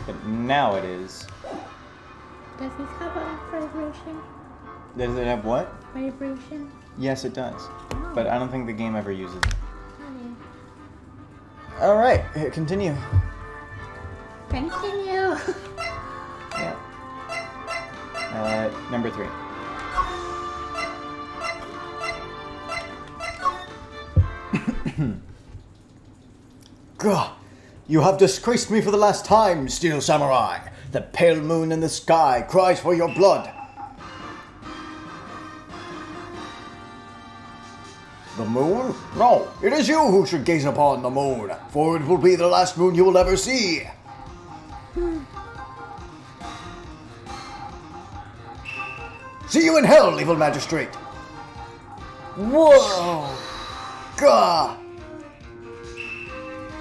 but now it is. Does this have a vibration? Does it have what? Vibration? Yes, it does. Oh. But I don't think the game ever uses it. Okay. Alright, continue. Continue. Yeah. Number 3. Gah! You have disgraced me for the last time, Steel Samurai! The pale moon in the sky cries for your blood! The moon? No, it is you who should gaze upon the moon, for it will be the last moon you will ever see! See you in hell, evil magistrate! Whoa! Gah!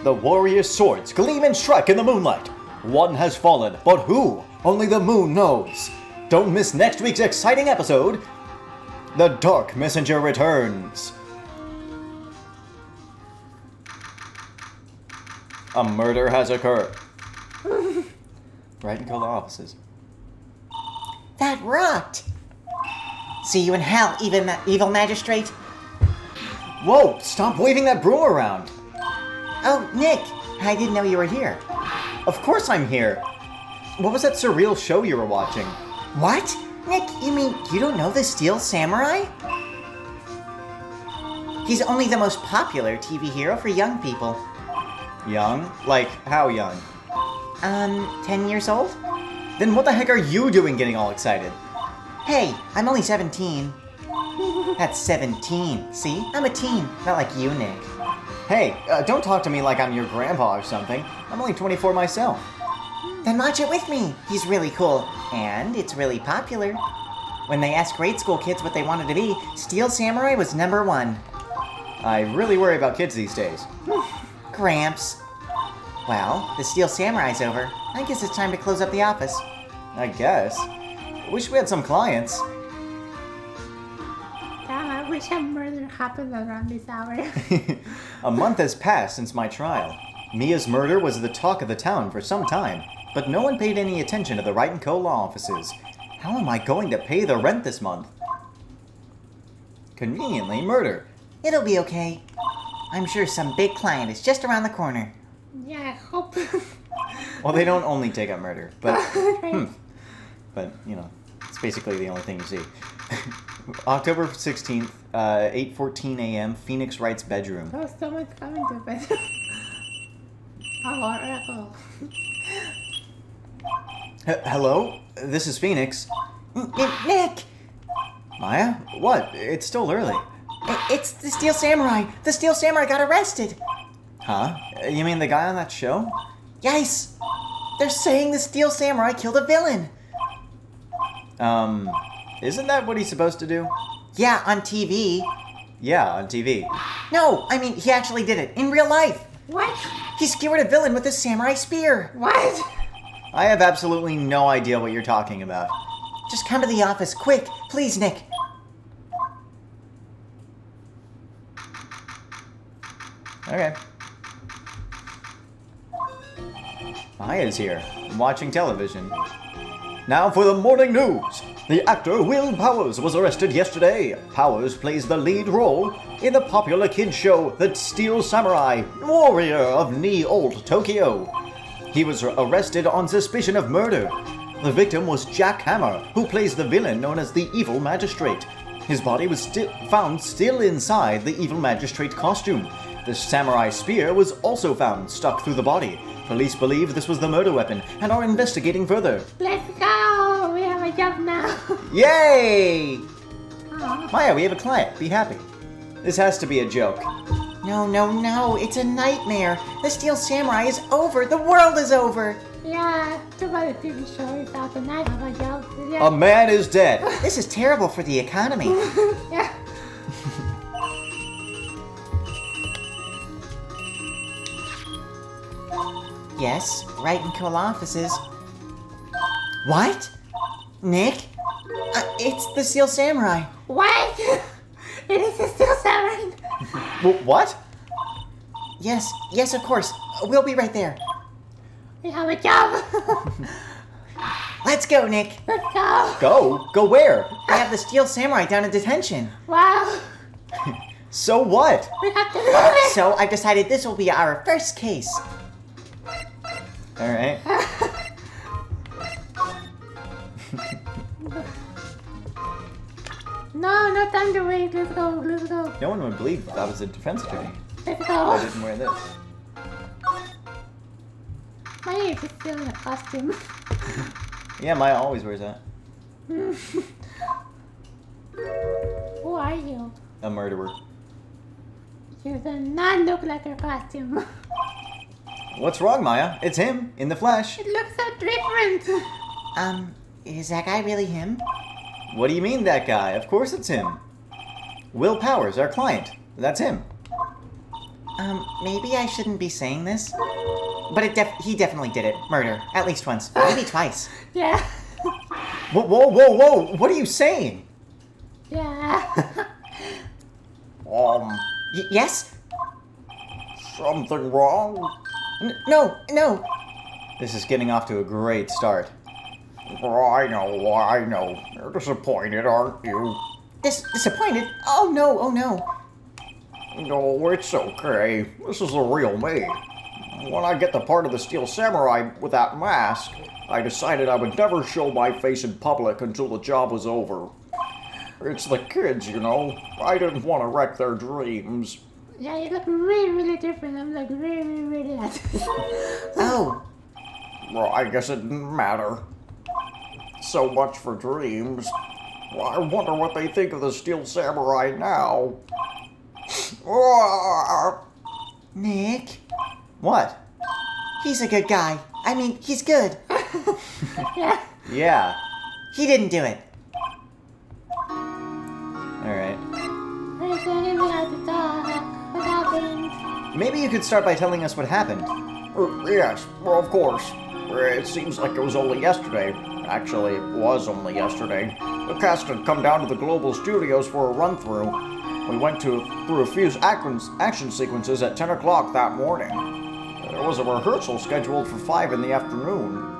The warrior's swords gleam and strike in the moonlight. One has fallen, but who? Only the moon knows. Don't miss next week's exciting episode. The Dark Messenger returns. A murder has occurred. Right and kill the offices. That rocked! See you in hell, evil magistrate. Whoa, stop waving that broom around. Oh, Nick, I didn't know you were here. Of course I'm here. What was that surreal show you were watching? What? Nick, you mean you don't know the Steel Samurai? He's only the most popular TV hero for young people. Young? Like, how young? 10 years old? Then what the heck are you doing getting all excited? Hey, I'm only 17. That's 17, see? I'm a teen, not like you, Nick. Hey, don't talk to me like I'm your grandpa or something. I'm only 24 myself. Then watch it with me. He's really cool, and it's really popular. When they asked grade school kids what they wanted to be, Steel Samurai was number 1. I really worry about kids these days. Gramps. Well, the Steel Samurai's over. I guess it's time to close up the office. I guess. Wish we had some clients. Damn, I wish a murder happened around this hour. A month has passed since my trial. Mia's murder was the talk of the town for some time, but no one paid any attention to the Wright & Co. law offices. How am I going to pay the rent this month? Conveniently, murder. It'll be okay. I'm sure some big client is just around the corner. Yeah, I hope. Well, they don't only take up murder, but... Right. But, you know, it's basically the only thing you see. October 16th, 8:14 a.m., Phoenix Wright's bedroom. Oh, someone's coming to bed. Oh, Hello? This is Phoenix. Nick! Maya? What? It's still early. It's the Steel Samurai. The Steel Samurai got arrested. Huh? You mean the guy on that show? Yes! They're saying the Steel Samurai killed a villain. Isn't that what he's supposed to do? Yeah, on TV. Yeah, on TV. No, I mean, he actually did it, in real life. What? He skewered a villain with a samurai spear. What? I have absolutely no idea what you're talking about. Just come to the office, quick. Please, Nick. Okay. Maya's here, watching television. Now for the morning news. The actor Will Powers was arrested yesterday. Powers plays the lead role in the popular kids show The Steel Samurai, Warrior of Old Tokyo. He was arrested on suspicion of murder. The victim was Jack Hammer, who plays the villain known as the Evil Magistrate. His body was found still inside the Evil Magistrate costume. The samurai spear was also found stuck through the body. Police believe this was the murder weapon and are investigating further. Let's go! We have a job now. Yay! Oh. Maya, we have a client. Be happy. This has to be a joke. No, it's a nightmare. The Steel Samurai is over. The world is over. Yeah, too bad the TV show is out tonight. Have a job. A Yeah. man is dead. This is terrible for the economy. Yeah. Yes, Wright & Co. offices. What? Nick? It's the Steel Samurai. What? It is a Steel Samurai. What? Yes, of course. We'll be right there. We have a job. Let's go, Nick. Let's go. Go? Go where? I have the Steel Samurai down in detention. Wow. So what? We have to move it. So I've decided this will be our first case. Alright. No, no time to wait. Let's go. Let's go. No one would believe that was a defense attorney. Let's I go. didn't wear this. My Ace is still in a costume. Yeah, Maya always wears that. Who are you? A murderer. You do not look like a costume. What's wrong, Maya? It's him, in the flesh. It looks so different. Is that guy really him? What do you mean, that guy? Of course it's him. Will Powers, our client. That's him. Maybe I shouldn't be saying this. But he definitely did it. Murder. At least once. Maybe twice. Yeah. Whoa, whoa, whoa, whoa! What are you saying? Yeah. Yes? Something wrong? No. This is getting off to a great start. I know. You're disappointed, aren't you? Disappointed? Oh no. No, it's okay. This is the real me. When I get the part of the Steel Samurai with that mask, I decided I would never show my face in public until the job was over. It's the kids, you know. I didn't want to wreck their dreams. Yeah, you look really, really different. I'm like really, really Oh. Well, I guess it didn't matter. So much for dreams. Well, I wonder what they think of the Steel Samurai now. Nick, What? he's a good guy. I mean, he's good. Yeah. Yeah. He didn't do it. Alright. We're going to have to talk. What happened? Maybe you could start by telling us what happened. Yes, well, of course. It seems like it was only yesterday. Actually, it was only yesterday. The cast had come down to the Global Studios for a run-through. We went through a few action sequences at 10 o'clock that morning. There was a rehearsal scheduled for 5 in the afternoon.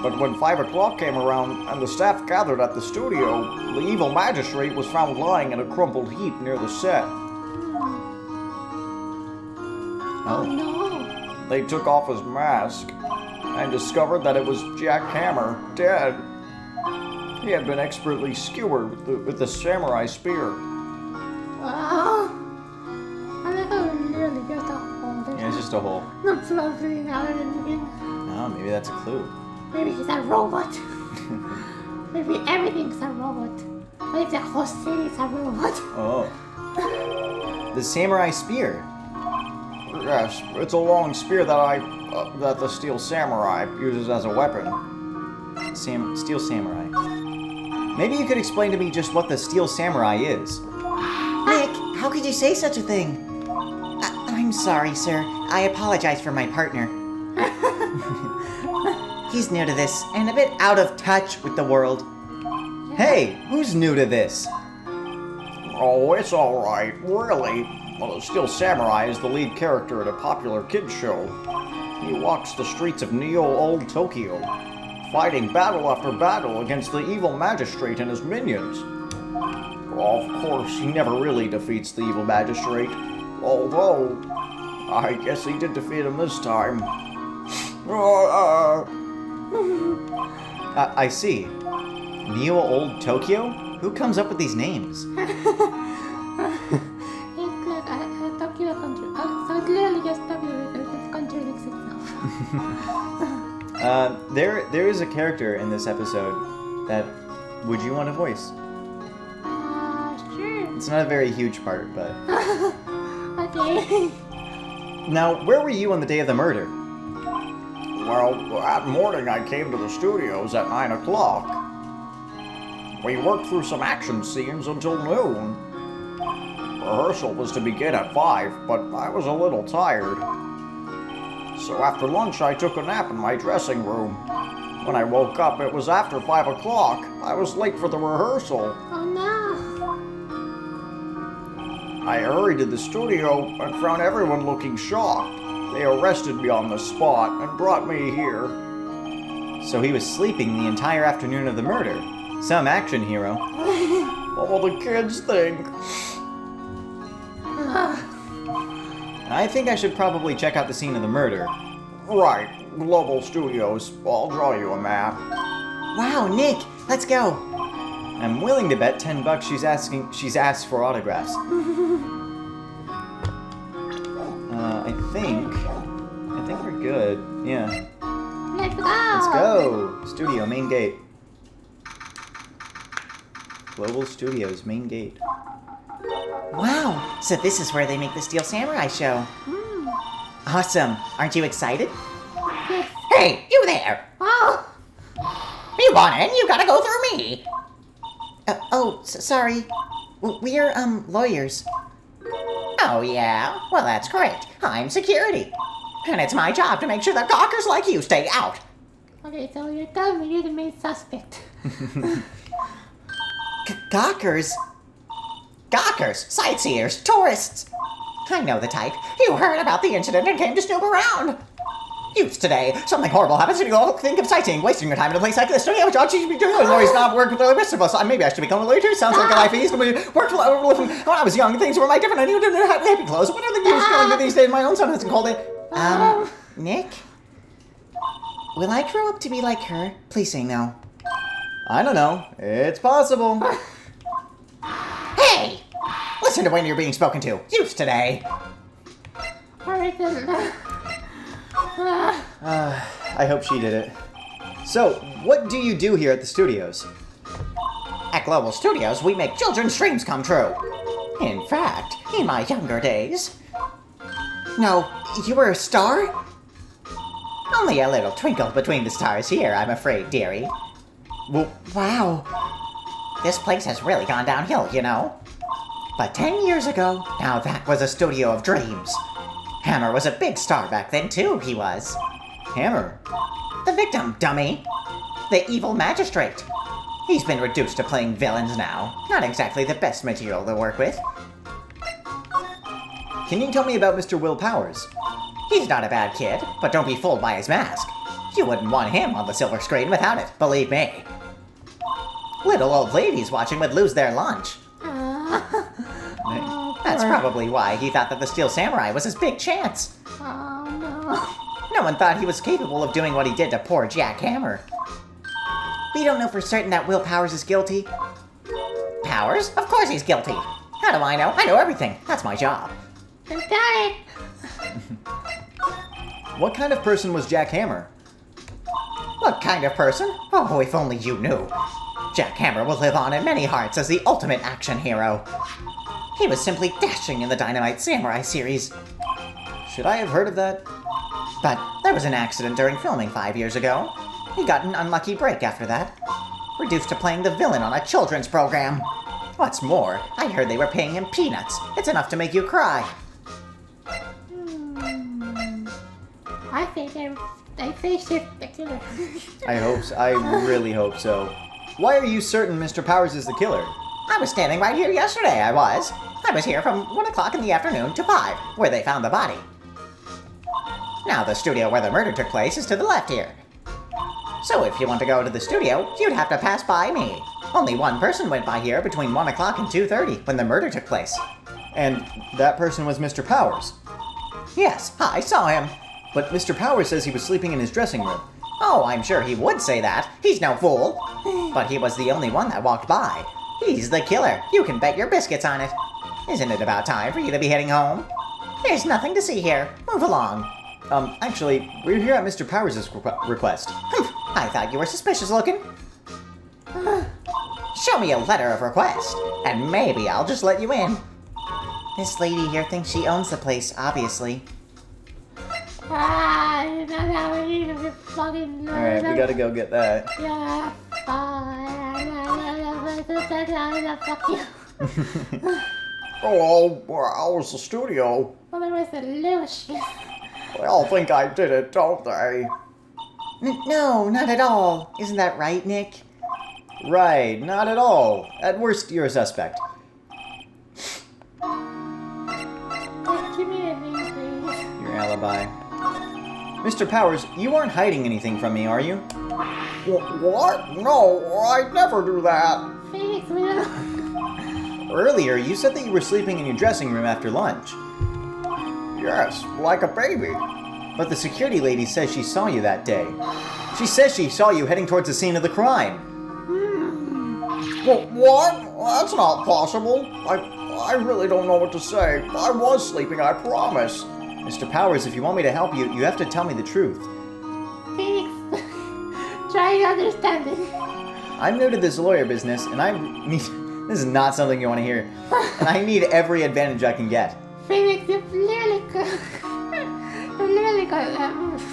But when 5 o'clock came around and the staff gathered at the studio, the evil magistrate was found lying in a crumpled heap near the set. Oh no. They took off his mask and discovered that it was Jack Hammer, dead. He had been expertly skewered with the samurai spear. Oh. I like how really just a hole. Yeah, it's just a hole. No blood bleeding out or anything. Oh, maybe that's a clue. Maybe he's a robot. Maybe everything's a robot. What if the whole city's a robot? Oh. The samurai spear. Yes, it's a long spear that the Steel Samurai uses as a weapon. Steel samurai. Maybe you could explain to me just what the Steel Samurai is. Nick, how could you say such a thing? I'm sorry, sir. I apologize for my partner. He's new to this and a bit out of touch with the world. Hey, who's new to this? Oh, it's alright, really. Well, the Steel Samurai is the lead character in a popular kids show. He walks the streets of Old Tokyo, fighting battle after battle against the evil magistrate and his minions. Well, of course, he never really defeats the evil magistrate, although I guess he did defeat him this time. I see. Old Tokyo? Who comes up with these names? It's like a Tokyo country. So it's literally just Tokyo because it contradicts itself. There is a character in this episode that would you want to voice? Sure. It's not a very huge part, but... Okay. Now, where were you on the day of the murder? Well, that morning I came to the studios at 9 o'clock. We worked through some action scenes until noon. Rehearsal was to begin at 5, but I was a little tired. So after lunch I took a nap in my dressing room. When I woke up, it was after 5 o'clock. I was late for the rehearsal. Oh no. I hurried to the studio and found everyone looking shocked. They arrested me on the spot and brought me here. So he was sleeping the entire afternoon of the murder. Some action hero. What will the kids think? I think I should probably check out the scene of the murder. Right, Global Studios. I'll draw you a map. Wow, Nick, let's go. I'm willing to bet $10 she's asked for autographs. I think we're good. Yeah. Let's go. Let's go. Studio, main gate. Global Studios, main gate. Wow, so this is where they make the Steel Samurai show. Awesome. Aren't you excited? Yes. Hey, you there! Oh, You want in? You gotta go through me. Sorry. We're, lawyers. Oh, yeah? Well, that's great. I'm security. And it's my job to make sure that gawkers like you stay out. okay, so you're telling me you're the main suspect. Gawkers? Gawkers, sightseers, tourists. I know the type. You heard about the incident and came to snoop around. Youths today, something horrible happens and you all think of sightseeing, wasting your time in a place like this. Don't you have a job you should be doing? Lawyers not work with the rest of us. Maybe I should become a lawyer too. Sounds like a life easy. Worked when I was young, things were my different and you didn't have happy clothes. What are the news going these days? My own son hasn't called it. Nick? Will I grow up to be like her? Please say no. I don't know. It's possible. Hey! Listen to when you're being spoken to. Youths today. Alright then. I hope she did it. So, what do you do here at the studios? At Global Studios, we make children's dreams come true. In fact, in my younger days... No, you were a star? Only a little twinkle between the stars here, I'm afraid, dearie. Well, Wow. This place has really gone downhill, you know? But 10 years ago, now that was a studio of dreams. Hammer was a big star back then, too, he was. Hammer. The victim, dummy. The evil magistrate. He's been reduced to playing villains now. Not exactly the best material to work with. Can you tell me about Mr. Will Powers? He's not a bad kid, but don't be fooled by his mask. You wouldn't want him on the silver screen without it, believe me. Little old ladies watching would lose their lunch. That's probably why he thought that the Steel Samurai was his big chance. Oh no. No one thought he was capable of doing what he did to poor Jack Hammer. We don't know for certain that Will Powers is guilty. Powers? Of course he's guilty. How do I know? I know everything. That's my job. I'm dying. What kind of person was Jack Hammer? What kind of person? Oh, if only you knew. Jack Hammer will live on in many hearts as the ultimate action hero. He was simply dashing in the Dynamite Samurai series. Should I have heard of that? But there was an accident during filming 5 years ago. He got an unlucky break after that. Reduced to playing the villain on a children's program. What's more, I heard they were paying him peanuts. It's enough to make you cry. I think she's the killer. I hope so. I really hope so. Why are you certain Mr. Powers is the killer? I was standing right here yesterday, I was. I was here from 1 o'clock in the afternoon to 5, where they found the body. Now the studio where the murder took place is to the left here. So if you want to go to the studio, you'd have to pass by me. Only one person went by here between 1 o'clock and 2:30 when the murder took place. And that person was Mr. Powers. Yes, I saw him. But Mr. Powers says he was sleeping in his dressing room. Oh, I'm sure he would say that. He's no fool. But he was the only one that walked by. He's the killer. You can bet your biscuits on it. Isn't it about time for you to be heading home? There's nothing to see here. Move along. Actually, we're here at Mr. Powers' request. I thought you were suspicious looking. Show me a letter of request, and maybe I'll just let you in. This lady here thinks she owns the place, obviously. Not how we need to fucking. Alright, we gotta go get that. Yeah, fine. Fuck you. Oh, how was the studio? Well, there was a illusion. They all think I did it, don't they? No, not at all. Isn't that right, Nick? Right, not at all. At worst, you're a suspect. Give me a name, please. Your alibi. Mr. Powers, you aren't hiding anything from me, are you? What? No, I'd never do that. Phoenix, we don't... Earlier, you said that you were sleeping in your dressing room after lunch. Yes, like a baby. But the security lady says she saw you that day. She says she saw you heading towards the scene of the crime. What? That's not possible. I really don't know what to say. I was sleeping, I promise. Mr. Powers, if you want me to help you, you have to tell me the truth. Phoenix, try understanding. I'm new to this lawyer business, and I need... This is not something you want to hear. And I need every advantage I can get. Phoenix, you've literally got...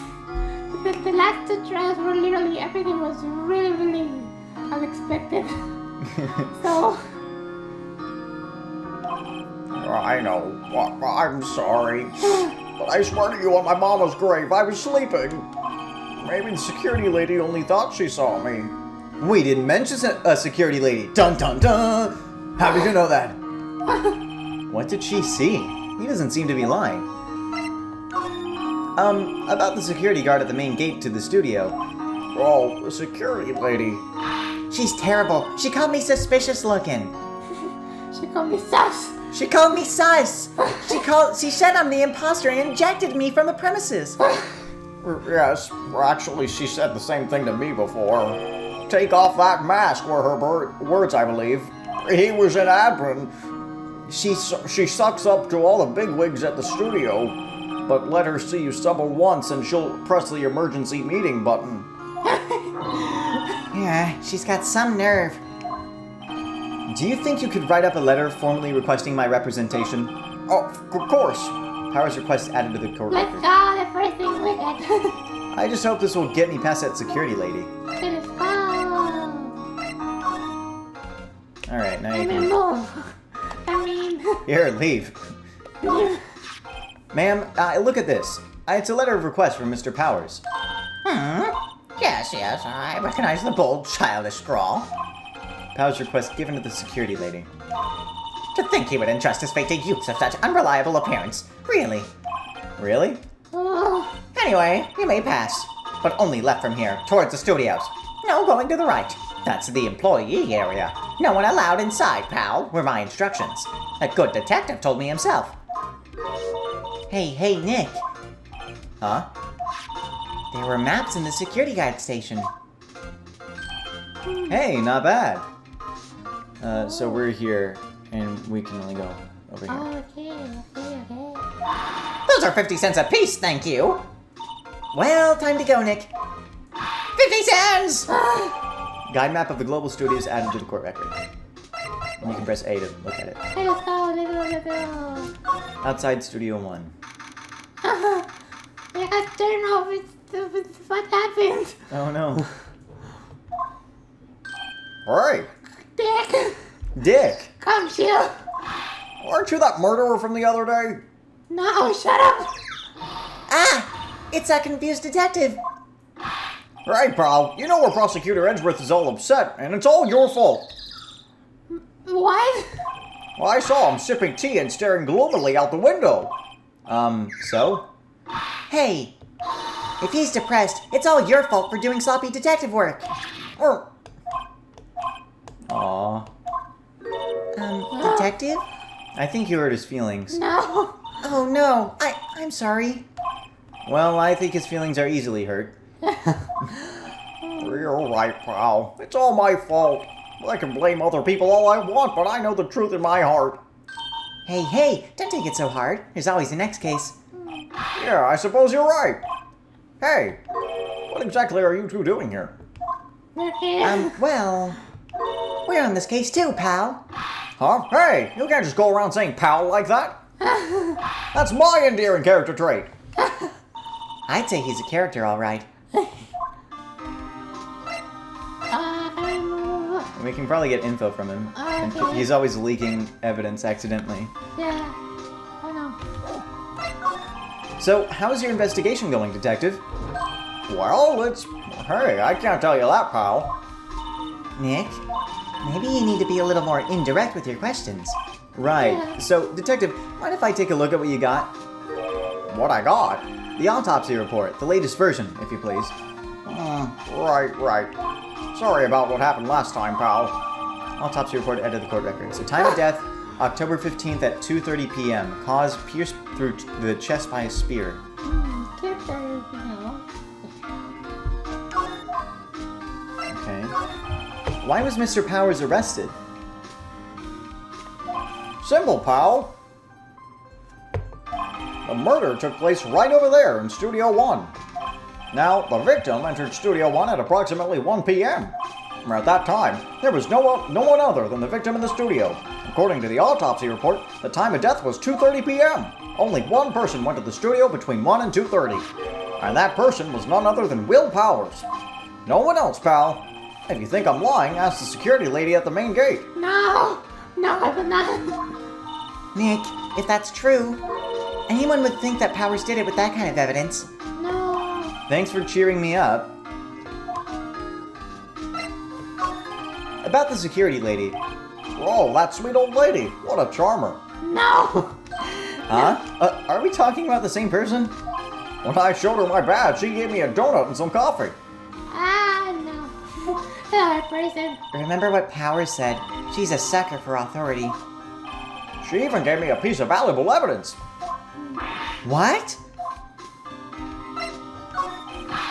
The last two trials were literally... Everything was really, really unexpected. So... I know. I'm sorry. But I swear to you on my mama's grave, I was sleeping. Maybe the security lady only thought she saw me. We didn't mention a security lady. Dun dun dun! How did you know that? What did she see? He doesn't seem to be lying. About the security guard at the main gate to the studio. Oh, the security lady. She's terrible. She called me suspicious looking. She called me sus. She called me sus. She said I'm the imposter and injected me from the premises. Yes, actually she said the same thing to me before. Take off that mask were her words, I believe. He was in admin. She sucks up to all the bigwigs at the studio, but let her see you stumble once and she'll press the emergency meeting button. Yeah, she's got some nerve. Do you think you could write up a letter formally requesting my representation? Oh, of course. Powers request added to the court Let's record. go, the first thing we get. I just hope this will get me past that security lady. Let's go. Alright, now I you mean, can... move. I mean... Here, leave. Ma'am, look at this. It's a letter of request from Mr. Powers. Yes, I recognize the bold, childish scrawl. Powers request given to the security lady. To think he would entrust his fate to youths of such unreliable appearance. Really? Really? Oh, Anyway, you may pass. But only left from here, towards the studios. No going to the right. That's the employee area. No one allowed inside, pal, were my instructions. A good detective told me himself. Hey, Nick. Huh? There were maps in the security guard station. Hey, not bad. So we're here, and we can only go over here. okay. Those are 50 cents a piece, thank you. Well, time to go, Nick. 50 cents! Guide map of the global studios added to the court record. And you can press A to look at it. Hey, let's go. Outside Studio 1. I got turned off. What happened? Oh no. Hey, Dick, Dick! come chill. aren't you that murderer from the other day? No, shut up. Ah! It's a confused detective. Hey, pal, you know where Prosecutor Edgeworth is all upset, and it's all your fault. What? Well, I saw him sipping tea and staring gloomily out the window. So? Hey, if he's depressed, it's all your fault for doing sloppy detective work. Er, Aw. Detective? I think you hurt his feelings. No. Oh no, I'm sorry. Well, I think his feelings are easily hurt. You're right, pal. It's all my fault. I can blame other people all I want, but I know the truth in my heart. Hey, don't take it so hard. There's always the next case. Yeah, I suppose you're right. Hey, what exactly are you two doing here? Okay. Well, we're on this case too, pal. Huh? Hey, you can't just go around saying pal like that. That's my endearing character trait. I'd say he's a character, all right. We can probably get info from him. And Okay. he's always leaking evidence accidentally. Yeah. Oh no. So, how's your investigation going, Detective? Well, hey, I can't tell you that, pal. Nick, maybe you need to be a little more indirect with your questions. Right. So, Detective, mind if I take a look at what you got? What I got? The autopsy report, the latest version, if you please. Right. Sorry about what happened last time, pal. Autopsy report added the court record. So time of death, October 15th at 2:30 p.m. Cause pierced through the chest by a spear. Okay. Why was Mr. Powers arrested? Simple, pal. The murder took place right over there in Studio 1. Now, the victim entered Studio 1 at approximately 1 p.m. At that time, there was no one other than the victim in the studio. According to the autopsy report, the time of death was 2:30 p.m. Only one person went to the studio between 1 and 2:30. And that person was none other than Will Powers. No one else, pal. If you think I'm lying, ask the security lady at the main gate. No, I would not. Nick, if that's true, anyone would think that Powers did it with that kind of evidence. No. Thanks for cheering me up. About the security lady. Oh, that sweet old lady. What a charmer. No. Huh? Are we talking about the same person? When I showed her my badge, she gave me a donut and some coffee. No. That person. Remember what Powers said? She's a sucker for authority. She even gave me a piece of valuable evidence. What?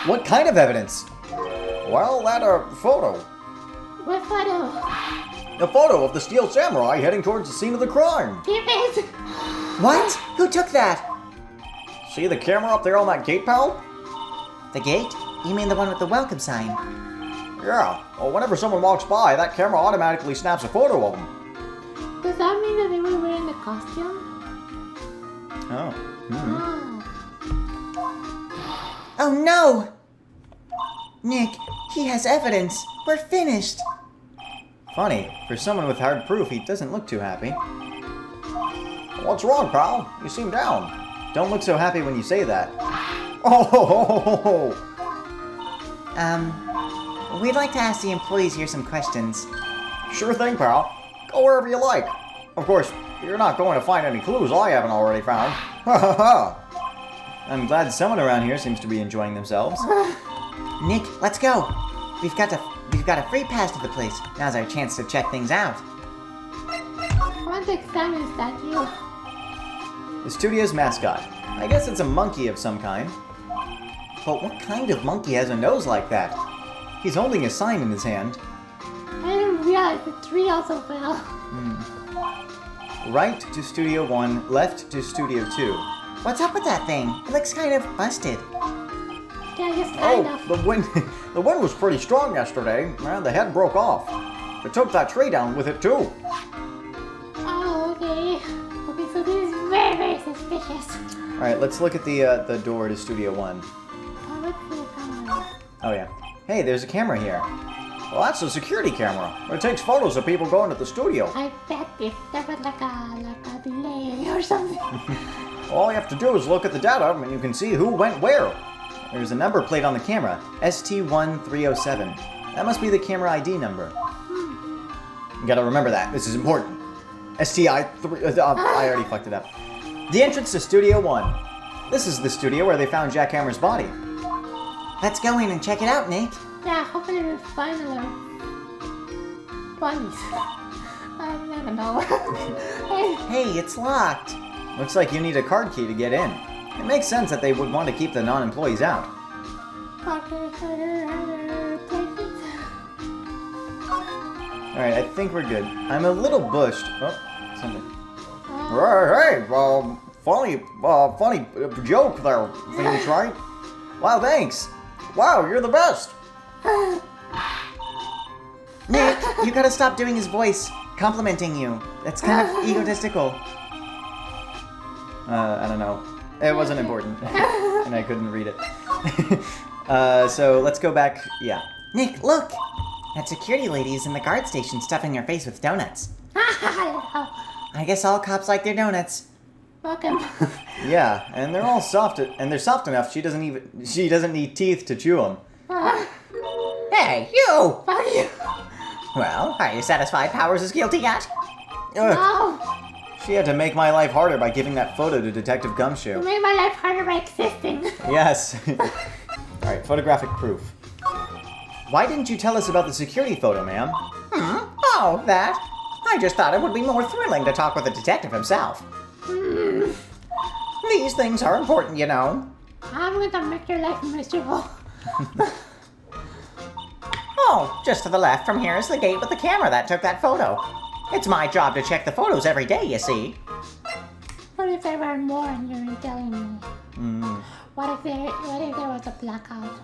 What kind of evidence? Well, that photo. What photo? The photo of the Steel Samurai heading towards the scene of the crime. Give it. What? Who took that? See the camera up there on that gate, pal? The gate? You mean the one with the welcome sign? Yeah. Well, whenever someone walks by, that camera automatically snaps a photo of them. Does that mean that they were wearing the costume? Oh. Oh no! Nick, he has evidence. We're finished. Funny. For someone with hard proof, he doesn't look too happy. What's wrong, pal? You seem down. Don't look so happy when you say that. Oh! We'd like to ask the employees here some questions. Sure thing, pal. Go wherever you like. Of course, you're not going to find any clues I haven't already found. Ha ha ha! I'm glad someone around here seems to be enjoying themselves. Nick, let's go. We've got a free pass to the place. Now's our chance to check things out. I want to examine the statue. The studio's mascot. I guess it's a monkey of some kind. But what kind of monkey has a nose like that? He's holding a sign in his hand. I didn't realize the tree also fell. Right to Studio 1, left to Studio 2. What's up with that thing? It looks kind of busted. Yeah, just kind of. The wind was pretty strong yesterday, and the head broke off. It took that tree down with it too. Oh, okay. Okay, so this is very, very suspicious. Alright, let's look at the door to Studio 1. Oh, let's see the camera. Oh yeah. Hey, there's a camera here. Well, that's a security camera. It takes photos of people going to the studio. I bet if there was like a delay or something. All you have to do is look at the data, and you can see who went where. There's a number plate on the camera, ST1307. That must be the camera ID number. You gotta remember that. This is important. STI3. I already fucked it up. The entrance to Studio 1. This is the studio where they found Jack Hammer's body. Let's go in and check it out, Nick. Yeah, hopefully we'll find our bodies. I never know. Hey, it's locked. Looks like you need a card key to get in. It makes sense that they would want to keep the non-employees out. Alright, I think we're good. I'm a little bushed. Oh, something. Hey, funny joke there, Phoenix Wright. Wow, thanks! Wow, you're the best. Nick, you gotta stop doing his voice, complimenting you. That's kind of egotistical. I don't know. It wasn't important. And I couldn't read it. So let's go back. Yeah. Nick, look! That security lady is in the guard station stuffing her face with donuts. I guess all cops like their donuts. Welcome. Yeah, and they're all soft, and they're soft enough she doesn't need teeth to chew them. Hey, you! Fuck you. Well, are you satisfied Powers is guilty yet? No. She had to make my life harder by giving that photo to Detective You Gumshoe. made my life harder by existing. Yes. Alright, photographic proof. Why didn't you tell us about the security photo, ma'am? Oh, that? I just thought it would be more thrilling to talk with the detective himself. These things are important, you know. I'm gonna make your life miserable. Oh, just to the left from here is the gate with the camera that took that photo. It's my job to check the photos every day, you see. What if there were more and you're telling me? What if there was a blackout?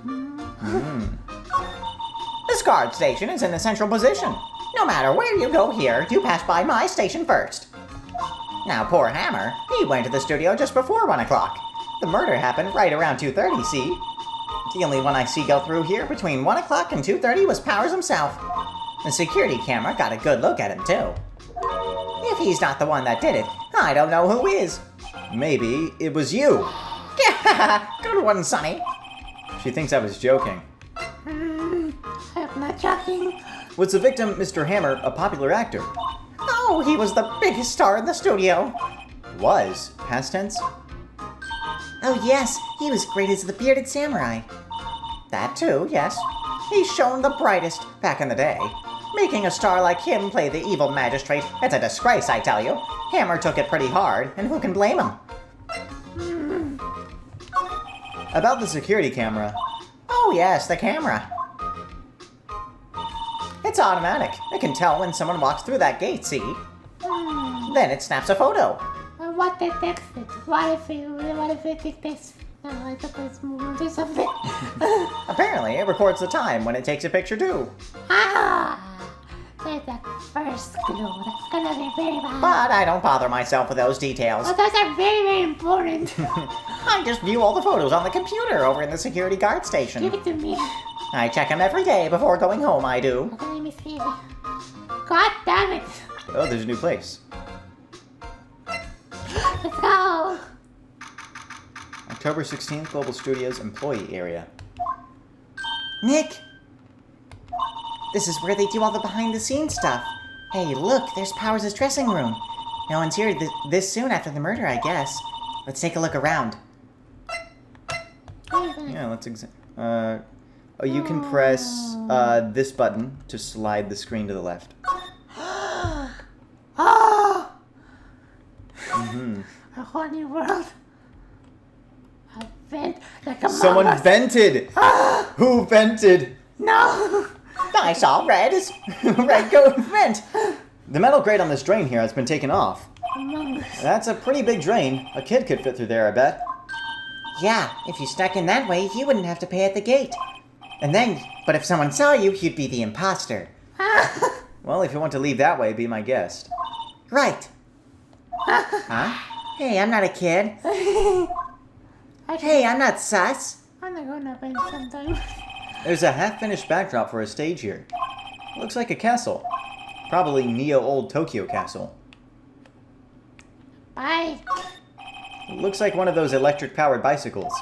This guard station is in the central position. No matter where you go here, you pass by my station first. Now, poor Hammer, he went to the studio just before 1 o'clock. The murder happened right around 2:30, see? The only one I see go through here between 1 o'clock and 2:30 was Powers himself. The security camera got a good look at him, too. If he's not the one that did it, I don't know who is. Maybe it was you. Good one, Sonny. She thinks I was joking. I'm not joking. Was the victim, Mr. Hammer, a popular actor? Oh, he was the biggest star in the studio. Was. Past tense? Oh, yes, he was great as the bearded samurai. That too, yes. He shone the brightest back in the day. Making a star like him play the evil magistrate, it's a disgrace, I tell you. Hammer took it pretty hard, and who can blame him? About the security camera. Oh, yes, the camera. It's automatic. It can tell when someone walks through that gate, see? Then it snaps a photo. What detects it? What if it detects? I thought it's moving to something. Apparently, it records the time when it takes a picture, too. There's that first clue. That's gonna be very bad. But I don't bother myself with those details. Oh, those are very, very important. I just view all the photos on the computer over in the security guard station. Give it to me. I check them every day before going home, I do. Okay, let me see. God damn it. Oh, there's a new place. Let's go. October 16th, Global Studios employee area. Nick! This is where they do all the behind-the-scenes stuff. Hey, look, there's Powers' dressing room. No one's here this soon after the murder, I guess. Let's take a look around. Yeah, let's oh, you can press this button to slide the screen to the left. Oh! A whole new world. A vent like a Someone mama's. vented! Who vented? No! I saw red go vent. The metal grate on this drain here has been taken off. Among Us. That's a pretty big drain. A kid could fit through there, I bet. Yeah, if you snuck in that way, you wouldn't have to pay at the gate. But if someone saw you, you'd be the imposter. Well, if you want to leave that way, be my guest. Right. Huh? Hey, I'm not a kid. I'm Hey, I'm not sus. not gonna vent sometime. There's a half-finished backdrop for a stage here. Looks like a castle. Probably Neo Old Tokyo Castle. Bye. Looks like one of those electric-powered bicycles.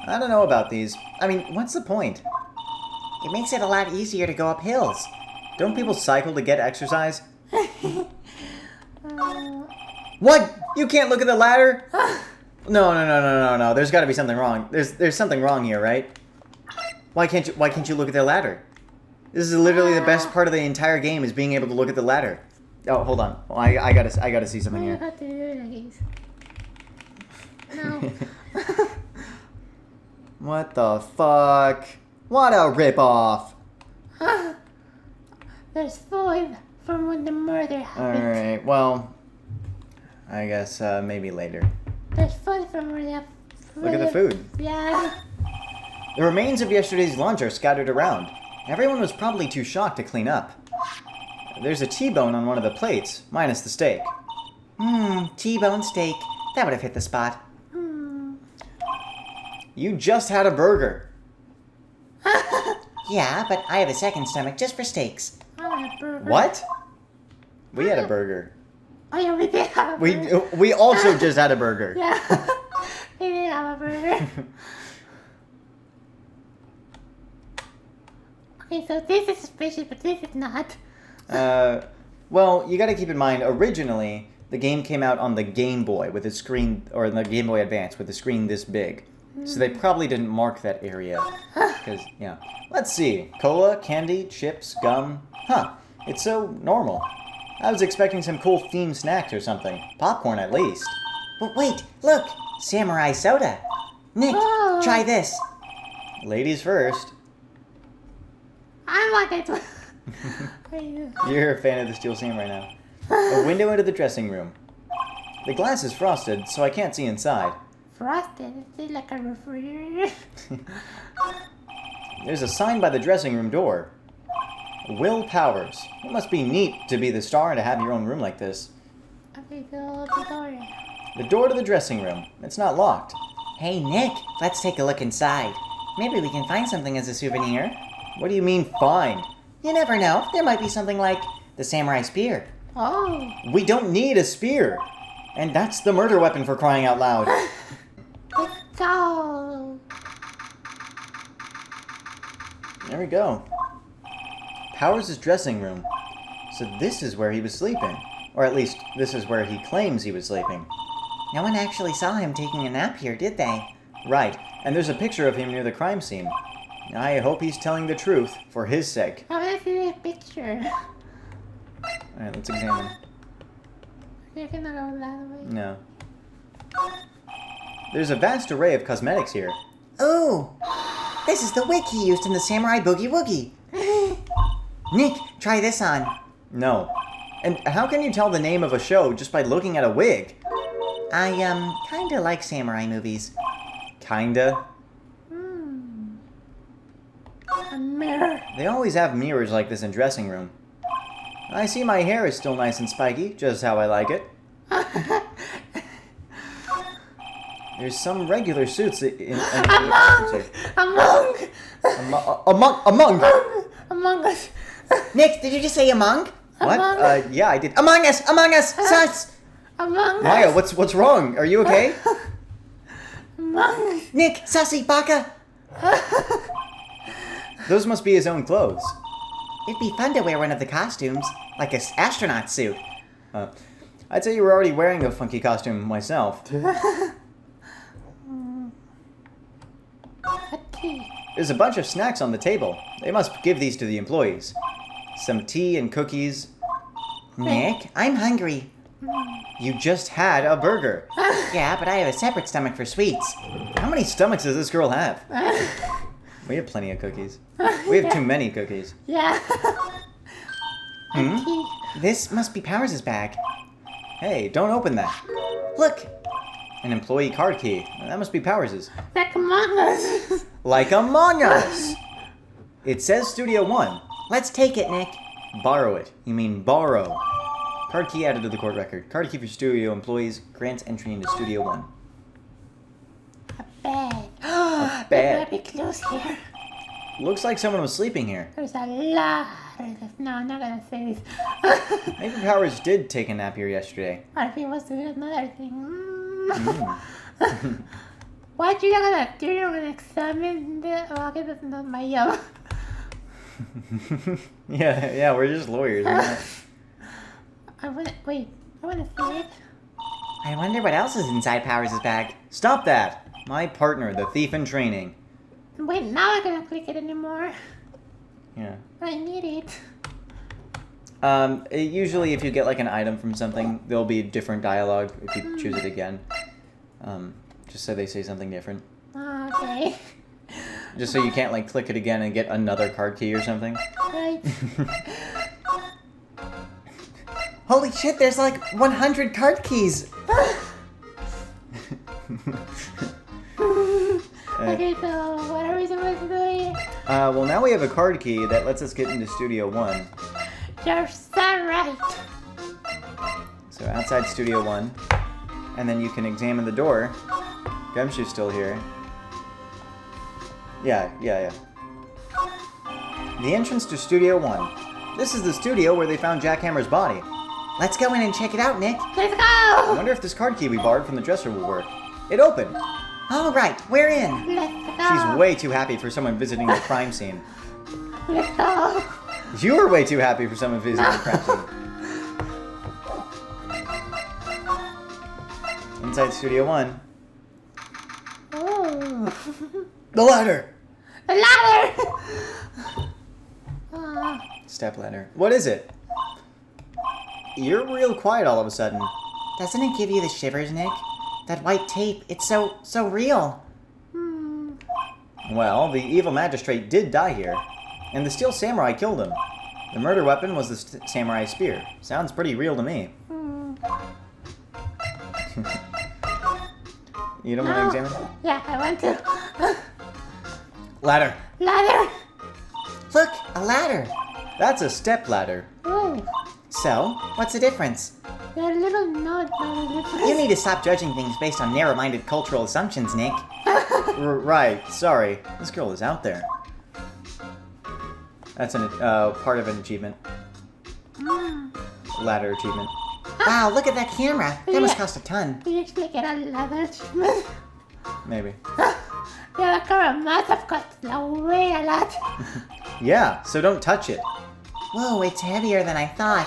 I don't know about these. I mean, what's the point? It makes it a lot easier to go up hills. Don't people cycle to get exercise? What? You can't look at the ladder? No. There's got to be something wrong. There's something wrong here, right? Why can't you look at the ladder? This is literally the best part of the entire game, is being able to look at the ladder. Oh, hold on. Well, I gotta see something I here. got to do it, I guess. No. What the fuck? What a ripoff! There's food from when the murder happened. Alright, well, I guess maybe later. There's food from where the... Look at the food. Yeah. The remains of yesterday's lunch are scattered around. Everyone was probably too shocked to clean up. There's a T-bone on one of the plates, minus the steak. T-bone steak. That would have hit the spot. You just had a burger. Yeah, but I have a second stomach just for steaks. I want a burger. What? We had a burger. Oh yeah, we did have a burger. We also just had a burger. Yeah. We did have a burger. Okay, so this is suspicious, but this is not. Well, you gotta keep in mind, originally, The game came out on the Game Boy with a screen, or the Game Boy Advance with a screen this big. So they probably didn't mark that area. Because, yeah. Let's see. Cola, candy, chips, gum. Huh. It's so normal. I was expecting some cool themed snacks or something. Popcorn, at least. But wait, look! Samurai soda! Nick, Oh. try this. Ladies first. I want it. You're a fan of the Steel Samurai now. A window into the dressing room. The glass is frosted, so I can't see inside. Frosted. It's like a refrigerator. There's a sign by the dressing room door. Will Powers. It must be neat to be the star and to have your own room like this. Okay, so the door. The door to the dressing room. It's not locked. Hey, Nick, let's take a look inside. Maybe we can find something as a souvenir. What do you mean, find? You never know. There might be something like the samurai spear. Oh. We don't need a spear. And that's the murder weapon, for crying out loud. Let's go. There we go. Powers' dressing room. So this is where he was sleeping. Or at least, this is where he claims he was sleeping. No one actually saw him taking a nap here, did they? Right, and there's a picture of him near the crime scene. I hope he's telling the truth, for his sake. I want to see the picture. Alright, let's examine. You're gonna go that way. No. There's a vast array of cosmetics here. Ooh! This is the wig he used in the Samurai Boogie Woogie. Nick, try this on. No. And how can you tell the name of a show just by looking at a wig? I, kinda like samurai movies. Kinda. A mirror. They always have mirrors like this in dressing room. I see my hair is still nice and spiky, just how I like it. There's some regular suits in Among! Among! Among Us. Nick, did you just say among? What? Among- Yeah, I did. Among Us! Among Us! Sus! Among Maya, Us. what's wrong? Are you okay? Among Us. Nick, sussy, baka! Those must be his own clothes. It'd be fun to wear one of the costumes, like an astronaut suit. I'd say you were already wearing a funky costume myself. A key. There's a bunch of snacks on the table. They must give these to the employees. Some tea and cookies. Nick, I'm hungry. You just had a burger. Yeah, but I have a separate stomach for sweets. How many stomachs does this girl have? We have plenty of cookies. We have too many cookies. Yeah. A key. This must be Powers' bag. Hey, don't open that. Look, An employee card key. That must be Powers'. Like Among Us. Like Among Us! It says Studio One. let's take it, Nick. Borrow it. You mean borrow. Card key added to the court record. Card key for studio employees grants entry into Studio One. A bed. bed. There might be close here. Looks like someone was sleeping here. There's a lot of this. No, I'm not gonna say this. Maybe Powers did take a nap here yesterday. What if he was doing another thing? What you're not gonna do? You're gonna examine the. Oh, okay, that's not my job. Yeah, we're just lawyers. We're not- I wanna wait. I wanna see it. I wonder what else is inside Powers' bag. Stop that! My partner, the thief in training. Wait, now I can't click it anymore. Yeah. I need it. Usually if you get like an item from something, there'll be different dialogue if you choose it again. Just so they say something different. Okay. Just so you can't like click it again and get another card key or something. Right. Holy shit, there's like 100 card keys. Okay, so what are we supposed to do here? Well now we have a card key that lets us get into Studio One. You're so right. So outside Studio One. And then you can examine the door. Gumshoe's still here. Yeah. The entrance to Studio One. This is the studio where they found Jack Hammer's body. Let's go in and check it out, Nick. Let's I go! wonder if this card key we borrowed from the dresser will work. It opened. All right, we're in. Let's She's go! way too happy for someone visiting the crime scene. Let's go! You're way too happy for someone visiting the crime scene. inside Studio 1. Oh. The ladder! A ladder! Step ladder. What is it? You're real quiet all of a sudden. Doesn't it give you the shivers, Nick? That white tape, it's so real. Well, the evil magistrate did die here, and the steel samurai killed him. The murder weapon was the samurai spear. Sounds pretty real to me. You don't want to examine? Yeah, I want to. Ladder. Ladder! Look, a ladder. That's a step ladder. Oh, So, what's the difference? they're little note by the difference. You need to stop judging things based on narrow-minded cultural assumptions, Nick. Right, sorry. This girl is out there. That's an part of an achievement. Ladder achievement. Wow, look at that camera. That must Yeah. cost a ton. We actually get a ladder achievement. Maybe. Yeah, the camera must have cost way a lot. Yeah, so don't touch it. Whoa, it's heavier than I thought.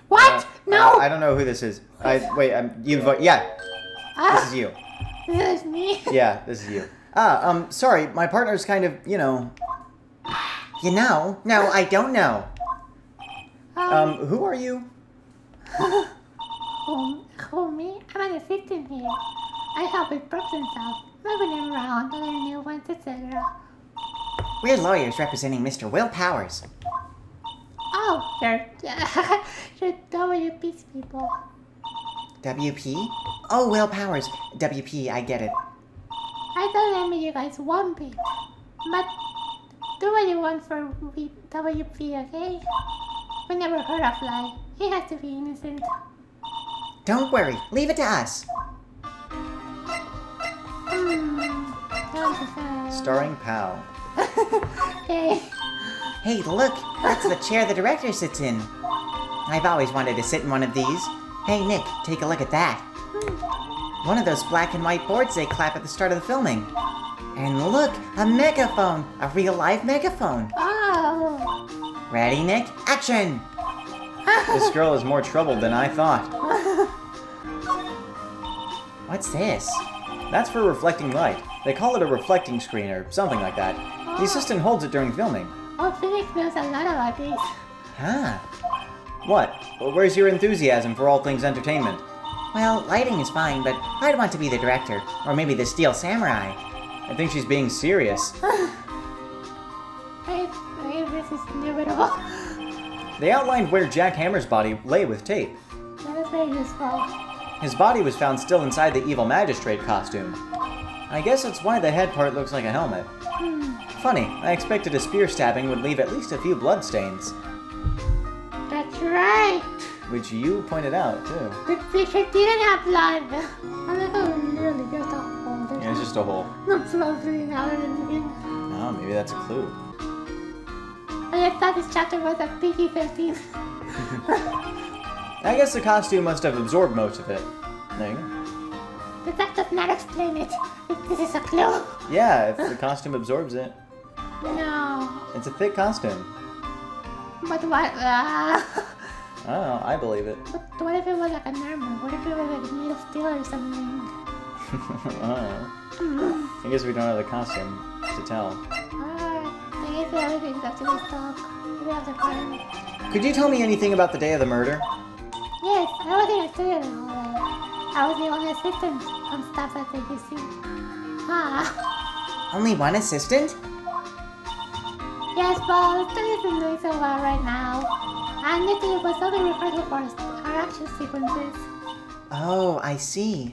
What? No! I don't know who this is. Wait, yeah, this is you. This is me. Yeah, this is you. Sorry, my partner's kind of, you know. You know? No, I don't know. Who are you? Who, me? I'm an assistant here. I help with props and stuff, moving them around, other new ones, etc. We're lawyers representing Mr. Will Powers. Oh, you're WP's people. WP? Oh, Will Powers. WP, I get it. I don't envy you guys one bit, but do what you want for WP, okay? We never heard of lie. He has to be innocent. Don't worry, leave it to us. Starring Pow. Hey, Hey, look, that's the chair the director sits in. I've always wanted to sit in one of these. Hey, Nick, take a look at that. One of those black and white boards they clap at the start of the filming. And look, a megaphone, a real live megaphone. oh, Ready, Nick? Action! This girl is more troubled than I thought. What's this? That's for reflecting light. They call it a reflecting screen or something like that. The assistant holds it during filming. oh, Phoenix knows a lot about this. Huh. What? Well, where's your enthusiasm for all things entertainment? Well, lighting is fine, but I'd want to be the director. Or maybe the Steel Samurai. I think she's being serious. Wait, this is inevitable. They outlined where Jack Hammer's body lay with tape. That is very useful. His body was found still inside the evil magistrate costume. I guess that's why the head part looks like a helmet. Funny, I expected a spear stabbing would leave at least a few bloodstains. That's right. Which you pointed out, too. The picture didn't have blood. I like how literally just a hole. There's Yeah, it's just a hole. no blood bleeding out or anything. Oh, maybe that's a clue. I thought this chapter was a PG-13. I guess the costume must have absorbed most of it. There you go. But that does not explain it. If this is a clue. Yeah, if the costume absorbs it. No. It's a thick costume. But what? I don't know, I believe it. But what if it was like an armor? What if it was like made of steel or something? I don't know. I guess we don't have the costume to tell. I guess everything's up to this talk. We have to find. Could you tell me anything about the day of the murder? Yes, I was in a studio and all that. I was the only assistant on stuff that they could see. Only one assistant? Yes, but the studio isn't doing so well right now. And the thing was only rehearsal for our action sequences. Oh, I see.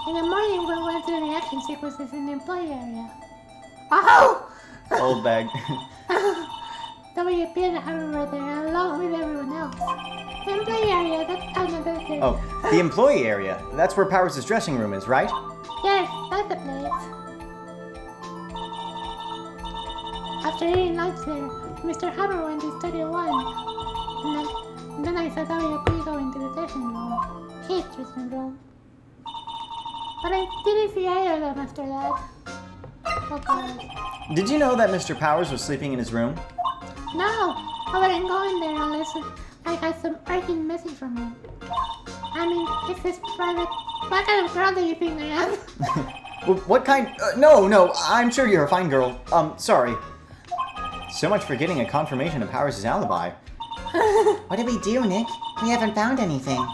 In the morning, we went through the action sequences in the employee area. Oh! Old bag. WP and Harry were there along with everyone else. The employee area, that's another thing. Oh, the employee area. That's where Powers' dressing room is, right? Yes, that's the place. After eating lunch there, Mr. Hammer went to Studio 1. And then I saw WP go into the dressing room. His dressing room. But I didn't see either of them after that. Oh god. Did you know that Mr. Powers was sleeping in his room? No! I wouldn't go in there unless I had some urgent message from him. I mean, it's his private... What kind of girl do you think I am? What kind? No, I'm sure you're a fine girl. Sorry. So much for getting a confirmation of Powers' alibi. What did we do, Nick? We haven't found anything.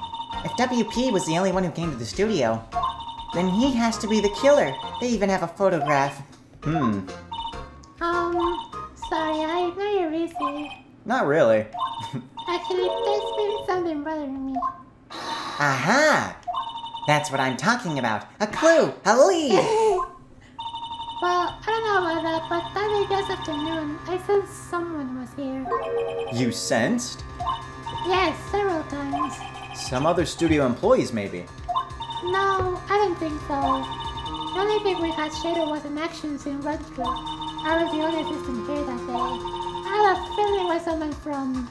If WP was the only one who came to the studio, then he has to be the killer. They even have a photograph. Sorry, I know you're busy. Not really. Actually, there's been something bothering me. Aha! That's what I'm talking about. A clue! A lead! Well, I don't know about that, but that day this afternoon, I sensed someone was here. You sensed? Yes, several times. Some other studio employees, maybe. No, I don't think so. The only thing we had shared was an action scene run through. I was the only assistant here that day. I had a feeling it was someone from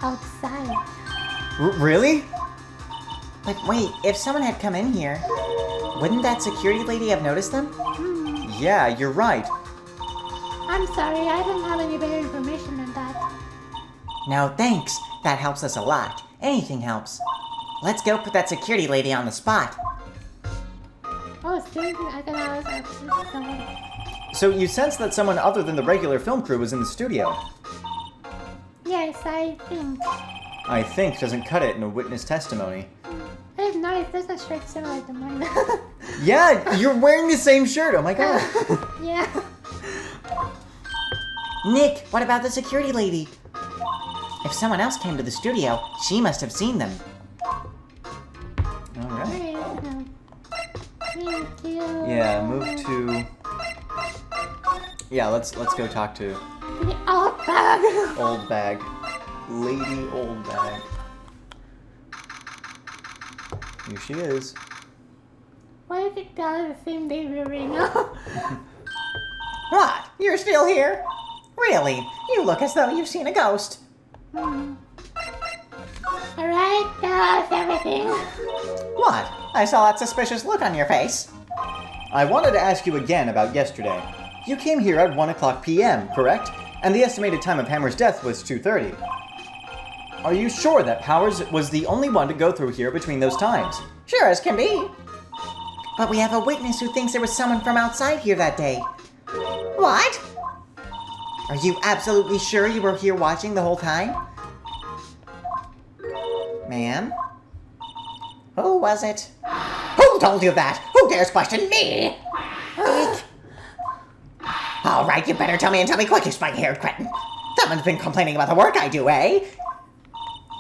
outside. Really? But wait, if someone had come in here, wouldn't that security lady have noticed them? Yeah, you're right. I'm sorry, I don't have any better information than that. No, thanks. That helps us a lot. Anything helps. Let's go put that security lady on the spot. Oh, seriously, I thought I was actually someone. So you sensed that someone other than the regular film crew was in the studio? Yes, I think. I think doesn't cut it in a witness testimony. I just noticed there's a shirt similar to mine. Yeah, you're wearing the same shirt. Oh my god. Yeah. Nick, what about the security lady? If someone else came to the studio, she must have seen them. All right. Thank you. Yeah, move to. Yeah, let's go talk to The old bag. Old Bag, Lady Old Bag. Here she is. Why is it down the same day we were in? What? You're still here? Really? You look as though you've seen a ghost. Alright, tell us everything. What? I saw that suspicious look on your face. I wanted to ask you again about yesterday. You came here at 1:00 p.m., correct? And the estimated time of Hammer's death was 2:30. Are you sure that Powers was the only one to go through here between those times? Sure as can be. But we have a witness who thinks there was someone from outside here that day. What? Are you absolutely sure you were here watching the whole time? Ma'am? Who was it? Who told you that? Who dares question me? All right, you better tell me and tell me quick, you spike-haired cretin. Someone's been complaining about the work I do, eh?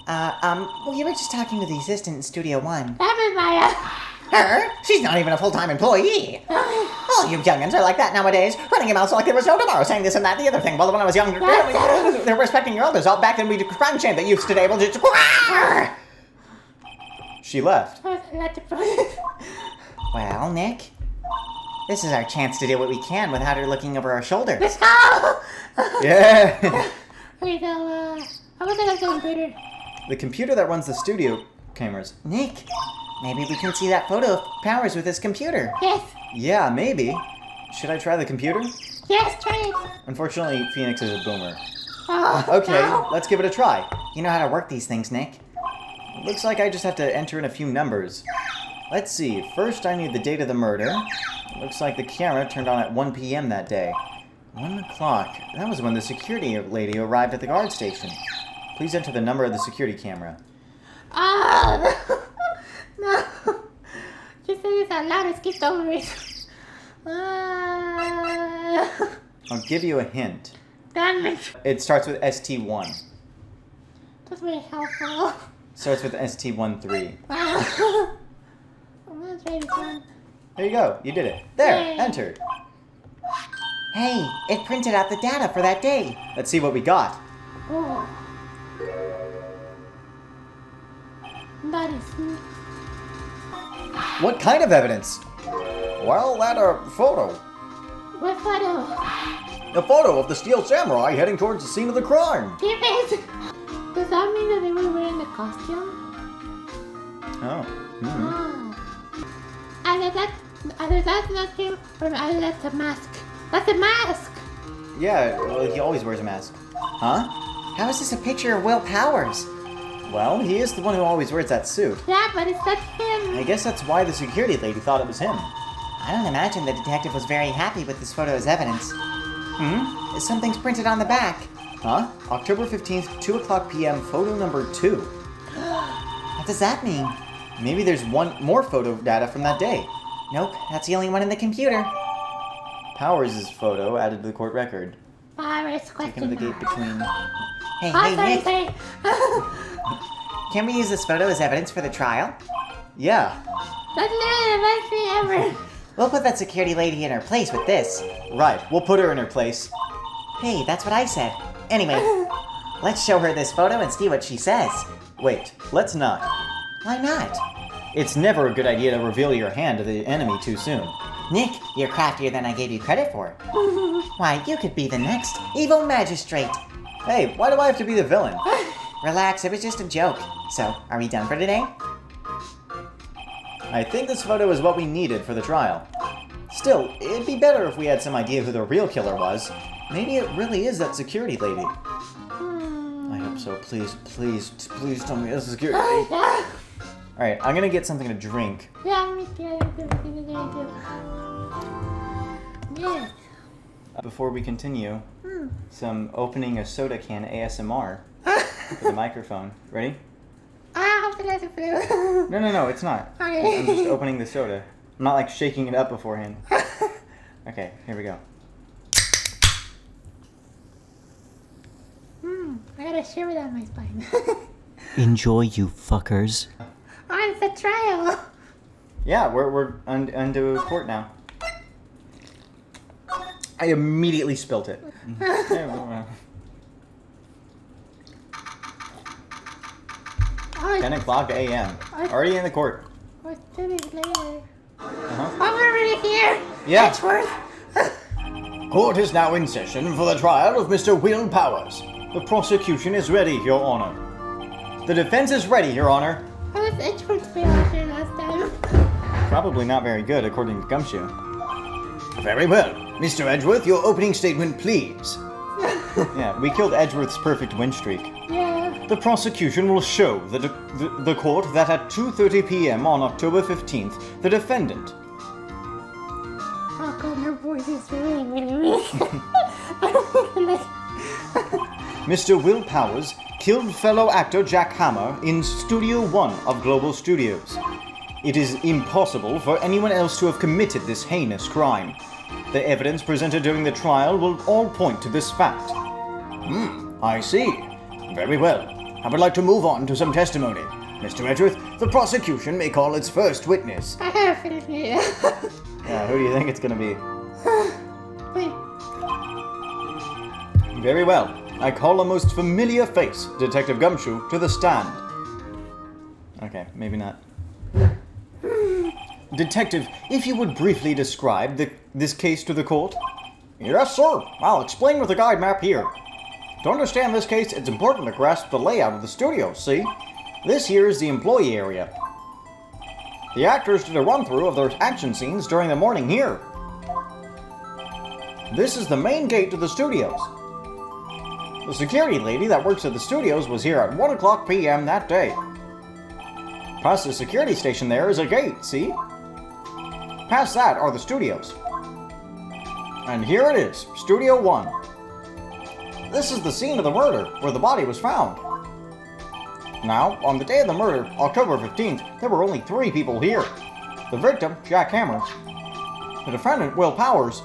Well, you were just talking to the assistant in Studio One. That was Maya. Her? She's not even a full-time employee. All you youngins are like that nowadays, running your mouths like there was no tomorrow, saying this and that, the other thing. Well, when I was younger, they were respecting your elders. All back then we did crime shame that youths today will just... She left. Well, Nick, this is our chance to do what we can without her looking over our shoulder. Let's go! Yeah! Okay, so, I was at the computer. The computer that runs the studio cameras. Nick, maybe we can see that photo of Powers with his computer. Yes. Yeah, maybe. Should I try the computer? Yes, try it. Unfortunately, Phoenix is a boomer. Oh, Okay, no. let's give it a try. You know how to work these things, Nick. Looks like I just have to enter in a few numbers. Let's see, first I need the date of the murder. Looks like the camera turned on at 1 p.m. that day. 1 o'clock. That was when the security lady arrived at the guard station. Please enter the number of the security camera. Oh, no. You said this out loud, I skipped over it. I'll give you a hint. Damn it. It starts with ST1. That's very helpful. Starts with ST13. I'm gonna try this one. There you go, you did it. There, Yay. entered. Hey, it printed out the data for that day. Let's see what we got. Oh. That is neat. What kind of evidence? Well, that photo. What photo? A photo of the Steel Samurai heading towards the scene of the crime. Give it! Does that mean that they were wearing the costume? Oh. Oh. Either that's not him, or either that's a mask. That's a mask! Yeah, well, he always wears a mask. Huh? How is this a picture of Will Powers? Well, he is the one who always wears that suit. Yeah, but that's him. I guess that's why the security lady thought it was him. I don't imagine the detective was very happy with this photo as evidence. Something's printed on the back. Huh? October 15th, 2 o'clock p.m., photo number 2. What does that mean? Maybe there's one more photo data from that day. Nope, that's the only one in the computer. Powers' photo added to the court record. Virus Taken question to the gate mark. between... Hey, Oh, sorry, Nick, sorry. can we use this photo as evidence for the trial? Yeah. That's literally the best thing ever. We'll put that security lady in her place with this. Right, we'll put her in her place. Hey, that's what I said. Anyway, let's show her this photo and see what she says. Wait, let's not. Why not? It's never a good idea to reveal your hand to the enemy too soon. Nick, you're craftier than I gave you credit for. Why, you could be the next evil magistrate. Hey, why do I have to be the villain? Relax, it was just a joke. So, are we done for today? I think this photo is what we needed for the trial. Still, it'd be better if we had some idea who the real killer was. Maybe it really is that security lady. I hope so. Please, please, please tell me it's a security lady. Yeah. Alright, I'm gonna get something to drink. Yeah, me too. Yeah. Before we continue, some opening a soda can ASMR with the microphone. Ready? I hope it doesn't flu. No, it's not. Okay. I'm just opening the soda. I'm not like shaking it up beforehand. Okay, here we go. I got a shiver down my spine. Enjoy, you fuckers. On the trial. Yeah, we're into court now. I immediately spilt it. 10 o'clock a.m. Already in the court. Or 2 days later. Uh-huh. I'm already here. Yeah. Edgeworth. Court is now in session for the trial of Mr. Will Powers. The prosecution is ready, Your Honor. The defense is ready, Your Honor. How was Edgeworth feel here last time? Probably not very good, according to Gumshoe. Very well. Mr. Edgeworth, your opening statement, please. Yeah, we killed Edgeworth's perfect win streak. Yeah. The prosecution will show the court that at 2:30 p.m. on October 15th, the defendant... Oh god, her voice is really weak. Mr. Will Powers killed fellow actor Jack Hammer in Studio 1 of Global Studios. It is impossible for anyone else to have committed this heinous crime. The evidence presented during the trial will all point to this fact. I see. Very well. I would like to move on to some testimony. Mr. Edgeworth, the prosecution may call its first witness. I have finished it. Yeah, who do you think it's gonna be? Wait. Very well. I call a most familiar face, Detective Gumshoe, to the stand. Okay, maybe not. Detective, if you would briefly describe this case to the court? Yes, sir. I'll explain with the guide map here. To understand this case, it's important to grasp the layout of the studio, see? This here is the employee area. The actors did a run-through of their action scenes during the morning here. This is the main gate to the studios. The security lady that works at the studios was here at 1 o'clock p.m. that day. Past the security station there is a gate, see? Past that are the studios. And here it is, Studio 1. This is the scene of the murder, where the body was found. Now, on the day of the murder, October 15th, there were only 3 people here. The victim, Jack Hammer, the defendant, Will Powers,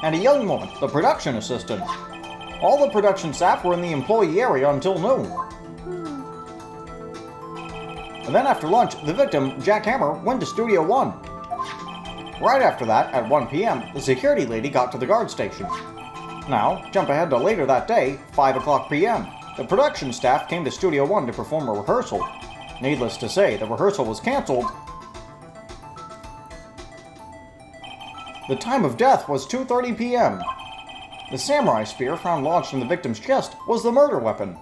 and a young woman, the production assistant. All the production staff were in the employee area until noon. And then after lunch, the victim, Jack Hammer, went to Studio 1. Right after that, at 1 p.m., the security lady got to the guard station. Now, jump ahead to later that day, 5 o'clock p.m. The production staff came to Studio 1 to perform a rehearsal. Needless to say, the rehearsal was cancelled. The time of death was 2:30 p.m. The samurai spear found lodged in the victim's chest was the murder weapon.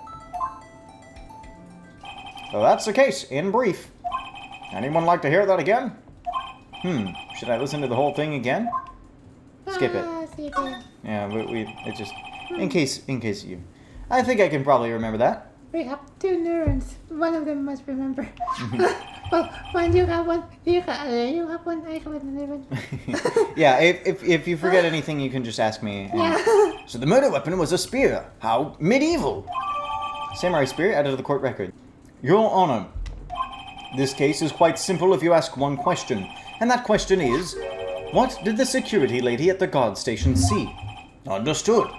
So that's the case, in brief. Anyone like to hear that again? Should I listen to the whole thing again? Skip it. Skip it. Yeah, it just in case you. I think I can probably remember that. we have two neurons. One of them must remember. Well, one you have one, you have one, I have another one. Yeah, if you forget anything, you can just ask me. Yeah. So the murder weapon was a spear. How medieval. Samurai spear added to the court record. Your Honor, this case is quite simple if you ask one question. And that question is, what did the security lady at the guard station see? Understood.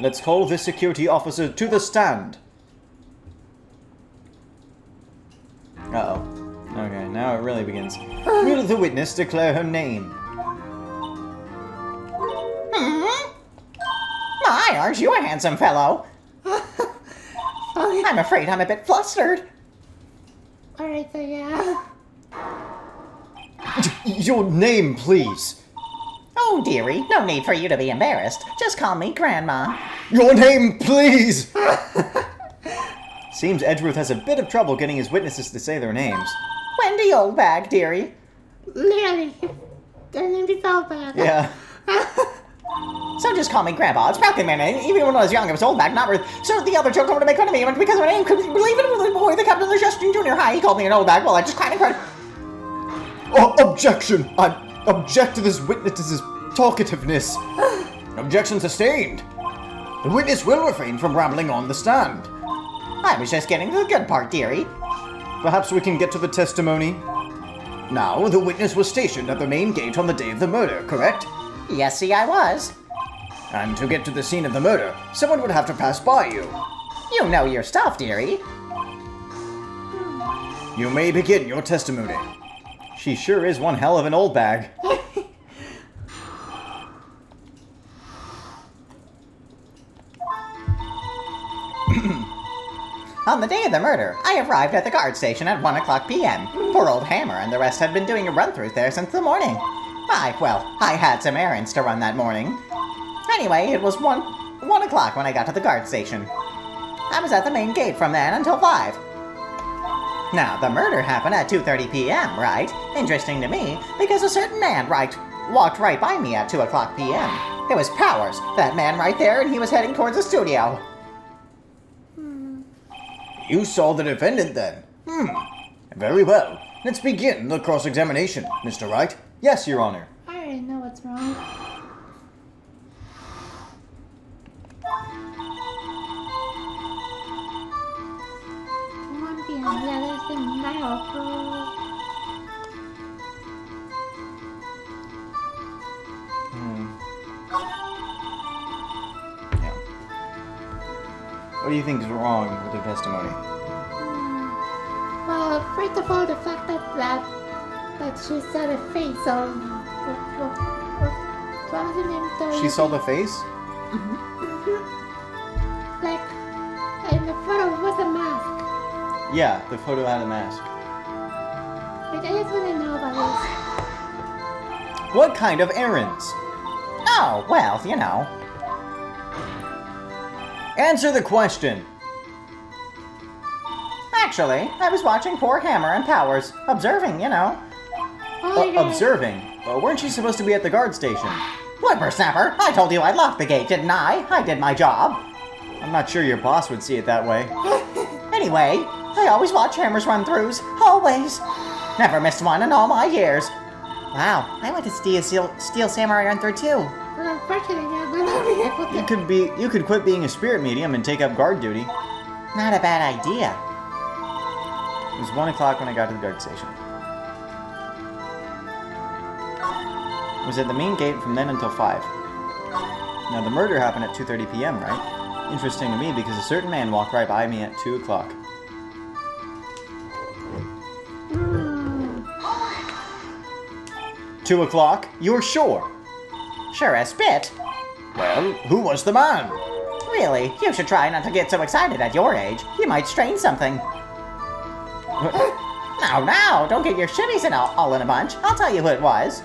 Let's call this security officer to the stand. Uh-oh. Okay, now it really begins. Will the witness declare her name? My, aren't you a handsome fellow? I'm afraid I'm a bit flustered. Alright, so yeah. Your name, please. Oh, dearie, no need for you to be embarrassed. Just call me Grandma. Your name, please! Seems Edgeworth has a bit of trouble getting his witnesses to say their names. Wendy Oldbag, dearie. Literally, their name is all bad. Yeah. So just call me Grandpa. It's practically my name. Even when I was young, it was Oldbag, not Ruth. So the other children would make fun of me, and because of my name, could you believe it? Was the boy, the captain of the Justin Junior High, he called me an Oldbag. Well, I just cried and cried. Objection! I object to this witness's talkativeness. Objection sustained. The witness will refrain from rambling on the stand. I was just getting to the good part, dearie. Perhaps we can get to the testimony. Now, the witness was stationed at the main gate on the day of the murder, correct? Yes, see, I was. And to get to the scene of the murder, someone would have to pass by you. You know your stuff, dearie. You may begin your testimony. She sure is one hell of an old bag. On the day of the murder, I arrived at the guard station at 1 o'clock p.m. Poor old Hammer and the rest had been doing a run-through there since the morning. I had some errands to run that morning. Anyway, it was 1 o'clock when I got to the guard station. I was at the main gate from then until 5. Now, the murder happened at 2:30 p.m., right? Interesting to me, because a certain man walked right by me at 2 o'clock p.m. It was Powers, that man right there, and he was heading towards the studio. You saw the defendant then? Very well. Let's begin the cross-examination, Mr. Wright. Yes, Your Honor. I already know what's wrong. Yeah, there's the now. Yeah. What do you think is wrong with the testimony? Well, first of all, the fact that she saw the face of what was the name? She saw the face? Like, in the photo was a mask. Yeah, the photo had a mask. Like, I just want to know about this. What kind of errands? Oh, well, you know. Answer the question. Actually, I was watching poor Hammer and Powers, observing, you know. Oh, yeah. Observing? Weren't you supposed to be at the guard station? Whippersnapper, I told you I'd lock the gate, didn't I? I did my job. I'm not sure your boss would see it that way. Anyway, I always watch Hammer's run-throughs. Always. Never missed one in all my years. Wow, I went to Steel Samurai run-through too. Well, unfortunately, I'm not able to. You could quit being a spirit medium and take up guard duty. Not a bad idea. It was 1 o'clock when I got to the guard station. I was at the main gate from then until 5. Now the murder happened at 2:30 p.m., right? Interesting to me because a certain man walked right by me at 2 o'clock. 2 o'clock? You're sure? Sure as spit. Well, who was the man? Really, you should try not to get so excited at your age. You might strain something. Now, don't get your shimmies all in a bunch. I'll tell you who it was.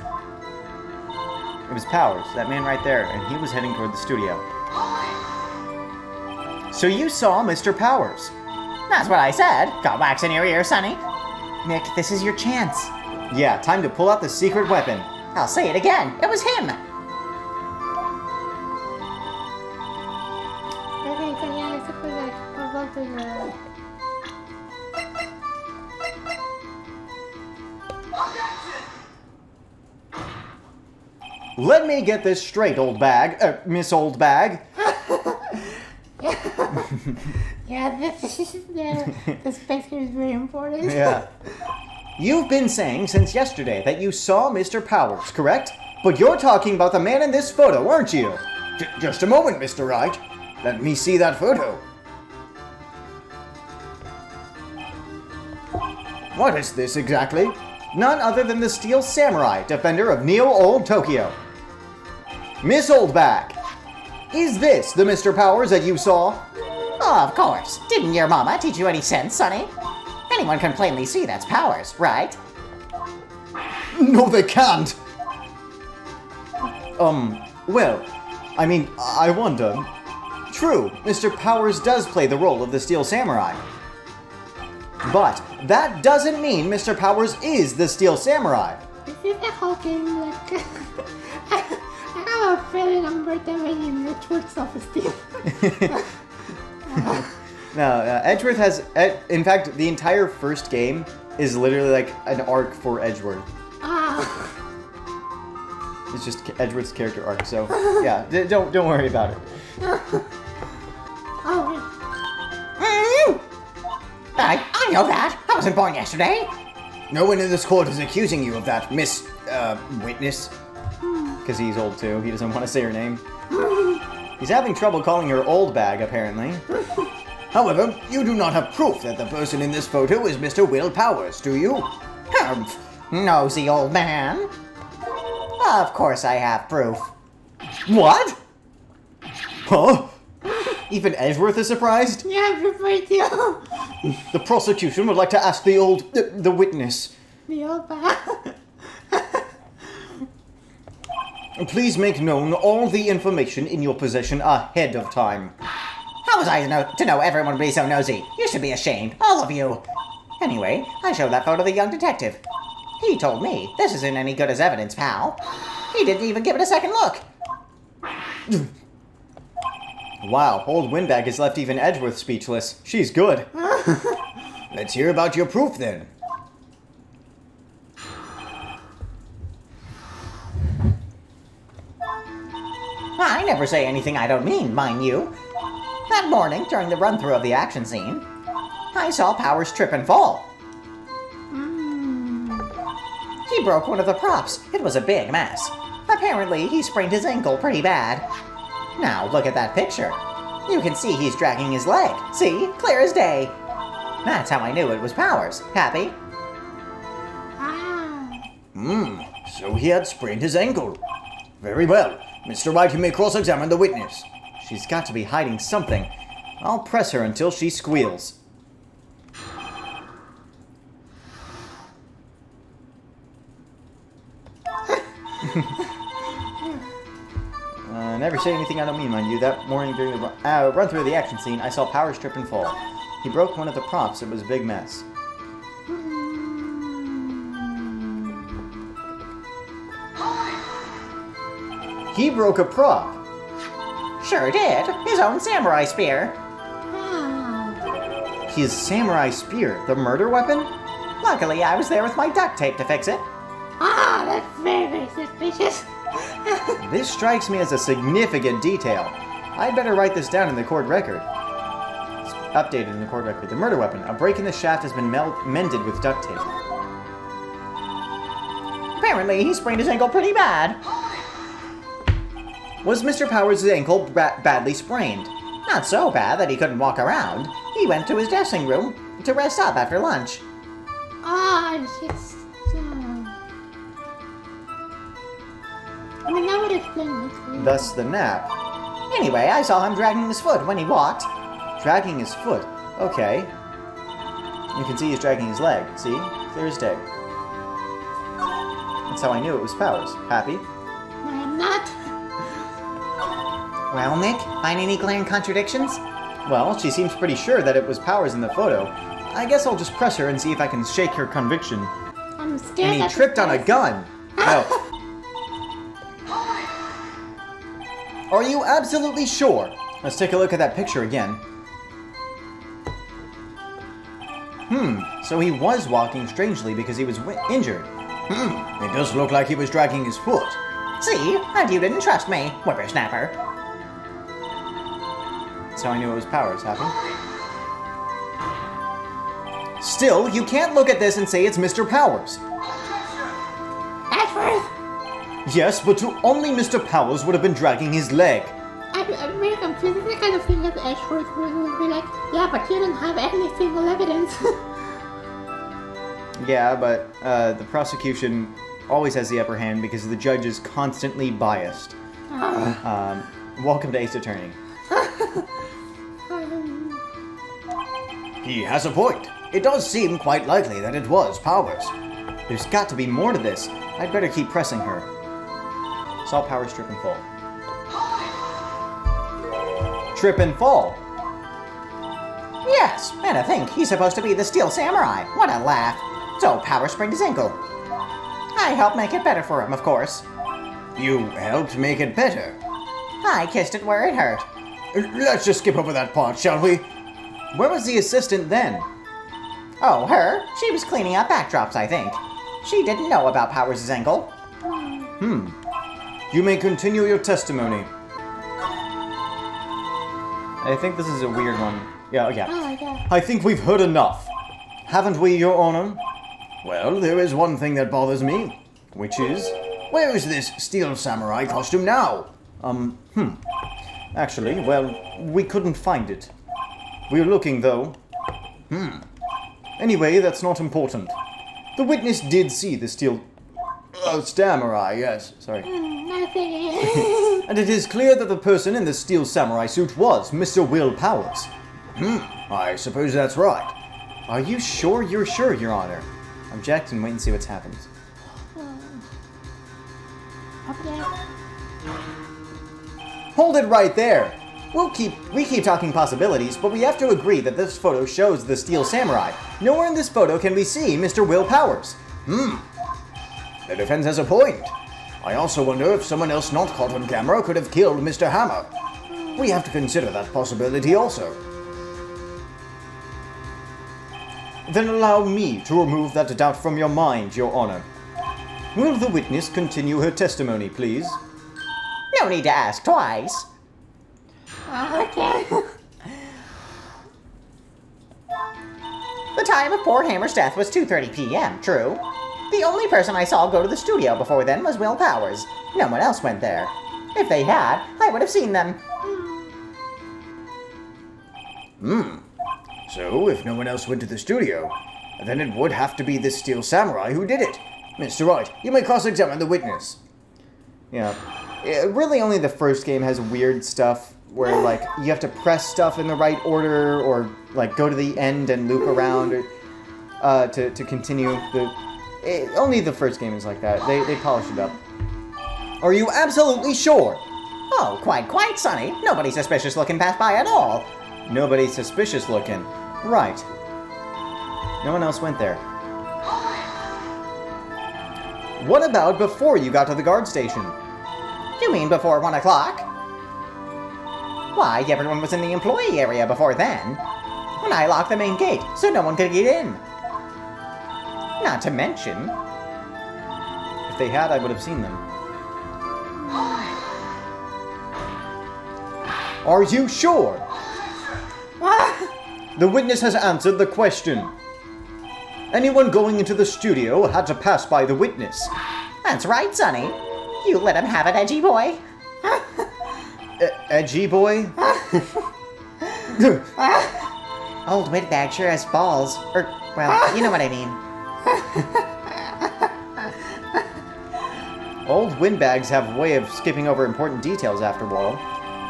It was Powers, that man right there, and he was heading toward the studio. So you saw Mr. Powers? That's what I said. Got wax in your ear, Sonny. Nick, this is your chance. Yeah, time to pull out the secret weapon. I'll say it again. It was him. Okay, so yeah, I suppose I will go to the Let me get this straight, old bag. Miss Old Bag. Yeah, the space here is very important. Yeah. You've been saying since yesterday that you saw Mr. Powers, correct? But you're talking about the man in this photo, aren't you? Just a moment, Mr. Wright. Let me see that photo. What is this exactly? None other than the Steel Samurai, defender of Neo-Old Tokyo. Miss Oldbag, is this the Mr. Powers that you saw? Oh, of course. Didn't your mama teach you any sense, Sonny? Anyone can plainly see that's Powers, right? No, they can't. Well, I mean, I wonder. True, Mr. Powers does play the role of the Steel Samurai. But that doesn't mean Mr. Powers is the Steel Samurai. This is the whole game, like... I have a feeling I'm right there in Edgeworth's self-esteem. No, Edgeworth has... in fact, the entire first game is literally like an arc for Edgeworth. Ah. It's just Edgeworth's character arc, so yeah, don't worry about it. Oh, I know that. I wasn't born yesterday. No one in this court is accusing you of that, Miss, witness. Because he's old too, he doesn't want to say her name. He's having trouble calling her Old Bag, apparently. However, you do not have proof that the person in this photo is Mr. Will Powers, do you? Humph. Nosy old man. Of course I have proof. What? Huh? Even Edgeworth is surprised? yeah, I'm afraid too. The prosecution would like to ask the witness. The old bag. Please make known all the information in your possession ahead of time. How was I to know everyone would be so nosy? You should be ashamed, all of you. Anyway, I showed that photo to the young detective. He told me this isn't any good as evidence, pal. He didn't even give it a second look. Wow, old Windbag has left even Edgeworth speechless. She's good. Let's hear about your proof then. I never say anything I don't mean, mind you. That morning, during the run-through of the action scene, I saw Powers trip and fall. He broke one of the props. It was a big mess. Apparently, he sprained his ankle pretty bad. Now, look at that picture. You can see he's dragging his leg. See? Clear as day. That's how I knew it was Powers. Happy? So he had sprained his ankle. Very well. Mr. Wright, you may cross-examine the witness. She's got to be hiding something. I'll press her until she squeals. Never say anything I don't mean, mind you. That morning during the run through the action scene, I saw Powers trip and fall. He broke one of the props. It was a big mess. He broke a prop. Sure did. His own samurai spear. His samurai spear, the murder weapon? Luckily, I was there with my duct tape to fix it. That's very, very suspicious. This strikes me as a significant detail. I'd better write this down in the court record. It's updated in the court record. The murder weapon. A break in the shaft has been mended with duct tape. Apparently, he sprained his ankle pretty bad. Was Mr. Powers' ankle badly sprained? Not so bad that he couldn't walk around. He went to his dressing room to rest up after lunch. Shit. I mean, that would explain it. Thus the nap. Anyway, I saw him dragging his foot when he walked. Dragging his foot. Okay. You can see he's dragging his leg. See? Clear as day. That's how I knew it was Powers. Happy? I'm not. Well, Nick, find any glaring contradictions? Well, she seems pretty sure that it was Powers in the photo. I guess I'll just press her and see if I can shake her conviction. I'm scared. And he tripped on a gun. No. Are you absolutely sure? Let's take a look at that picture again. So he was walking strangely because he was injured. It does look like he was dragging his foot. See? And you didn't trust me, whippersnapper. That's how I knew it was Powers, happy? Still, you can't look at this and say it's Mr. Powers. Ashworth! Yes, but only Mr. Powers would have been dragging his leg. I'm very confused. It's the kind of thing that Ashworth would be like, yeah, but you don't have any single evidence. Yeah, but the prosecution always has the upper hand because the judge is constantly biased. Welcome to Ace Attorney. He has a point. It does seem quite likely that it was Powers. There's got to be more to this. I'd better keep pressing her. Saw Powers trip and fall. Trip and fall. Yes, and I think he's supposed to be the Steel Samurai. What a laugh. So Powers sprained his ankle. I helped make it better for him, of course. You helped make it better. I kissed it where it hurt. Let's just skip over that part, shall we? Where was the assistant then? Oh, her? She was cleaning up backdrops, I think. She didn't know about Powers' ankle. You may continue your testimony. I think this is a weird one. Yeah. Oh, yeah. I think we've heard enough. Haven't we, Your Honor? Well, there is one thing that bothers me. Which is? Where is this Steel Samurai costume now? Actually, well, we couldn't find it. We're looking, though. Anyway, that's not important. The witness did see the steel... Samurai, yes. Sorry. Nothing. And it is clear that the person in the steel samurai suit was Mr. Will Powers. I suppose that's right. Are you sure you're sure, Your Honor? Object and wait and see what's happened. Okay. Hold it right there! We keep talking possibilities, but we have to agree that this photo shows the Steel Samurai. Nowhere in this photo can we see Mr. Will Powers. The defense has a point. I also wonder if someone else not caught on camera could have killed Mr. Hammer. We have to consider that possibility also. Then allow me to remove that doubt from your mind, Your Honor. Will the witness continue her testimony, please? No need to ask twice. Okay. The time of poor Hammer's death was 2:30 p.m., true. The only person I saw go to the studio before then was Will Powers. No one else went there. If they had, I would have seen them. So, if no one else went to the studio, then it would have to be this Steel Samurai who did it. Mr. Wright, you may cross-examine the witness. Yeah. Really only the first game has weird stuff where, like, you have to press stuff in the right order or, like, go to the end and loop around or, to continue the... only the first game is like that. They polish it up. Are you absolutely sure? Oh, quite, Sonny. Nobody suspicious looking passed by at all. Nobody suspicious looking. Right. No one else went there. What about before you got to the guard station? You mean before 1 o'clock? Why, everyone was in the employee area before then. When I locked the main gate, so no one could get in. Not to mention... If they had, I would have seen them. Are you sure? The witness has answered the question. Anyone going into the studio had to pass by the witness. That's right, Sonny. You let him have it, edgy boy. Edgy boy? Old windbag sure has balls. Or, well, you know what I mean. Old windbags have a way of skipping over important details after all.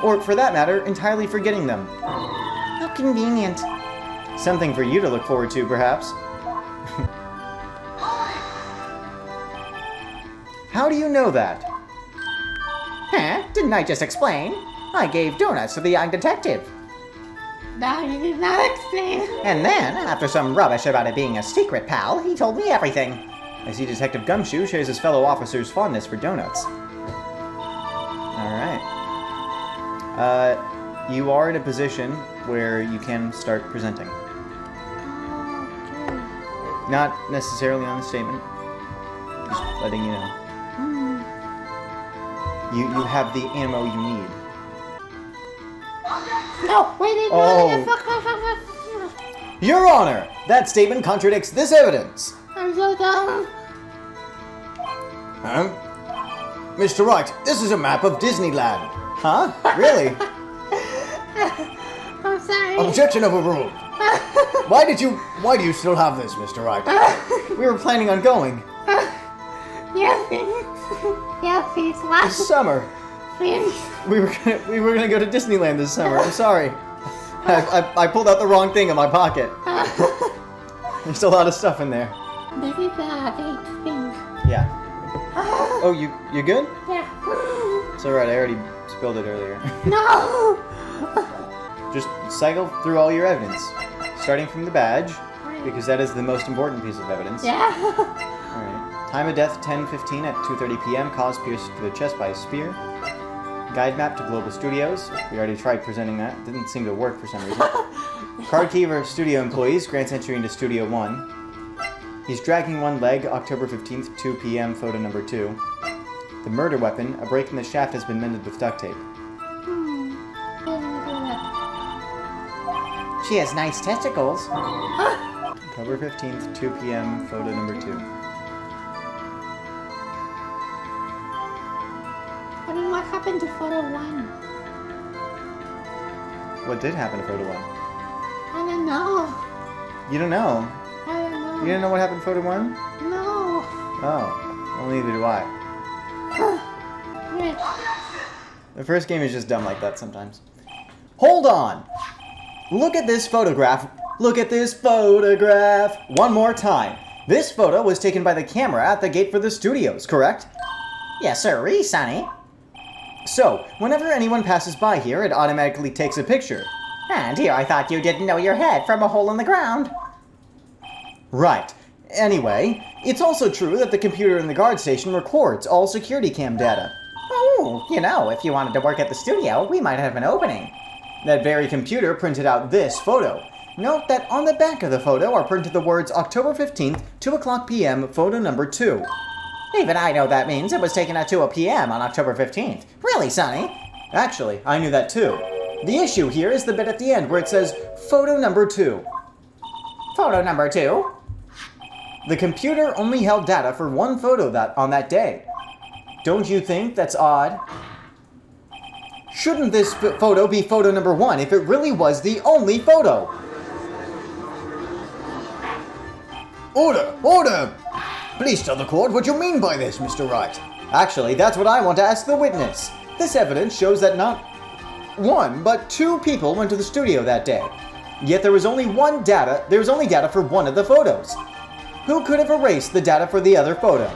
Or, for that matter, entirely forgetting them. How convenient. Something for you to look forward to, perhaps. How do you know that? Huh? Didn't I just explain? I gave donuts to the young detective. No, you did not explain. And then, after some rubbish about it being a secret, pal, he told me everything. I see Detective Gumshoe shares his fellow officer's fondness for donuts. Alright. You are in a position where you can start presenting. Not necessarily on the statement. Just letting you know. You have the ammo you need. No, wait, Oh. fuck. Your Honor, that statement contradicts this evidence. I'm so dumb. Huh? Mr. Wright, this is a map of Disneyland. Huh? Really? I'm sorry. Objection overruled. Why do you still have this, Mr. Wright? We were planning on going. Yeah, please. Yeah, please. This What? summer. Please. We were gonna go to Disneyland this summer. I'm sorry. I pulled out the wrong thing in my pocket. There's a lot of stuff in there. This is the big thing. Yeah. Oh, you good? Yeah. It's alright, I already spilled it earlier. No! Just cycle through all your evidence. Starting from the badge, because that is the most important piece of evidence. Yeah. Alright. Time of death 10:15 at 2:30 p.m. Cause pierced to the chest by a spear. Guide map to Global Studios. We already tried presenting that. Didn't seem to work for some reason. Card key for studio employees. Grants entry into Studio 1. He's dragging one leg. October 15th, 2 p.m. Photo number 2. The murder weapon. A break in the shaft has been mended with duct tape. She has nice testicles. October 15th, 2 p.m. Photo number 2. I mean, what happened to photo 1? What did happen to Photo 1? I don't know. You don't know. I don't know. You didn't know what happened to Photo 1? No. Oh. Well, neither do I. Wait. The first game is just dumb like that sometimes. Hold on! Look at this photograph. Look at this photograph. One more time. This photo was taken by the camera at the gate for the studios, correct? Yes, sir, Sonny. So, whenever anyone passes by here, it automatically takes a picture. And here I thought you didn't know your head from a hole in the ground. Right. Anyway, it's also true that the computer in the guard station records all security cam data. Oh, you know, if you wanted to work at the studio, we might have an opening. That very computer printed out this photo. Note that on the back of the photo are printed the words October 15th, 2 o'clock p.m., photo number 2. Even I know that means it was taken at 2 p.m. on October 15th. Really, Sonny? Actually, I knew that too. The issue here is the bit at the end where it says photo number 2. Photo number 2? The computer only held data for one photo on that day. Don't you think that's odd? Shouldn't this photo be photo number 1 if it really was the only photo? Order! Order! Please tell the court what you mean by this, Mr. Wright. Actually, that's what I want to ask the witness. This evidence shows that not one, but 2 people went to the studio that day. Yet there was only data for one of the photos. Who could have erased the data for the other photo?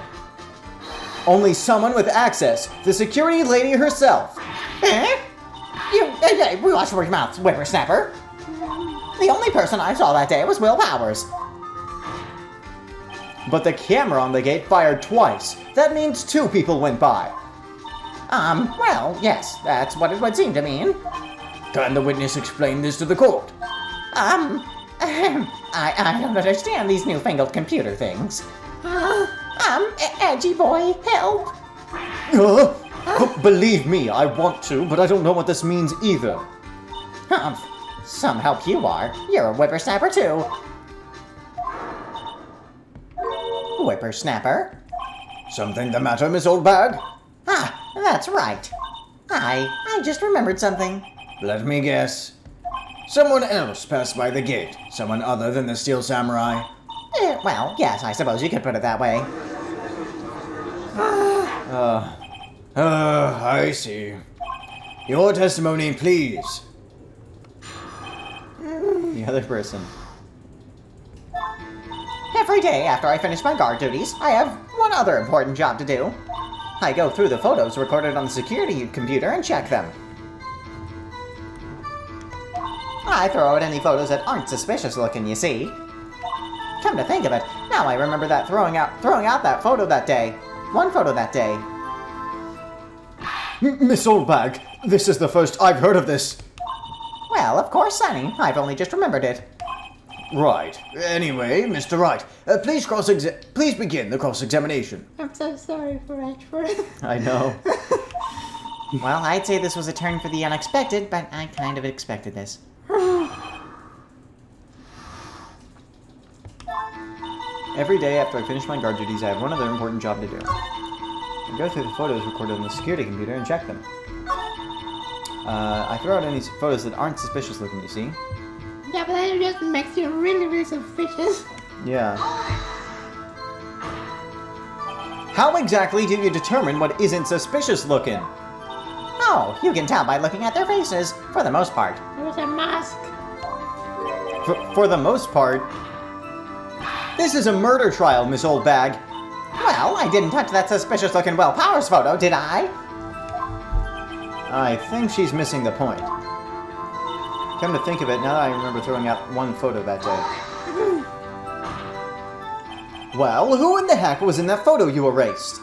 Only someone with access, the security lady herself. Eh? You watch your mouth, whippersnapper. The only person I saw that day was Will Powers. But the camera on the gate fired twice. That means 2 people went by. Well, yes, that's what it would seem to mean. Can the witness explain this to the court? I don't understand these newfangled computer things. Edgy boy, help! Believe me, I want to, but I don't know what this means either. Some help you are. You're a whippersnapper too. Whippersnapper? Something the matter, Miss Oldbag? That's right. I just remembered something. Let me guess. Someone else passed by the gate. Someone other than the Steel Samurai. Well, yes, I suppose you could put it that way. I see. Your testimony, please. The other person. Every day after I finish my guard duties, I have one other important job to do. I go through the photos recorded on the security computer and check them. I throw out any photos that aren't suspicious looking, you see. Come to think of it, now I remember that throwing out that photo that day. One photo that day. Miss Oldbag, this is the first I've heard of this. Well, of course, Sonny. I've only just remembered it. Right. Anyway, Mr. Wright, please begin the cross-examination. I'm so sorry for Edgeworth. I know. Well, I'd say this was a turn for the unexpected, but I kind of expected this. Every day after I finish my guard duties, I have one other important job to do. I go through the photos recorded on the security computer and check them. I throw out any photos that aren't suspicious looking, you see? Yeah, but that just makes you really, really suspicious. Yeah. How exactly do you determine what isn't suspicious looking? Oh, you can tell by looking at their faces, for the most part. There's a mask. For the most part? This is a murder trial, Miss Oldbag. Well, I didn't touch that suspicious-looking Will Powers photo, did I? I think she's missing the point. Come to think of it, now that I remember throwing out one photo that day. Well, who in the heck was in that photo you erased?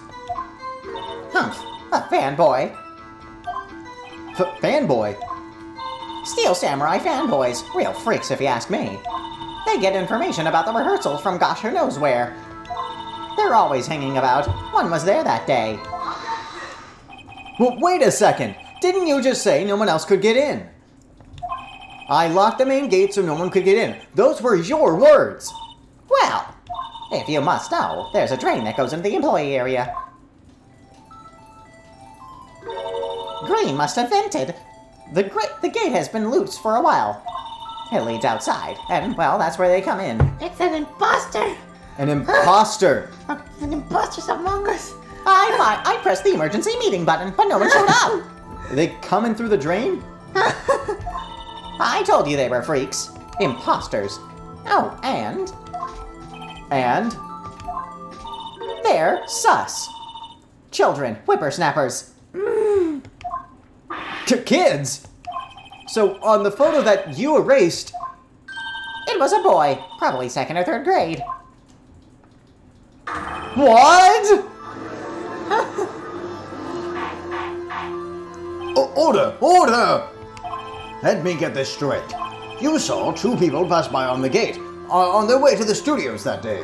Humph, a fanboy. Fanboy? Steel Samurai fanboys. Real freaks, if you ask me. They get information about the rehearsals from gosh who knows where. They're always hanging about. One was there that day. Well, wait a second. Didn't you just say no one else could get in? I locked the main gate so no one could get in. Those were your words. Well, if you must know, there's a drain that goes into the employee area. Green must have vented. The gate has been loose for a while. It leads outside, and, well, that's where they come in. It's an imposter. An imposter. An imposter's among us. I pressed the emergency meeting button, but no one showed up. Are they coming through the drain? I told you they were freaks. Imposters. Oh, and they're sus. Children, whippersnappers. Kids? So, on the photo that you erased... It was a boy, probably 2nd or 3rd grade. What? Order! Order! Let me get this straight. You saw 2 people pass by on the gate, on their way to the studios that day.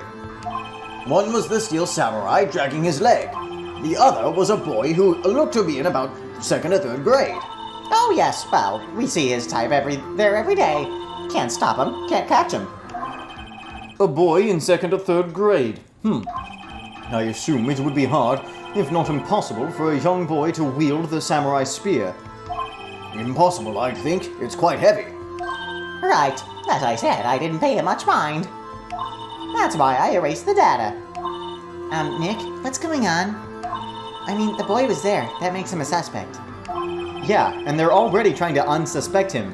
One was the Steel Samurai dragging his leg. The other was a boy who looked to be in about 2nd or 3rd grade. Oh yes, well, we see his type there every day. Can't stop him, can't catch him. A boy in 2nd or 3rd grade. I assume it would be hard, if not impossible, for a young boy to wield the samurai spear. Impossible, I'd think. It's quite heavy. Right, as I said, I didn't pay him much mind. That's why I erased the data. Nick, what's going on? I mean, the boy was there. That makes him a suspect. Yeah, and they're already trying to unsuspect him.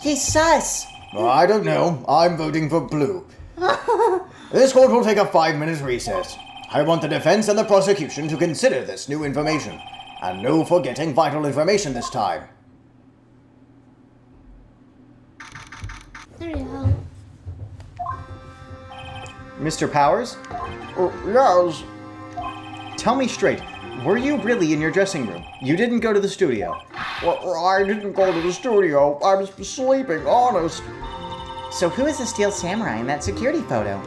He's sus! I don't know. I'm voting for blue. This court will take a 5-minute recess. I want the defense and the prosecution to consider this new information. And no forgetting vital information this time. There you go. Mr. Powers? Yes. Tell me straight, were you really in your dressing room? You didn't go to the studio. Well, I didn't go to the studio. I was sleeping, honest. So who is the Steel Samurai in that security photo?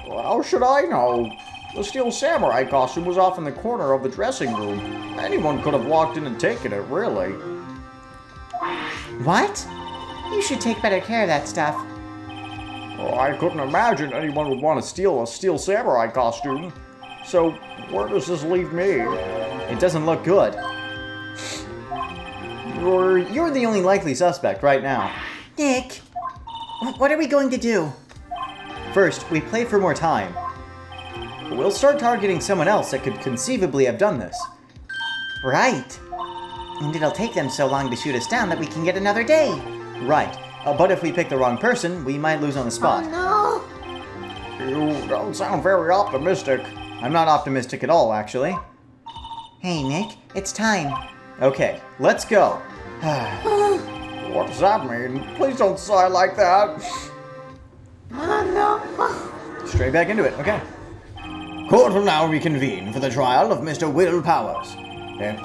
How should I know? The Steel Samurai costume was off in the corner of the dressing room. Anyone could have walked in and taken it, really. What? You should take better care of that stuff. Oh, I couldn't imagine anyone would want to steal a Steel Samurai costume. So, where does this leave me? It doesn't look good. You're the only likely suspect right now. Nick, what are we going to do? First, we play for more time. We'll start targeting someone else that could conceivably have done this. Right. And it'll take them so long to shoot us down that we can get another day. Right. But if we pick the wrong person, we might lose on the spot. Oh You don't sound very optimistic. I'm not optimistic at all, actually. Hey, Nick, it's time. Okay, let's go. What does that mean? Please don't sigh like that. no. Straight back into it, okay. Court will now reconvene for the trial of Mr. Will Powers.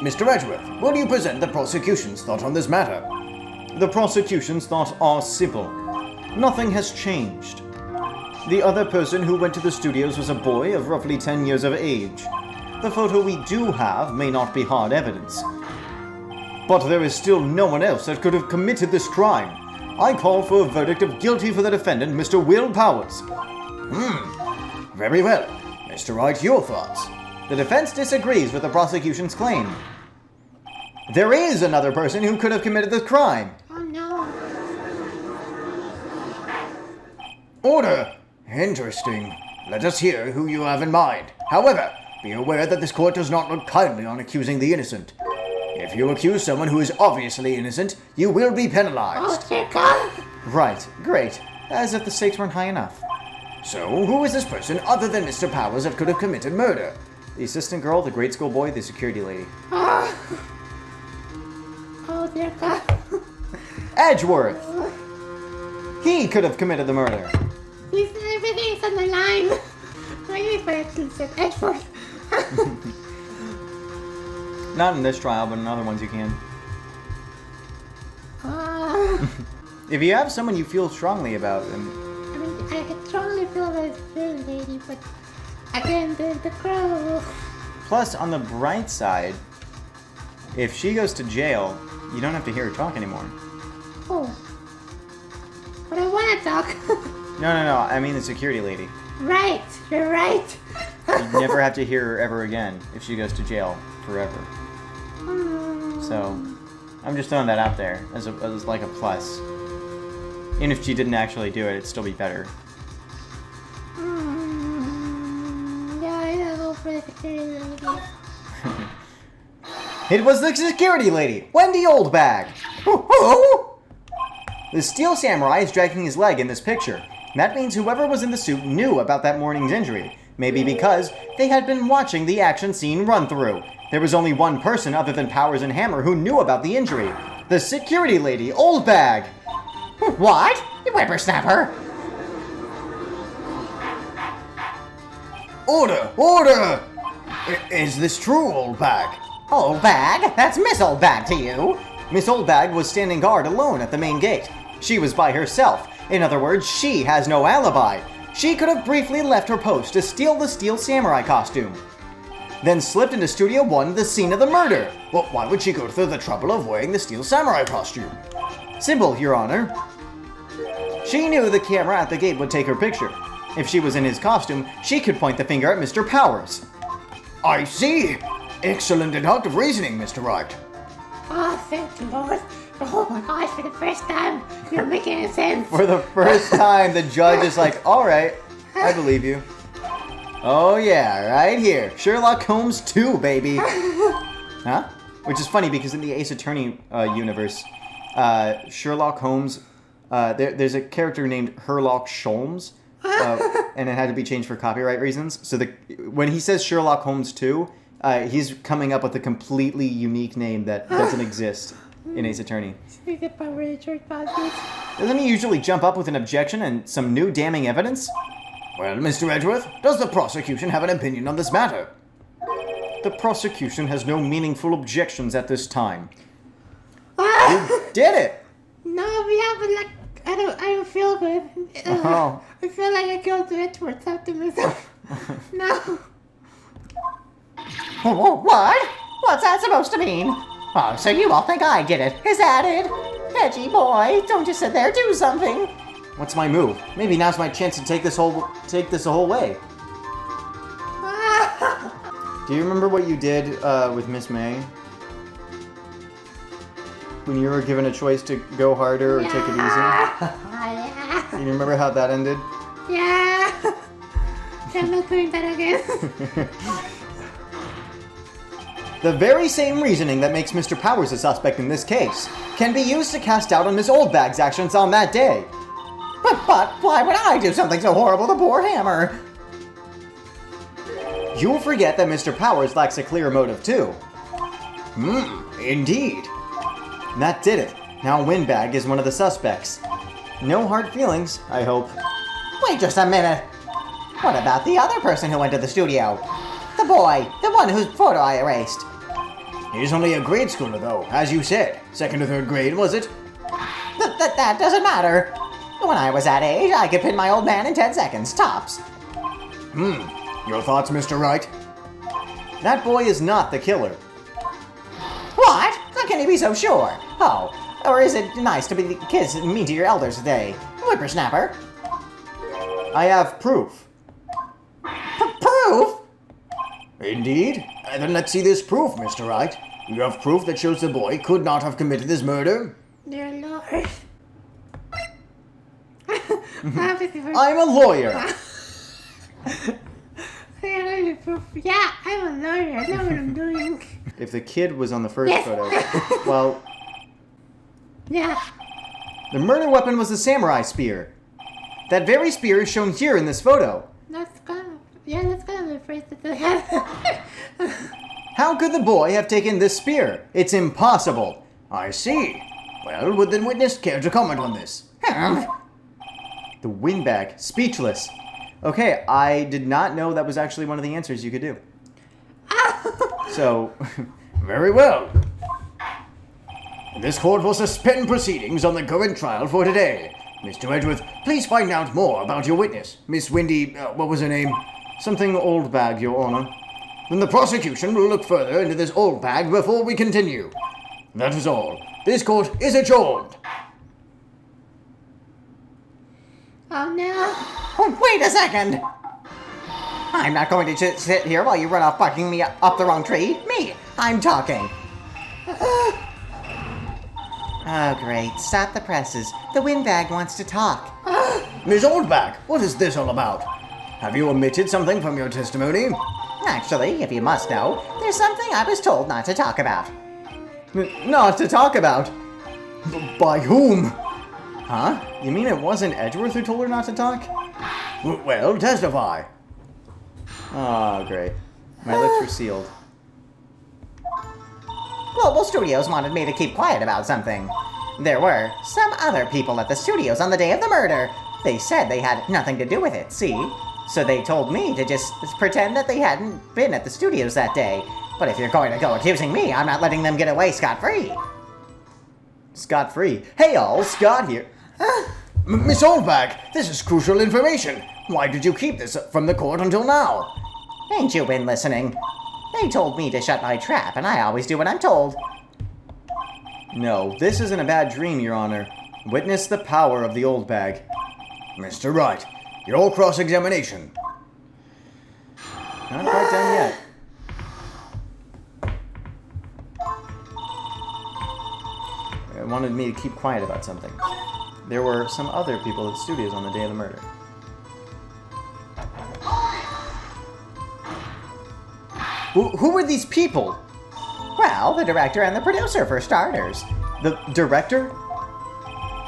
Mr. Edgeworth, will you present the prosecution's thought on this matter? The prosecution's thoughts are simple. Nothing has changed. The other person who went to the studios was a boy of roughly 10 years of age. the photo we do have may not be hard evidence. But there is still no one else that could have committed this crime. I call for a verdict of guilty for the defendant, Mr. Will Powers. Very well. Mr. Wright, your thoughts? The defense disagrees with the prosecution's claim. There is another person who could have committed the crime. Oh no. Order! Interesting. Let us hear who you have in mind. However, be aware that this court does not look kindly on accusing the innocent. If you accuse someone who is obviously innocent, you will be penalized. Oh dear God. Right, great. As if the stakes weren't high enough. So, who is this person other than Mr. Powers that could have committed murder? The assistant girl, the grade school boy, the security lady. Oh dear God. Edgeworth! He could have committed the murder. Everything's on the line. Maybe if I actually said Edgeworth. Not in this trial, but in other ones you can. If you have someone you feel strongly about, then... I mean, I strongly feel about this security lady, but again, the crow. Plus, on the bright side, if she goes to jail, you don't have to hear her talk anymore. Oh. But I want to talk. No, I mean the security lady. Right, you're right. You never have to hear her ever again if she goes to jail forever. So, I'm just throwing that out there as like a plus. Even if she didn't actually do it, it'd still be better. Yeah, I'll go for the security lady. It was the security lady, Wendy Oldbag. The steel samurai is dragging his leg in this picture. That means whoever was in the suit knew about that morning's injury. Maybe because they had been watching the action scene run through. There was only one person other than Powers and Hammer who knew about the injury. The security lady, Oldbag. What? You whippersnapper! Order! Order! Is this true, Oldbag? Oldbag? That's Miss Oldbag to you! Miss Oldbag was standing guard alone at the main gate. She was by herself. In other words, she has no alibi. She could have briefly left her post to steal the steel samurai costume, then slipped into Studio 1, the scene of the murder. Well, why would she go through the trouble of wearing the steel samurai costume? Simple, Your Honor. She knew the camera at the gate would take her picture. If she was in his costume, she could point the finger at Mr. Powers. I see! Excellent deductive reasoning, Mr. Wright. Oh, thank you, Lord. Oh my gosh, for the first time, you're making sense. For the first time, the judge is like, alright, I believe you. Oh yeah, right here. Sherlock Holmes 2, baby. Huh? Which is funny because in the Ace Attorney universe, Sherlock Holmes, there's a character named Herlock Sholmes, and it had to be changed for copyright reasons. So when he says Sherlock Holmes 2, he's coming up with a completely unique name that doesn't exist in Ace Attorney. Doesn't he usually jump up with an objection and some new damning evidence? Well, Mr. Edgeworth, does the prosecution have an opinion on this matter? The prosecution has no meaningful objections at this time. You did it! No, yeah, but like, I don't feel good. Oh. I feel like I killed Edgeworth after myself. No. What? What's that supposed to mean? Oh, so you all think I did it. Is that it? Edgy boy, don't just sit there, do something. What's my move? Maybe now's my chance to take this the whole way. Do you remember what you did with Miss May? When you were given a choice to go harder or take it easy? Yeah. You remember how that ended? Yeah. I'm not doing that again. The very same reasoning that makes Mr. Powers a suspect in this case can be used to cast doubt on Miss Oldbag's actions on that day. But why would I do something so horrible to poor Hammer? You'll forget that Mr. Powers lacks a clear motive too. Indeed. That did it. Now Windbag is one of the suspects. No hard feelings, I hope. Wait just a minute. What about the other person who went to the studio? The boy, the one whose photo I erased. He's only a grade schooler, though, as you said. 2nd or 3rd grade, was it? That doesn't matter. When I was that age, I could pin my old man in 10 seconds, tops. Your thoughts, Mr. Wright? That boy is not the killer. What? How can you be so sure? Oh, or is it nice to be the kids mean to your elders today? Whippersnapper. I have proof. Proof? Indeed? Then let's see this proof, Mr. Wright. You have proof that shows the boy could not have committed this murder? Dear Lord. I'm a lawyer. Yeah, I'm a lawyer. I know what I'm doing. If the kid was on the first photo, well, Yeah. the murder weapon was the samurai spear. That very spear is shown here in this photo. That's kind of the phrase that they have. How could the boy have taken this spear? It's impossible. I see. Well, would the witness care to comment on this? The windbag, speechless. Okay, I did not know that was actually one of the answers you could do. So, Very well. This court will suspend proceedings on the current trial for today. Mr. Edgeworth, please find out more about your witness. Miss Wendy, what was her name? something old bag, Your Honor. Then the prosecution will look further into this old bag before we continue. That is all. This court is adjourned. Oh no. Oh, wait a second! I'm not going to just sit here while you run off barking me up the wrong tree. Me, I'm talking. Oh, great. Stop the presses. The windbag wants to talk. Miss Oldbag, what is this all about? Have you omitted something from your testimony? Actually, if you must know, there's something I was told not to talk about. Not to talk about. By whom? Huh? You mean it wasn't Edgeworth who told her not to talk? Well, testify. Oh, great. My lips were sealed. Global Studios wanted me to keep quiet about something. There were some other people at the studios on the day of the murder. They said they had nothing to do with it, see? So they told me to just pretend that they hadn't been at the studios that day. But if you're going to go accusing me, I'm not letting them get away scot-free. Scot-free. Hey all, Scott here. Miss Oldbag, this is crucial information. Why did you keep this from the court until now? Ain't you been listening? They told me to shut my trap, and I always do what I'm told. No, this isn't a bad dream, Your Honor. Witness the power of the old bag. Mr. Wright, your cross-examination. Not quite done yet. It wanted me to keep quiet about something. There were some other people at the studios on the day of the murder. Who were these people? Well, the director and the producer, for starters. The director?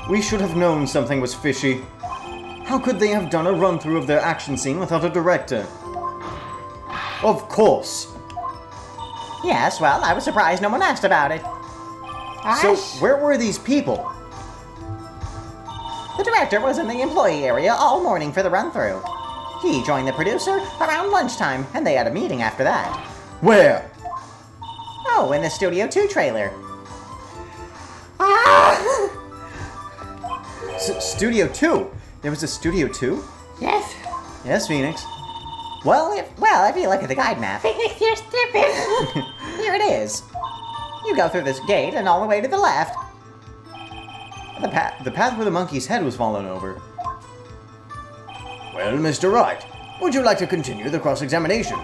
We should have known something was fishy. How could they have done a run-through of their action scene without a director? Of course. Yes, well, I was surprised no one asked about it. So, where were these people? The director was in the employee area all morning for the run-through. He joined the producer around lunchtime, and they had a meeting after that. Where? Oh, in the Studio 2 trailer. Studio 2? There was a Studio 2? Yes. Yes, Phoenix. Well, if you look at the guide map, Phoenix, you're stupid. here it is. You go through this gate and all the way to the left. The path where the monkey's head was fallen over. Well, Mr. Wright, would you like to continue the cross-examination?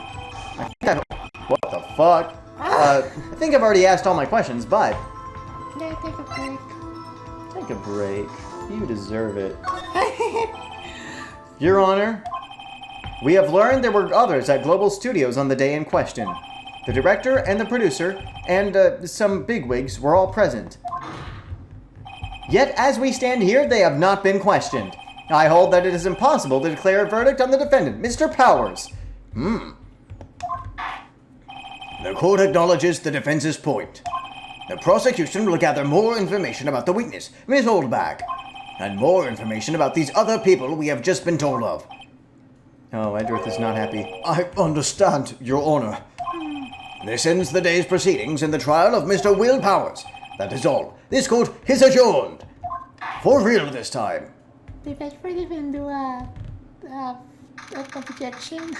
What the fuck? I think I've already asked all my questions, but... Yeah, take a break. Take a break. You deserve it. Your Honor, we have learned there were others at Global Studios on the day in question. The director and the producer and some bigwigs were all present. Yet, as we stand here, they have not been questioned. I hold that it is impossible to declare a verdict on the defendant, Mr. Powers. The court acknowledges the defense's point. The prosecution will gather more information about the witness, Miss Oldbag, and more information about these other people we have just been told of. Oh, Edgeworth is not happy. I understand, Your Honor. This ends the day's proceedings in the trial of Mr. Will Powers. That is all. This court is adjourned. For real this time. Did Edgeworth even do a objection?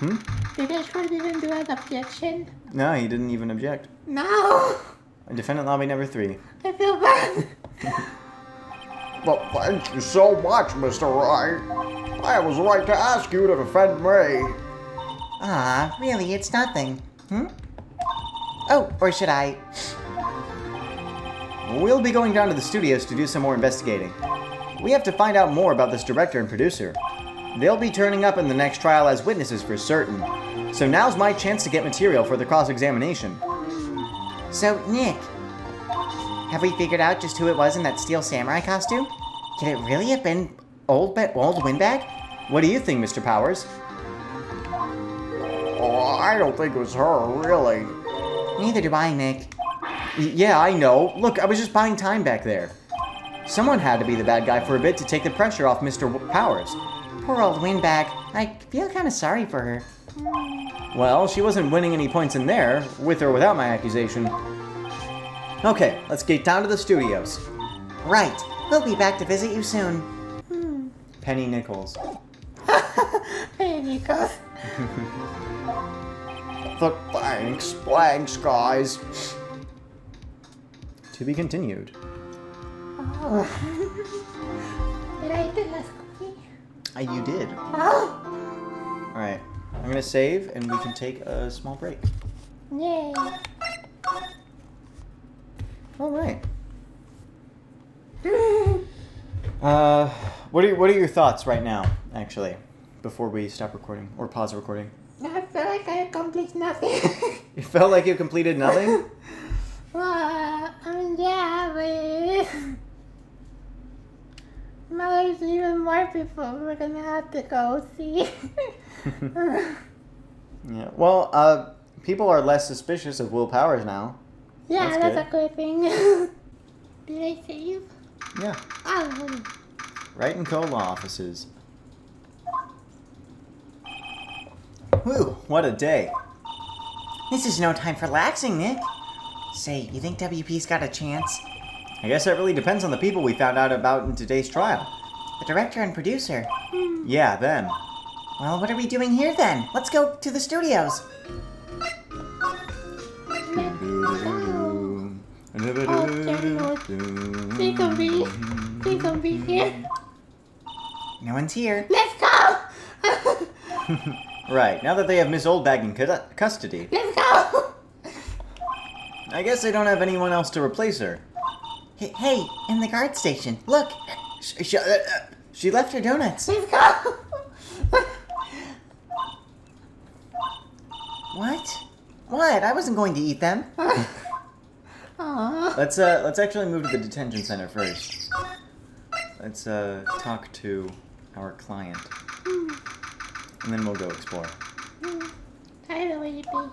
Did Ashford even do an objection? No, he didn't even object. No! Defendant lobby number 3. I feel bad. But thank you so much, Mr. Wright. I was right to ask you to defend me. Ah, really, it's nothing. Oh, or should I? We'll be going down to the studios to do some more investigating. We have to find out more about this director and producer. They'll be turning up in the next trial as witnesses for certain. So now's my chance to get material for the cross-examination. So, Nick, have we figured out just who it was in that steel samurai costume? Could it really have been old Windbag? What do you think, Mr. Powers? Oh, I don't think it was her, really. Neither do I, Nick. Yeah, I know. Look, I was just buying time back there. Someone had to be the bad guy for a bit to take the pressure off Mr. Powers. Poor old Windbag. I feel kind of sorry for her. Well, she wasn't winning any points in there, with or without my accusation. Okay, let's get down to the studios. Right. We'll be back to visit you soon. Penny Nichols. Hey, Nichols. Thanks, guys. To be continued. Oh. Did I eat the last cookie? You did. Oh! Alright, I'm gonna save and we can take a small break. Yay. Alright. What are your thoughts right now, actually, before we stop recording or pause the recording? I feel like I accomplished nothing. You felt like you completed nothing? Well, I mean, yeah, but now there's even more people we're gonna have to go see. Yeah. Well, people are less suspicious of Will Powers now. Yeah, That's that's a good thing. Did I save? Yeah. Oh, Wright and Co. law offices. Whew, what a day. This is no time for relaxing, Nick. Say, you think WP's got a chance? I guess that really depends on the people we found out about in today's trial. The director and producer. Yeah, them. Well, what are we doing here then? Let's go to the studios. Please don't be. Please don't be here. No one's here. Let's go! Right, now that they have Miss Oldbag in custody, Let's go! I guess they don't have anyone else to replace her. Hey, in the guard station. Look. She left her donuts. Let's go! What? What? I wasn't going to eat them. Aww. Let's actually move to the detention center first. Let's talk to our client. And then we'll go explore. Hi, the way you be.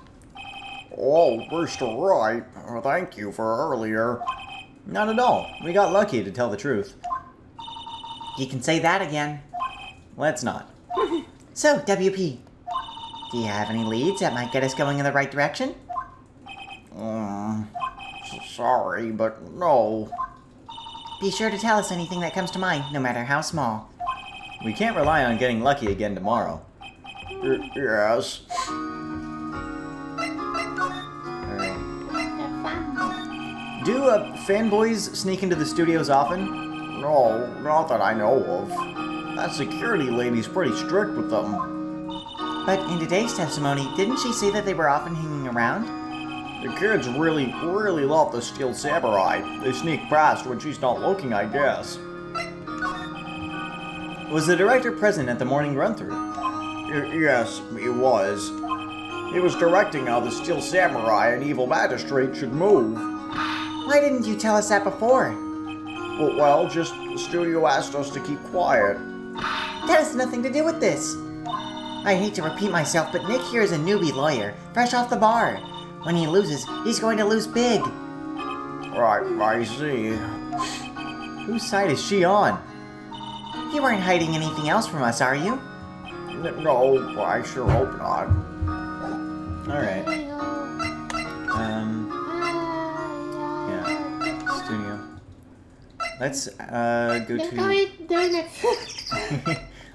Oh, Mr. Wright, thank you for earlier. Not at all. We got lucky, to tell the truth. You can say that again. Let's not. So, WP, do you have any leads that might get us going in the right direction? Sorry, but no. Be sure to tell us anything that comes to mind, no matter how small. We can't rely on getting lucky again tomorrow. Yes. Alright. Have fun. Do fanboys sneak into the studios often? No, not that I know of. That security lady's pretty strict with them. But in today's testimony, didn't she say that they were often hanging around? The kids really love the Steel Samurai. They sneak past when she's not looking, I guess. Was the director present at the morning run-through? Yes, he was. He was directing how the Steel Samurai and Evil Magistrate should move. Why didn't you tell us that before? Well, just the studio asked us to keep quiet. That has nothing to do with this. I hate to repeat myself, but Nick here is a newbie lawyer, fresh off the bar. When he loses, he's going to lose big. Right, I see. Whose side is she on? You weren't hiding anything else from us, are you? No, I sure hope not. Alright. There you go. Yeah. Studio. Let's go Let's to... go eat donuts.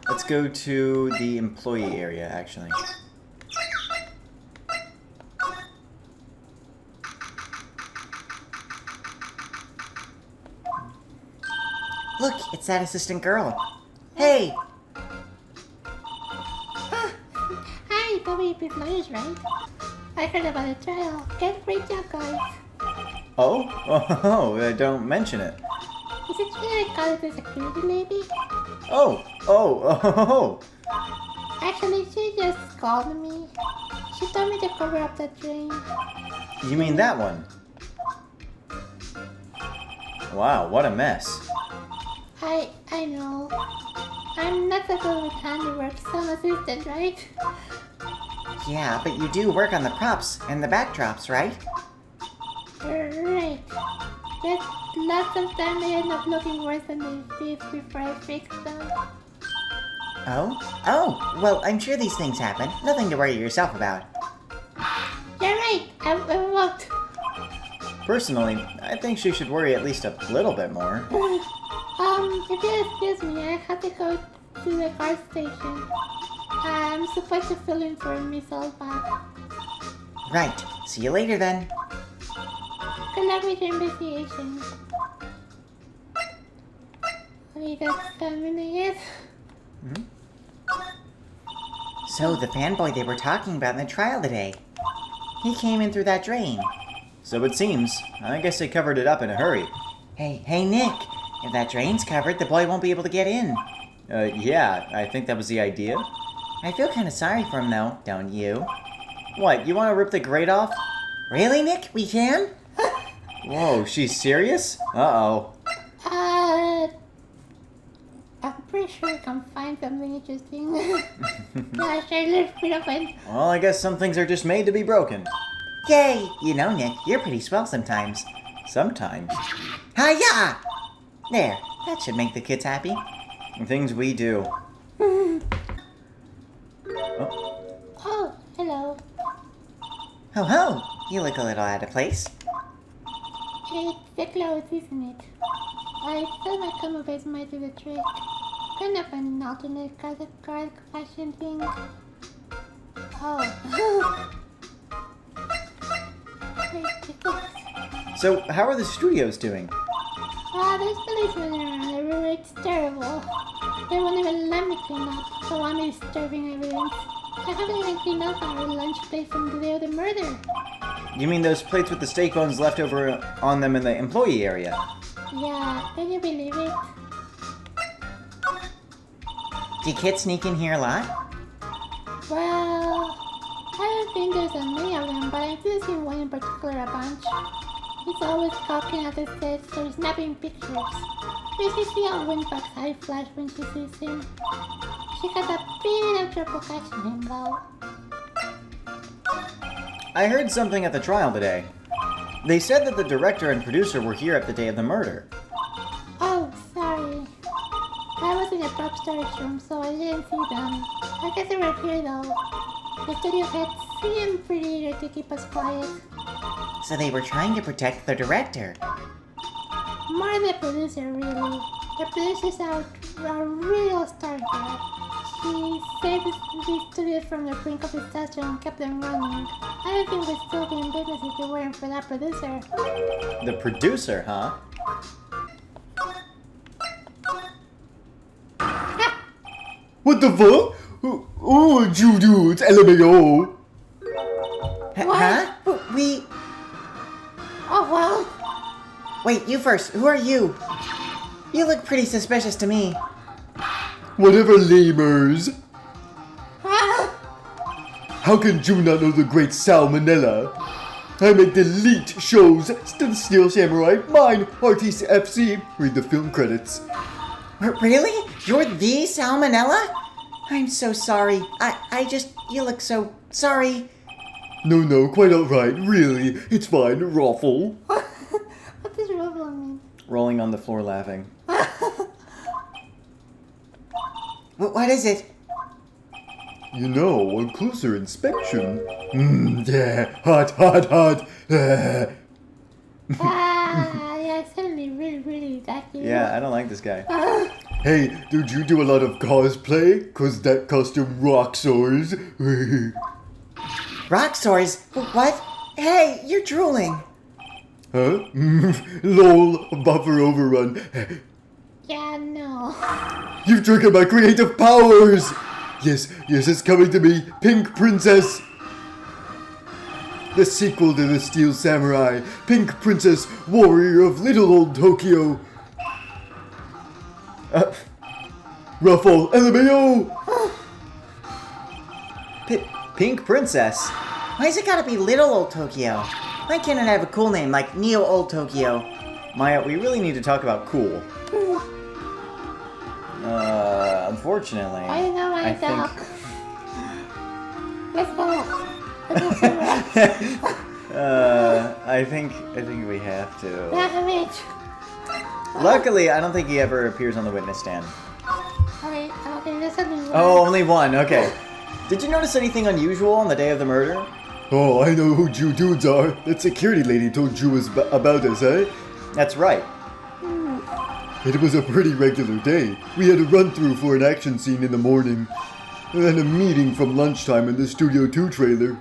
Let's go to the employee area, actually. Look, it's that assistant girl. Hey! Hi, WP Flyers, right? I heard about the trial. Great job, guys. Don't mention it. Is it true I call it the security lady? Oh. Actually, she just called me. She told me to cover up the drain. You mean that one? Wow, what a mess. I know. I'm not so good with handiwork, so I'm assistant, right? Yeah, but you do work on the props and the backdrops, right? Right. Just lots of time they end up looking worse than they did before I fixed them. Oh, well, I'm sure these things happen. Nothing to worry yourself about. You're right. I won't. Personally, I think she should worry at least a little bit more. If you excuse me, I have to go to the car station. I'm supposed to fill in for Miss Olbach. Right. See you later then. Good luck with your investigation. We got 10 minutes. So, the fanboy they were talking about in the trial today. He came in through that drain. So it seems. I guess they covered it up in a hurry. Hey, Nick. If that drain's covered, the boy won't be able to get in. Yeah, I think that was the idea. I feel kind of sorry for him, though, don't you? What, you want to rip the grate off? Really, Nick? We can? Whoa, she's serious? Uh-oh. I'm pretty sure I can find something interesting. Yeah, sure, let's put up it. Well, I guess some things are just made to be broken. Yay! You know, Nick, you're pretty swell sometimes. Sometimes. Hi-ya! There, that should make the kids happy. Things we do. Oh, hello. Ho-ho! You look a little out of place. It's the clothes, isn't it? I thought my combo base might do the trick. Kind of an alternate card fashion thing. Oh. Wait, it's So, how are the studios doing? there's policemen around everywhere. It's terrible. They won't even let me clean up, so I'm disturbing evidence. I haven't even cleaned up our lunch plate from the day of the murder. You mean those plates with the steak bones left over on them in the employee area? Yeah, can you believe it? Do kids sneak in here a lot? Well, I don't think there's that many of them, but I do see one in particular a bunch. He's always gawking at the sets or snapping pictures. Makes see how Winbuck's eye flash when she sees him. She got a bit of trouble catching him though. I heard something at the trial today. They said that the director and producer were here at the day of the murder. Oh, sorry. I was in the prop storage room, so I didn't see them. I guess they were here though. The studio head seemed pretty eager to keep us quiet. So they were trying to protect the director. More the producer, really. The producers are a real star here. She saved the studio from the brink of disaster and kept them running. I don't think we'd still be in business if it weren't for that producer. The producer, huh? What the fuck? Oh, Juju, it's LMAO. Huh? We... Oh well. Wait, you first. Who are you? You look pretty suspicious to me. Whatever, lamers. Ah! How can Ju not know the great Salmonella? I make delete shows, still Steel Samurai, mine, Artiste FC. Read the film credits. Really? You're the Salmonella? I'm so sorry. You look so sorry. No, quite alright, really. It's fine, Raffle. What does ruffle mean? Rolling on the floor laughing. What is it? You know, on closer inspection. Yeah, hot. Yeah, suddenly really that you. Yeah, I don't like this guy. Hey, did you do a lot of cosplay? Cause that costume rocks ours. Rock sores? What? Hey, you're drooling. Huh? Lol, buffer overrun. Yeah, no. You've triggered my creative powers! Yes, it's coming to me, Pink Princess! The sequel to the Steel Samurai, Pink Princess, Warrior of Little Old Tokyo. Ruffle, LMAO! Pink Princess? Why's it gotta be Little Old Tokyo? Why can't it have a cool name like Neo Old Tokyo? Maya, we really need to talk about cool. Unfortunately, I know my I dog. think Let's go. I think we have to. Not a bitch. Luckily, I don't think he ever appears on the witness stand. Okay, there's only one. Oh, only one. Okay. Did you notice anything unusual on the day of the murder? Oh, I know who you dudes are. That security lady told you about us, eh? That's right. It was a pretty regular day. We had a run-through for an action scene in the morning, and then a meeting from lunchtime in the Studio 2 trailer.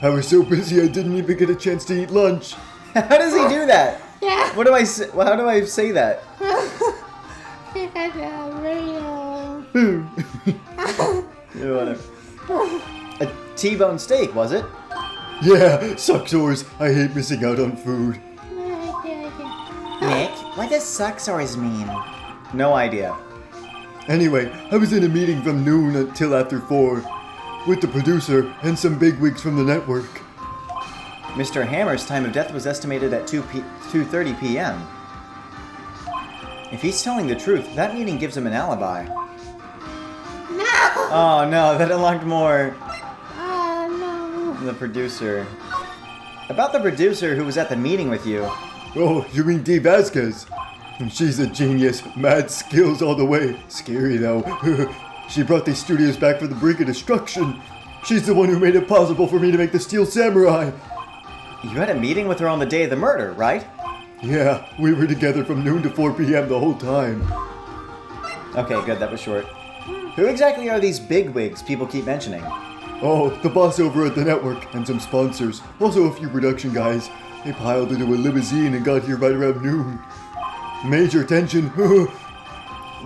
I was so busy I didn't even get a chance to eat lunch. How does he do that? Yeah. What do I say? Well, how do I say that? You got a radio. Yeah, whatever. A T-bone steak, was it? Yeah, sucksores. I hate missing out on food. Nick, what does sucksores mean? No idea. Anyway, I was in a meeting from noon until after 4 with the producer and some bigwigs from the network. Mr. Hammer's time of death was estimated at 2:30 p.m. If he's telling the truth, that meeting gives him an alibi. No! Oh no, that unlocked more. Oh, no. The producer. About the producer who was at the meeting with you. Oh, you mean Dee Vasquez? She's a genius. Mad skills all the way. Scary though. She brought these studios back from the brink of destruction. She's the one who made it possible for me to make the Steel Samurai. You had a meeting with her on the day of the murder, right? Yeah, we were together from noon to 4 p.m. the whole time. Okay, good, that was short. Who exactly are these bigwigs people keep mentioning? Oh, the boss over at the network and some sponsors. Also a few production guys. They piled into a limousine and got here right around noon. Major tension.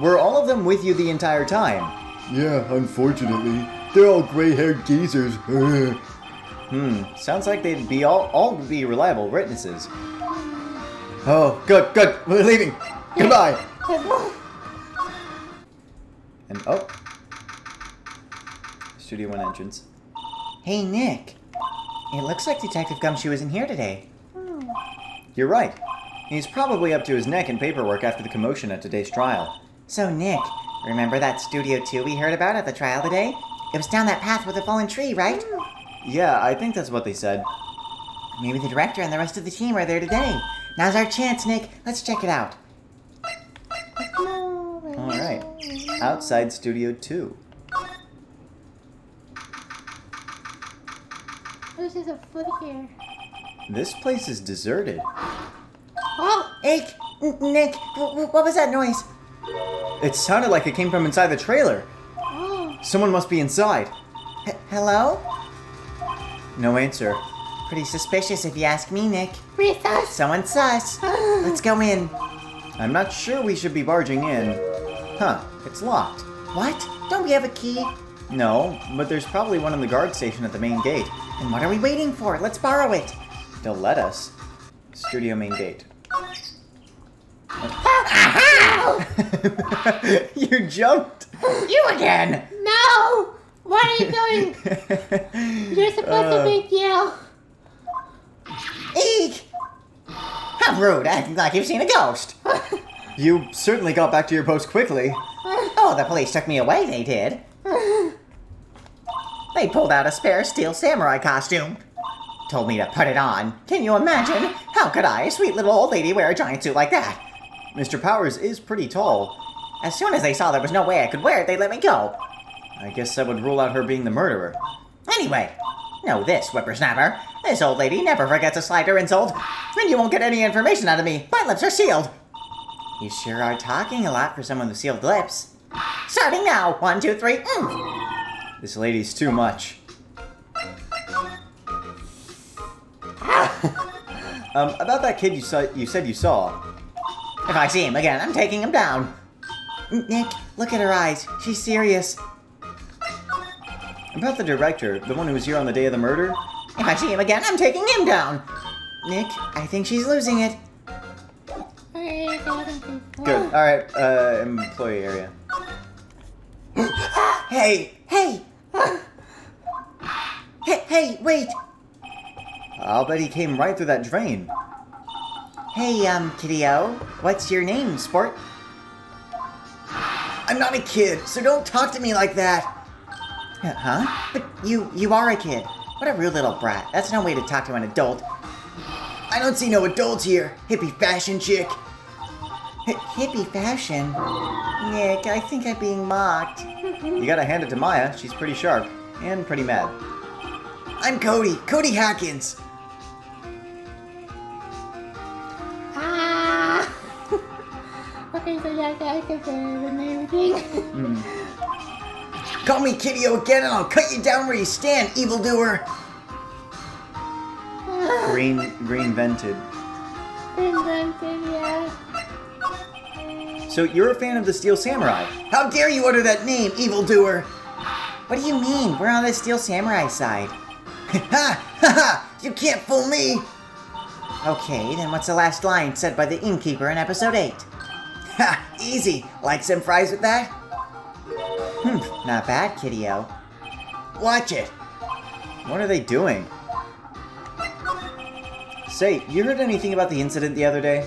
Were all of them with you the entire time? Yeah, unfortunately. They're all gray-haired geezers. Sounds like they'd be all be reliable witnesses. Oh, good. We're leaving. Goodbye. And oh, Studio 1 entrance. Hey, Nick. It looks like Detective Gumshoe isn't here today. You're right. He's probably up to his neck in paperwork after the commotion at today's trial. So, Nick, remember that Studio 2 we heard about at the trial today? It was down that path with the fallen tree, right? Yeah, I think that's what they said. Maybe the director and the rest of the team are there today. Now's our chance, Nick. Let's check it out. Alright. Outside Studio 2. There's just a foot here. This place is deserted. Oh! Hey, Nick, what was that noise? It sounded like it came from inside the trailer. Oh! Someone must be inside. Hello? No answer. Pretty suspicious if you ask me, Nick. Recess! Someone's sus. Let's go in. I'm not sure we should be barging in. Huh, it's locked. What? Don't we have a key? No, but there's probably one in the guard station at the main gate. And what are we waiting for? Let's borrow it. They'll let us. Studio main gate. You jumped! You again! No! What are you doing? You're supposed to make yell. Eek! How rude, acting like you've seen a ghost. You certainly got back to your post quickly. Oh, the police took me away, they did. They pulled out a spare Steel Samurai costume. Told me to put it on. Can you imagine? How could I, a sweet little old lady, wear a giant suit like that? Mr. Powers is pretty tall. As soon as they saw there was no way I could wear it, they let me go. I guess that would rule out her being the murderer. Anyway, know this, whippersnapper. This old lady never forgets a slight or insult, and you won't get any information out of me. My lips are sealed. You sure are talking a lot for someone with sealed lips. Starting now. 1, 2, 3. This lady's too much. About that kid you said you saw. If I see him again, I'm taking him down. Nick, look at her eyes. She's serious. About the director, the one who was here on the day of the murder? If I see him again, I'm taking him down. Nick, I think she's losing it. Okay, Good. Alright, employee area. Hey! Hey, wait! I'll bet he came right through that drain. Hey, kiddo. What's your name, sport? I'm not a kid, so don't talk to me like that. Huh? But you are a kid. What a rude little brat. That's no way to talk to an adult. I don't see no adults here, hippie fashion chick. Hippie fashion? Nick, I think I'm being mocked. You gotta hand it to Maya. She's pretty sharp. And pretty mad. I'm Cody Hawkins. Ah! Okay, so yeah, I can say the name thing. Call me Kiddo again and I'll cut you down where you stand, evildoer. Green vented. Invented, yeah. So you're a fan of the Steel Samurai? How dare you utter that name, evildoer? What do you mean? We're on the Steel Samurai side. Ha! You can't fool me! Okay, then what's the last line said by the innkeeper in episode 8? Ha! Easy! Like some fries with that? Not bad, kiddo. Watch it! What are they doing? Say, you heard anything about the incident the other day?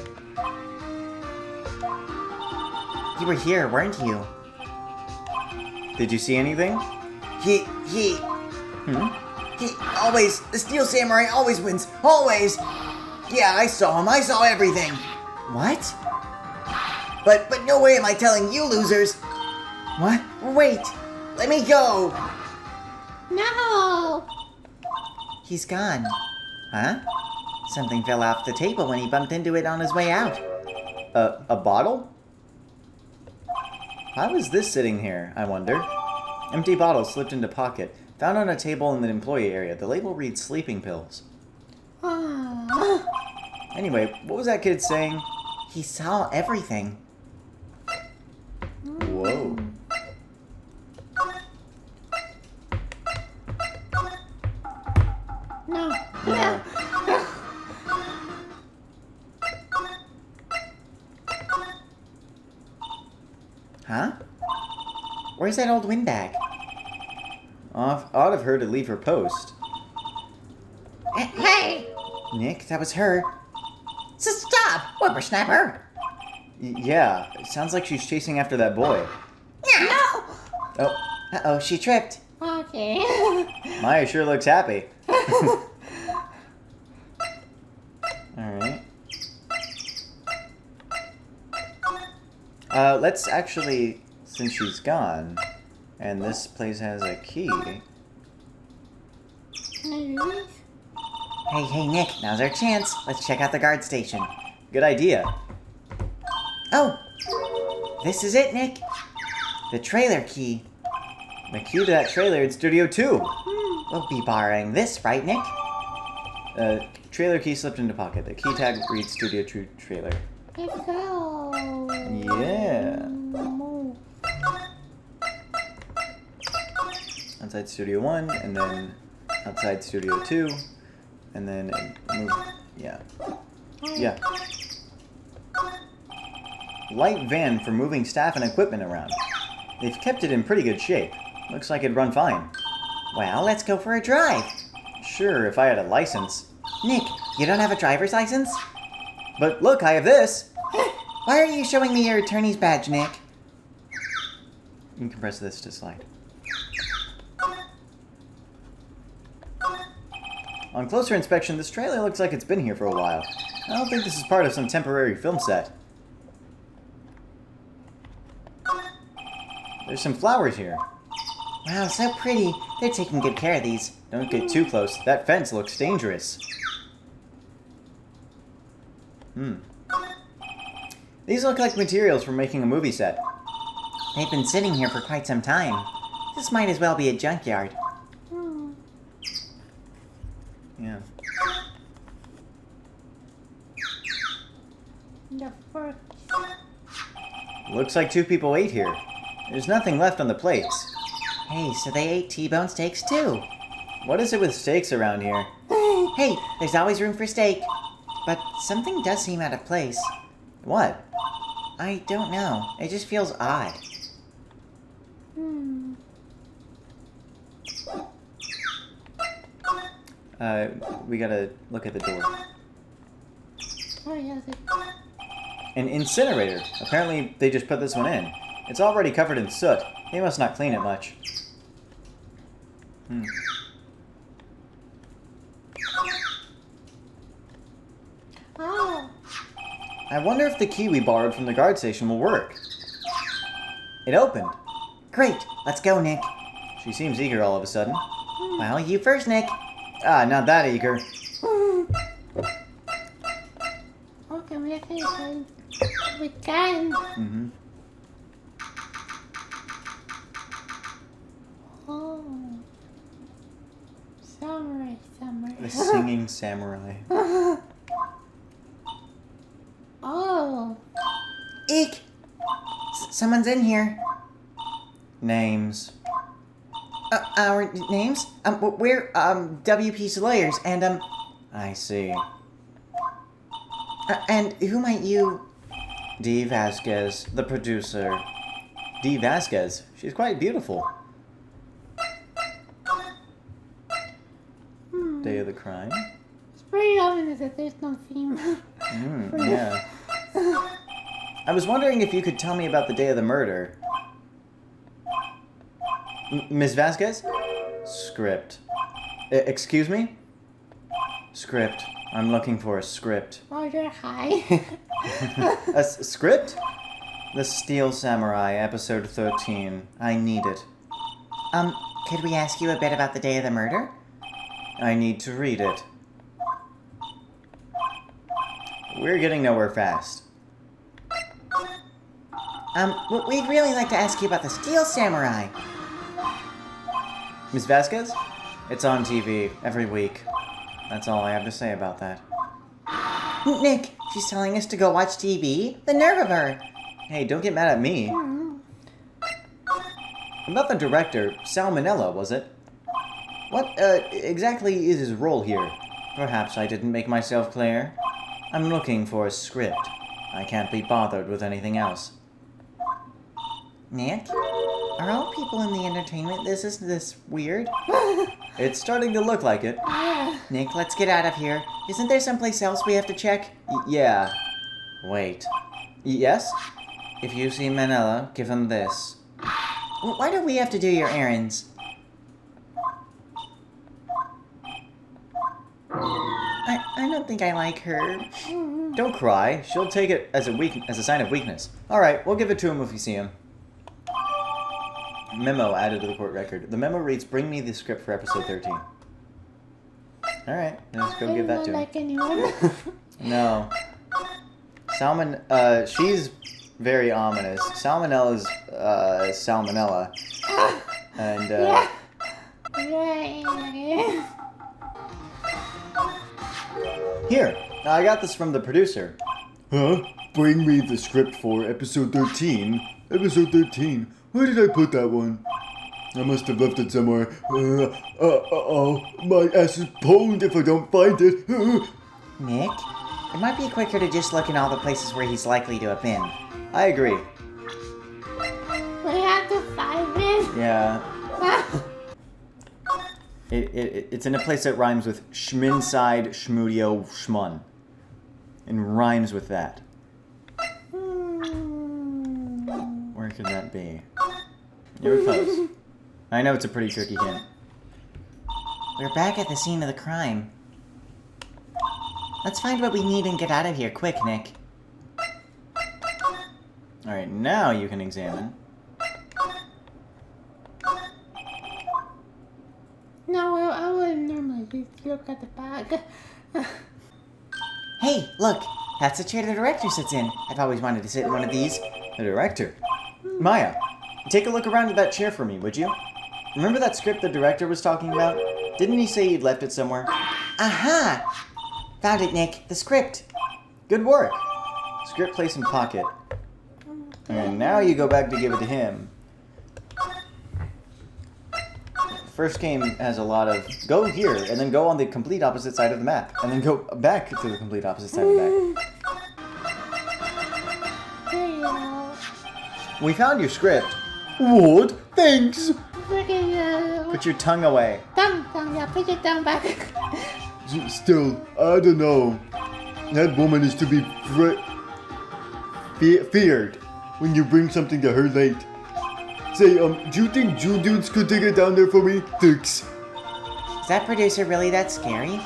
You were here, weren't you? Did you see anything? He always, the Steel Samurai always wins, always! Yeah, I saw him, I saw everything. What? But no way am I telling you losers. What? Wait, let me go. No! He's gone. Huh? Something fell off the table when he bumped into it on his way out. A bottle? How is this sitting here, I wonder? Empty bottle slipped into pocket, found on a table in the employee area. The label reads sleeping pills. Ah. Anyway, what was that kid saying? He saw everything. Whoa. No. Yeah. Huh? Where's that old windbag? Odd of her to leave her post. Hey! Nick, that was her. Stop, whippersnapper! Yeah, it sounds like she's chasing after that boy. No! Oh, Uh-oh, she tripped. Okay. Maya sure looks happy. Alright. Let's actually, since she's gone, and this place has a key. Hey, Nick, now's our chance. Let's check out the guard station. Good idea. Oh! This is it, Nick. The trailer key. The key to that trailer in Studio 2. We'll be borrowing this, right, Nick? Trailer key slipped into pocket. The key tag reads Studio 2 trailer. Let's go. Yeah. Outside Studio 1, and then outside Studio 2, and then move. Yeah. Yeah. Light van for moving staff and equipment around. They've kept it in pretty good shape. Looks like it'd run fine. Well, let's go for a drive. Sure, if I had a license. Nick, you don't have a driver's license? But look, I have this! Why are you showing me your attorney's badge, Nick? You can press this to slide. On closer inspection, this trailer looks like it's been here for a while. I don't think this is part of some temporary film set. There's some flowers here. Wow, so pretty. They're taking good care of these. Don't get too close. That fence looks dangerous. These look like materials for making a movie set. They've been sitting here for quite some time. This might as well be a junkyard. Yeah. The fork. Looks like 2 people ate here. There's nothing left on the plates. Hey, so they ate T-bone steaks too. What is it with steaks around here? Hey, there's always room for steak. But something does seem out of place. What? I don't know. It just feels odd. We gotta look at the door. Oh, yes. An incinerator. Apparently, they just put this one in. It's already covered in soot. They must not clean it much. Oh. I wonder if the key we borrowed from the guard station will work. It opened. Great, let's go, Nick. She seems eager all of a sudden. Well, you first, Nick. Ah, not that eager. Okay, we can. We can. Oh. Samurai. The singing samurai. Oh. Eek! Someone's in here. Names. Our names? We're, WP's lawyers, and, I see. and who might you... Dee Vasquez, the producer. Dee Vasquez. She's quite beautiful. Day of the crime. It's pretty obvious that there's no theme. Yeah. I was wondering if you could tell me about the day of the murder. Ms. Vasquez? Script. Excuse me? Script. I'm looking for a script. Roger, hi. A script? The Steel Samurai, episode 13. I need it. Could we ask you a bit about the day of the murder? I need to read it. We're getting nowhere fast. We'd really like to ask you about the Steel Samurai. Ms. Vasquez? It's on TV every week. That's all I have to say about that. Nick, she's telling us to go watch TV? The nerve of her! Hey, don't get mad at me. About the director, Salmonella, was it? What, exactly is his role here? Perhaps I didn't make myself clear. I'm looking for a script. I can't be bothered with anything else. Nick? Are all people in the entertainment business this weird? It's starting to look like it. Nick, let's get out of here. Isn't there someplace else we have to check? Yeah. Wait. Yes? If you see Manila, give him this. Why do we have to do your errands? I don't think I like her. Don't cry. She'll take it as a sign of weakness. Alright, we'll give it to him if we see him. Memo added to the court record. The memo reads, bring me the script for episode 13. Alright, let's go give that to him. Like anyone. No. She's very ominous. Salmonella's, salmonella. And, Yeah. Right. Here, I got this from the producer. Huh? Bring me the script for episode 13. Episode 13. Where did I put that one? I must have left it somewhere. My ass is pwned if I don't find it. Nick? It might be quicker to just look in all the places where he's likely to have been. I agree. We have to find it. Yeah. It's in a place that rhymes with Schminside, Schmudio, Schmun. And rhymes with that. Where could that be? You were close. I know it's a pretty tricky hint. We're back at the scene of the crime. Let's find what we need and get out of here quick, Nick. Alright, now you can examine. No, I would normally just look at the bag. Hey, look! That's the chair the director sits in. I've always wanted to sit in one of these. The director. Maya, take a look around at that chair for me, would you? Remember that script the director was talking about? Didn't he say he'd left it somewhere? Aha! Found it, Nick. The script. Good work. Script place in pocket. And now you go back to give it to him. The first game has a lot of go here, and then go on the complete opposite side of the map. And then go back to the complete opposite side of the map. There you go. We found your script. What? Thanks! Freaking, Put your tongue away. tongue, yeah, put your tongue back. Still, I don't know. That woman is to be feared when you bring something to her late. Say, do you think Jewel Dudes could take it down there for me? Thanks. Is that producer really that scary?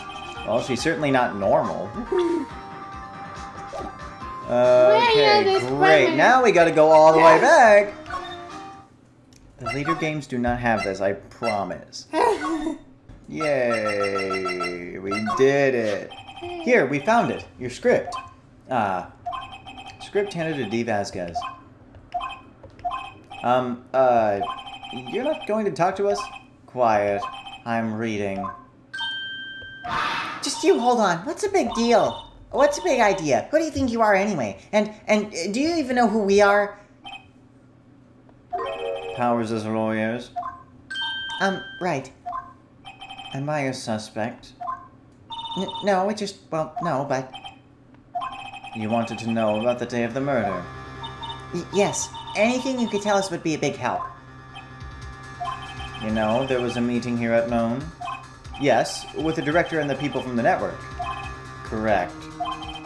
Well, she's certainly not normal. Where Okay, is this great. woman? Now we gotta go all the way back. The later games do not have this, I promise. Yay! We did it. Here, we found it. Your script. Script handed to D. Vasquez. You're not going to talk to us? Quiet. I'm reading. Just you hold on. What's the big deal? What's the big idea? Who do you think you are anyway? And do you even know who we are? Powers as lawyers. Right. Am I a suspect? No, it just, well, no, but... You wanted to know about the day of the murder. Yes. Anything you could tell us would be a big help. You know, there was a meeting here at noon. Yes, with the director and the people from the network. Correct.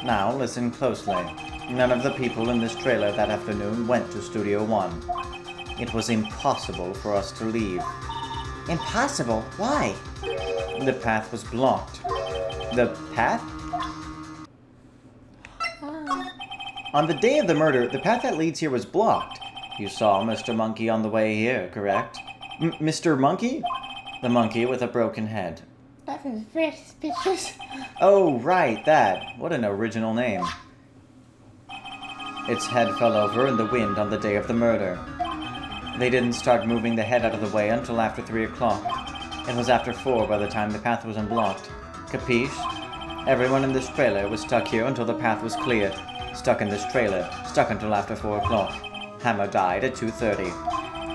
Now, listen closely. None of the people in this trailer that afternoon went to Studio One. It was impossible for us to leave. Impossible? Why? The path was blocked. The path? On the day of the murder, the path that leads here was blocked. You saw Mr. Monkey on the way here, correct? Mr. Monkey? The monkey with a broken head. That is very suspicious. Oh, right, that. What an original name. Its head fell over in the wind on the day of the murder. They didn't start moving the head out of the way until after 3 o'clock. It was after 4 by the time the path was unblocked. Capiche? Everyone in this trailer was stuck here until the path was cleared. Stuck in this trailer, stuck until after 4 o'clock. Hammer died at 2:30.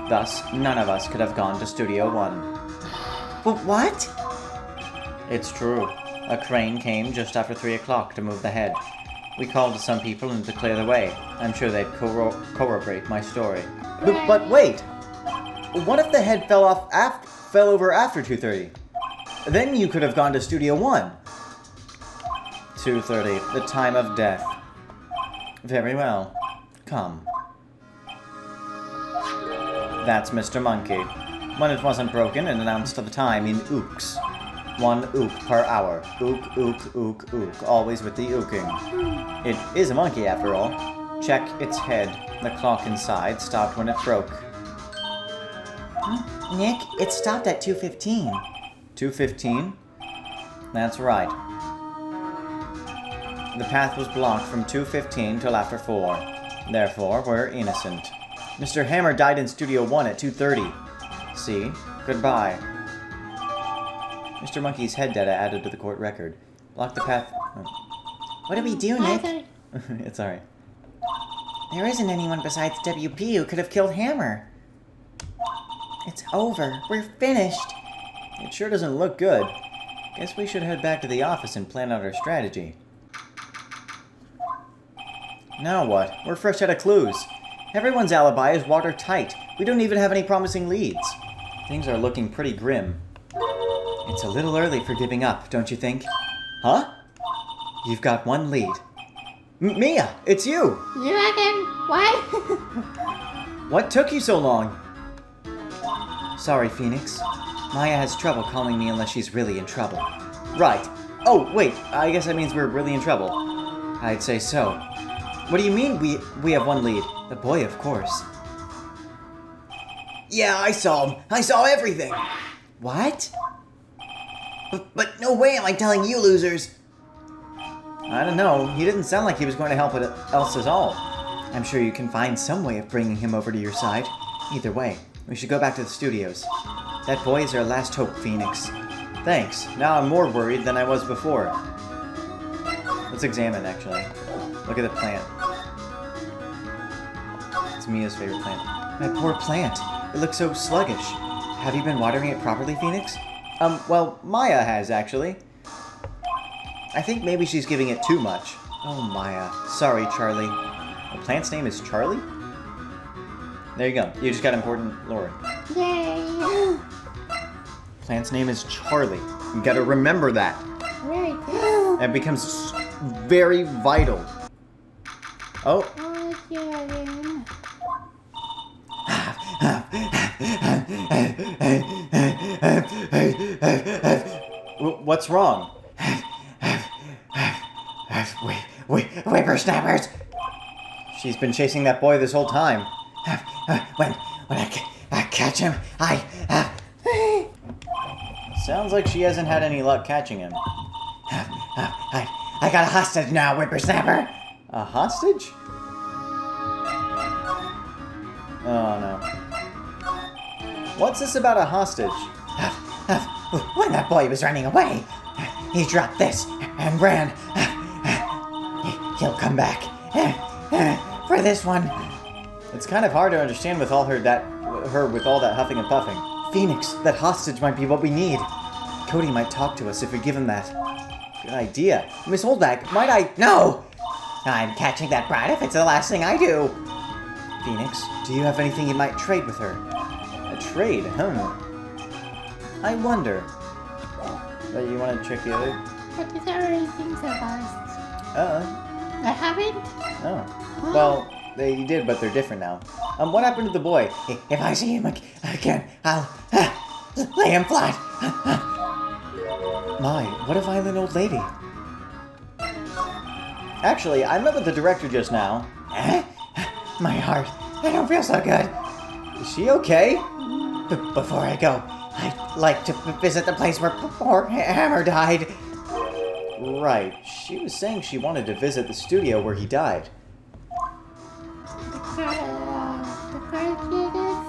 Thus, none of us could have gone to Studio One. What? It's true. A crane came just after 3 o'clock to move the head. We called to some people and to clear the way. I'm sure they'd corroborate my story. But wait! What if the head fell over after 2:30? Then you could have gone to Studio One. 2:30, the time of death. Very well. Come. That's Mr. Monkey. When it wasn't broken, it announced the time in ooks. 1 ook per hour. Ook, ook, ook, ook. Always with the ooking. It is a monkey after all. Check its head. The clock inside stopped when it broke. Nick, it stopped at 2:15. 2:15? That's right. The path was blocked from 2:15 till after 4. Therefore, we're innocent. Mr. Hammer died in Studio 1 at 2:30. See? Goodbye. Mr. Monkey's head data added to the court record. Block the path... What do we do, Nick? It's alright. There isn't anyone besides WP who could have killed Hammer. It's over. We're finished. It sure doesn't look good. Guess we should head back to the office and plan out our strategy. Now what? We're fresh out of clues. Everyone's alibi is watertight. We don't even have any promising leads. Things are looking pretty grim. It's a little early for giving up, don't you think? Huh? You've got one lead. Mia, it's you! You reckon? What? What took you so long? Sorry, Phoenix. Maya has trouble calling me unless she's really in trouble. Right. Oh, wait, I guess that means we're really in trouble. I'd say so. What do you mean we have one lead? The boy, of course. Yeah, I saw him. I saw everything. What? But no way am I telling you losers. I don't know. He didn't sound like he was going to help us at all. I'm sure you can find some way of bringing him over to your side. Either way, we should go back to the studios. That boy is our last hope, Phoenix. Thanks. Now I'm more worried than I was before. Let's examine, actually. Look at the plant. It's Mia's favorite plant. My poor plant. It looks so sluggish. Have you been watering it properly, Phoenix? Well, Maya has, actually. I think maybe she's giving it too much. Oh, Maya. Sorry, Charlie. The plant's name is Charlie? There you go. You just got important lore. Yay! Plant's name is Charlie. You gotta remember that. Right. It becomes very vital. Oh. Oh, yeah, again. What's wrong? Whippersnappers! She's been chasing that boy this whole time. When I catch him, Sounds like she hasn't had any luck catching him. I got a hostage now, Whippersnapper! A hostage? Oh no. What's this about a hostage? When that boy was running away, he dropped this and ran. He'll come back for this one. It's kind of hard to understand with all her with all that huffing and puffing. Phoenix, that hostage might be what we need. Cody might talk to us if we give him that. Good idea. Miss Oldback, might I? No! I'm catching that brat if it's the last thing I do. Phoenix, do you have anything you might trade with her? A trade, huh? I wonder. You want to check the other? But these are already things I've asked. I haven't? Oh. Well, they did, but they're different now. What happened to the boy? If I see him again, I'll lay him flat. My, what a violent old lady. Actually, I met with the director just now. My heart, I don't feel so good. Is she okay? Before I go, I'd like to visit the place where poor Hammer died. Right. She was saying she wanted to visit the studio where he died. The card kid is?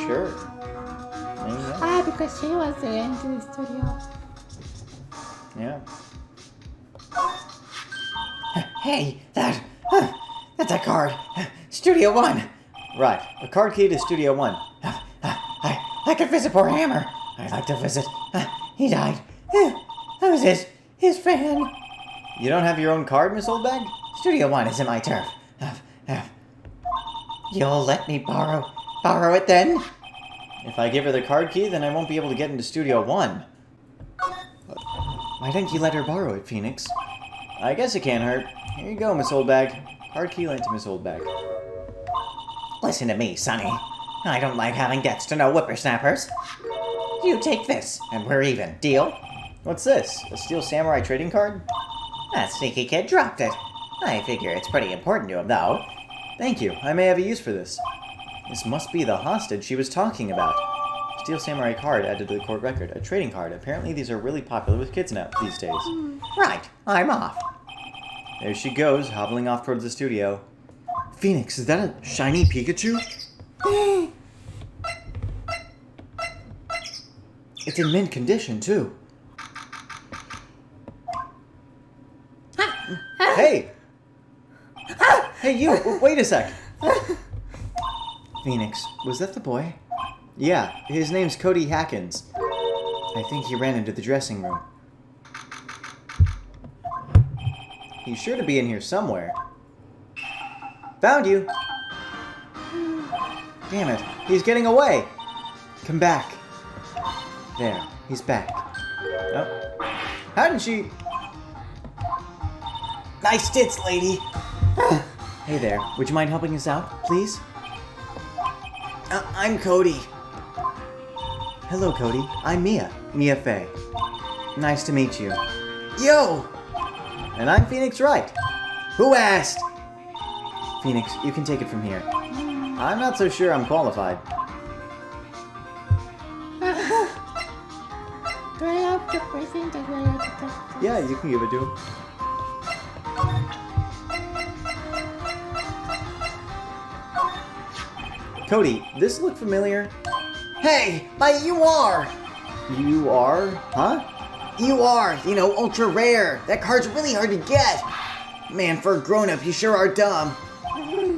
Sure. Yeah. Ah, because she was there into the studio. Yeah. Hey, that's a card. Studio 1. Right. A card key to Studio 1. I could visit poor Hammer. I'd like to visit. He died. I was his fan. You don't have your own card, Miss Oldbag? Studio 1 isn't my turf. You'll let me borrow it then? If I give her the card key, then I won't be able to get into Studio 1. Why didn't you let her borrow it, Phoenix? I guess it can't hurt. Here you go, Miss Oldbag. Card key lent to Miss Oldbag. Listen to me, Sonny. I don't like having debts to no whippersnappers. You take this, and we're even. Deal? What's this? A Steel Samurai trading card? That sneaky kid dropped it. I figure it's pretty important to him, though. Thank you. I may have a use for this. This must be the hostage she was talking about. Steel Samurai card added to the court record. A trading card. Apparently these are really popular with kids now these days. Right, I'm off. There she goes, hobbling off towards the studio. Phoenix, is that a shiny Pikachu? It's in mint condition, too. Hey! Hey, you! Wait a sec! Phoenix, was that the boy? Yeah, his name's Cody Hackins. I think he ran into the dressing room. He's sure to be in here somewhere. Found you! Damn it, he's getting away! Come back. There, he's back. Oh. How did she... Nice tits, lady! Hey there, would you mind helping us out, please? I'm Cody. Hello, Cody. I'm Mia Fey. Nice to meet you. Yo! And I'm Phoenix Wright. Who asked? Phoenix, you can take it from here. I'm not so sure I'm qualified. Do I have to present or do I have to talk? Yeah, you can give it to him. Cody, this look familiar? Hey, you are! You are? Huh? You are, ultra rare. That card's really hard to get. Man, for a grown-up, you sure are dumb.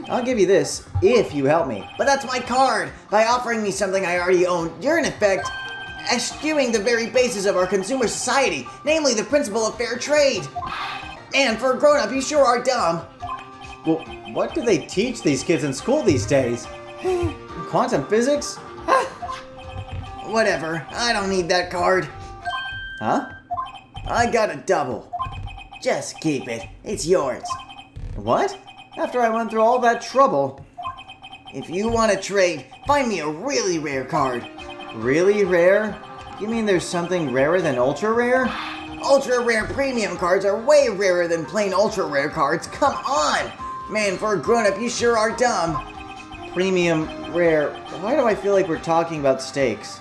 I'll give you this if you help me. But that's my card! By offering me something I already own, you're in effect eschewing the very basis of our consumer society, namely the principle of fair trade. And for a grown-up, you sure are dumb. Well, what do they teach these kids in school these days? Quantum physics? Whatever, I don't need that card. Huh? I got a double. Just keep it, it's yours. What? After I went through all that trouble. If you want to trade, find me a really rare card. Really rare? You mean there's something rarer than ultra rare? Ultra rare premium cards are way rarer than plain ultra rare cards. Come on! Man, for a grown-up, you sure are dumb. Premium rare. Why do I feel like we're talking about steaks?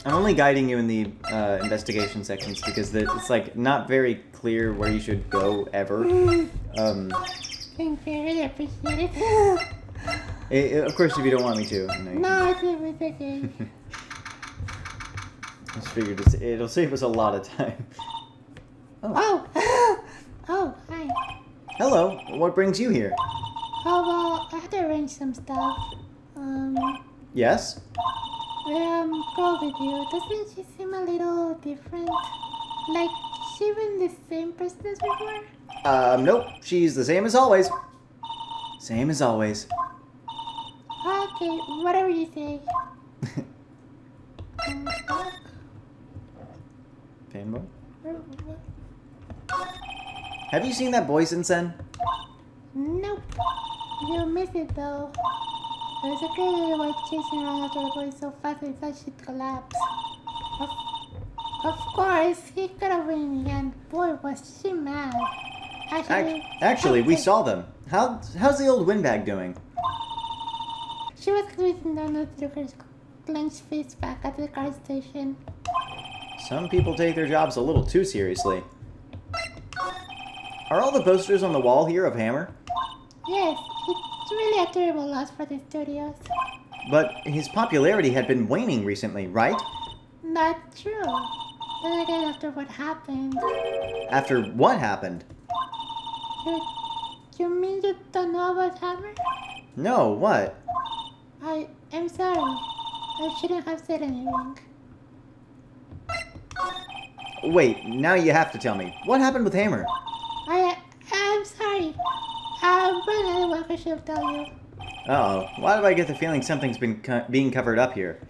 I'm only guiding you in the investigation sections because it's like not very clear where you should go ever. Thank you, I really appreciate it. Of course, if you don't want me to. No, it's okay. I just figured it'll save us a lot of time. Oh! Oh, hi. Hello. What brings you here? Oh, well, I had to arrange some stuff. Yes? Go with you. Doesn't she seem a little different? Like, she been the same person as before? Nope. She's the same as always. Same as always. Okay, whatever you say. Fanboy? Have you seen that Boysen-sen? Nope. You missed it though. There's a girl in the white chasing around after the boy so fast I thought she'd collapse. Of course, he could have been, and boy was she mad. Actually, we saw them. How's the old windbag doing? She was squeezing down the through her clenched fist back at the car station. Some people take their jobs a little too seriously. Are all the posters on the wall here of Hammer? Yes, it's really a terrible loss for the studios. But his popularity had been waning recently, right? Not true. Then again, after what happened. After what happened? You mean you don't know about Hammer? No, what? I'm sorry. I shouldn't have said anything. Wait, now you have to tell me. What happened with Hammer? I'm sorry. But I what I should have told you. Uh-oh. Why do I get the feeling something's been being covered up here?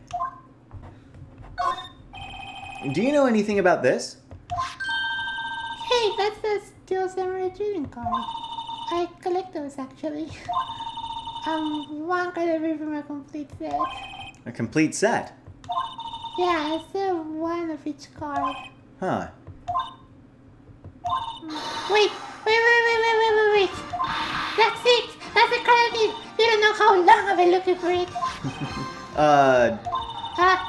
Do you know anything about this? Hey, that's the Steel Samurai trading card. I collect those actually. One card every from a complete set. A complete set? Yeah, it's one of each card. Huh. Wait! That's it! That's the card I need! You don't know how long I've been looking for it! I